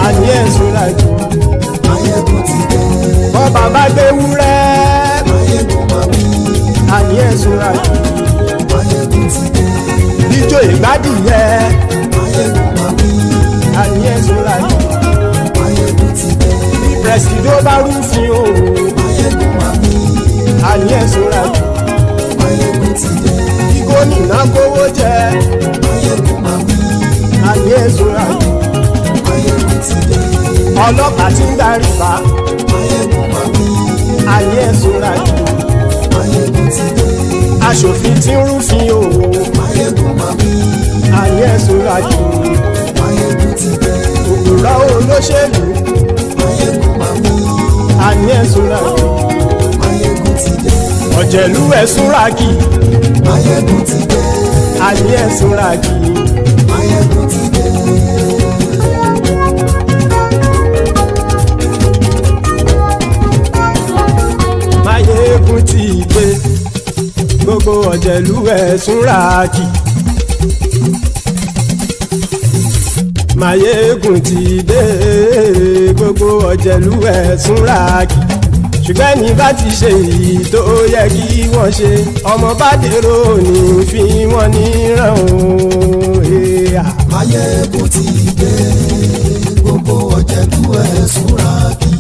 Speaker 2: Àní ẹ̀sùn ràkì.
Speaker 13: Maiyegun ti dé.
Speaker 2: Bọ́ bàbá gbé wúrẹ́.
Speaker 13: Maiyegun máa wí.
Speaker 2: Àní ẹ̀sùn ràkì.
Speaker 13: Maiyegun ti dé.
Speaker 2: Ijó ìgbádìyẹ.
Speaker 13: Maiyegun máa wí.
Speaker 2: Àní ẹ̀sùn ràkì.
Speaker 13: Maiyegun ti dé.
Speaker 2: Bí pẹ̀sìdó bá rúfin o.
Speaker 13: Maiyegun máa wí.
Speaker 2: Àní ẹ̀sùn ràkì.
Speaker 13: Maiyegun ti dé.
Speaker 2: Bí gómìnà kówó jẹ.
Speaker 13: Maiyegun máa wí.
Speaker 2: Àní ẹ̀sùn ràkì.
Speaker 13: Maiyegun ti dé.
Speaker 2: Ọlọ́pàá ti ń darí bá.
Speaker 13: Maiyegun máa wí.
Speaker 2: Àní ẹ̀sùn ràkì.
Speaker 13: Maiyegun ti dé.
Speaker 2: Aṣòfin ti ń rúfin o.
Speaker 13: Maiyegun máa wí.
Speaker 2: Àní ẹ̀sùn ràkì.
Speaker 13: Maiyegun ti dé.
Speaker 2: Òpùrọ́ olóṣèlú.
Speaker 13: Maiyegun máa wí.
Speaker 2: Àní ẹ̀sùn ràkì.
Speaker 13: Maiyegun ti dé.
Speaker 2: Ọ̀jẹ̀lú ẹ̀sùn ràkì.
Speaker 13: Maiyegun ti dé.
Speaker 2: Àní ẹ̀sùn ràkì.
Speaker 13: Maiyegun ti dé.
Speaker 2: Maiyegun ti dé. Gbogbo ọ̀jẹ̀lú ẹ̀sùn ràkì. Maiyegun ti dé. Gbogbo ọ̀jẹ̀lú ẹ̀sùn ràkì. Ṣùgbọ́n ní bá ti ṣe èyí tó yẹ kí wọ́n ṣe, ọmọ bá dèrò ní fi wọ́n níran o.
Speaker 13: Maiyegun ti dé. Gbogbo ọ̀jẹ̀lú ẹ̀sùn ràkì.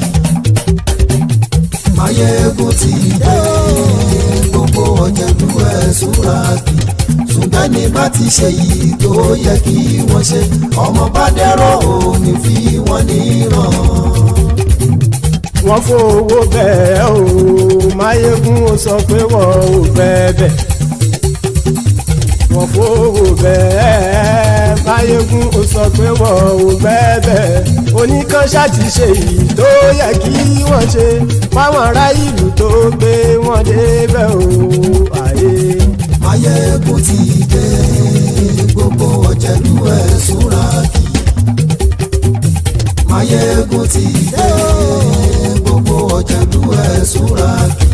Speaker 13: Maiyegun ti dé. Gbogbo ọ̀jẹ̀lú ẹ̀sùn ràkì. Ṣùgbọ́n ní bá ti ṣe èyí tó yẹ kí wọ́n ṣe, ọmọ bá dèrò ní fi wọ́n níran.
Speaker 2: Wọ́n fowó bẹ́ẹ̀ o. Maiyegun ó sọ pé wọ́n ò fẹ́ bẹ̀. Wọ́n fowó bẹ́ẹ̀. Maiyegun ó sọ pé wọ́n ò fẹ́ bẹ̀. Oníkan ṣáàtì ṣe èyí tó yẹ kí wọ́n ṣe fáwọn ará ìlú tó gbé wọn débẹ̀ o.
Speaker 13: Maiyegun ti dé. Gbogbo ọ̀jẹ̀lú ẹ̀sùn ràkì. Maiyegun ti dé. Gbogbo ọ̀jẹ̀lú ẹ̀sùn ràkì.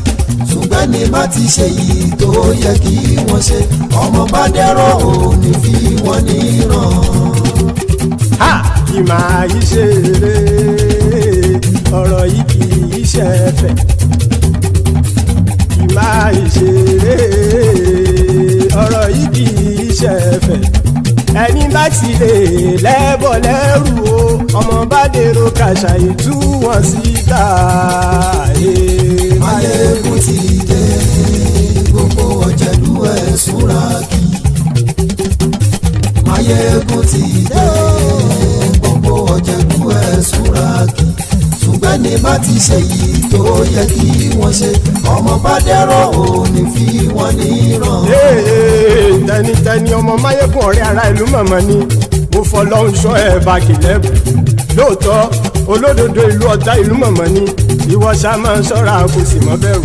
Speaker 13: Ṣùgbọ́n ní bá ti ṣe yìí tó yẹ kí wọ́n ṣe, ọmọ bá dẹ́rọ̀ ò ní fi wọ́n níran.
Speaker 2: Kì máa yí ṣe eré, ọ̀rọ̀ yìí kì í ṣe ẹ̀fẹ̀. Kì máa yí ṣe eré, ọ̀rọ̀ yìí kì í ṣe ẹ̀fẹ̀. Ẹni bá ti lè lẹ́bọ̀ lẹ́rù o, ọmọ bá dèrò kàṣà ìtú wọn síta.
Speaker 13: Maiyegun ti dé. Gbogbo ọ̀jẹ̀lú ẹ̀sùn ràkì. Maiyegun ti dé. Gbogbo ọ̀jẹ̀lú ẹ̀sùn ràkì. Ṣùgbọ́n ṣùgbọ́n ní bá ti ṣe yìí tó yẹ kí wọ́n ṣe ọmọ bá dẹ́rọ̀ ò ní fi wọ́n níran.
Speaker 2: tẹnitẹni ọmọ Máyégún ọ̀rẹ́ ara ìlú mọ̀mọ́ ni mo fọlọ́run ṣọ́ ẹ̀ bá kìlẹ́bù lóòótọ́ olódodo ìlú ọ̀tá ìlú mọ̀mọ́ ni ìwọ ṣá máa ń ṣọ́ra kò sì mọ́ bẹ̀rù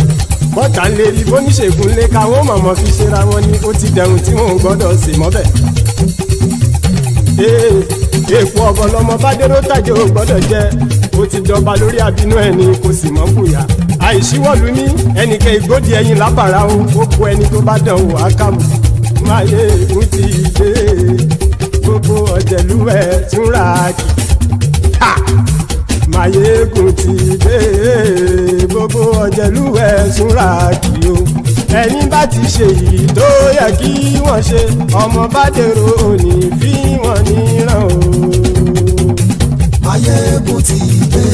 Speaker 2: bọ́tà ń lè rí bóníṣègùn lé káwọn mọ̀mọ́ fi ṣera wọn ni ó ti dẹ̀rùn tí wọn ò gbọ́dọ̀ sè mọ́bẹ̀. èèpo ọ̀bọ lọmọ bá dérò tàjẹ́ ò gbọ́dọ̀ jẹ́ ó ti jọba lórí àbínú ẹni kò sì mọ́ bùyà àìsíwọ́lu ní ẹnìkẹ́ ìgbódì ẹyin lábàrá o ó kó ẹni tó bá dán wò á kàmù Máyégún ti dé gbogbo ọ̀jẹ̀lúwẹ̀ tún ra kì Máyégún ti dé gbogbo ọ̀jẹ̀lúwẹ̀ tún ra kì o ẹni bá ti ṣe yìí tó yẹ kí wọ́n ṣe ọmọ bá dèrò òní fi wọ́n níran o.
Speaker 13: Máyégún ti dé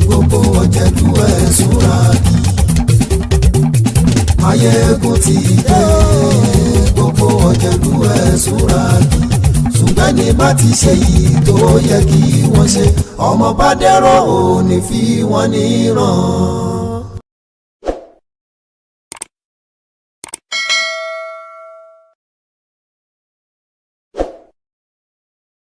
Speaker 13: gbogbo ọ̀jẹ̀lúwẹ̀ tún ra kì Máyégún ti dé gbogbo ọ̀jẹ̀lúwẹ̀ tún ra kì ṣùgbọ́n ní bá ti ṣe yìí tó yẹ kí wọ́n ṣe ọmọ bá dẹ́rọ̀ ò ní fi wọ́n níran.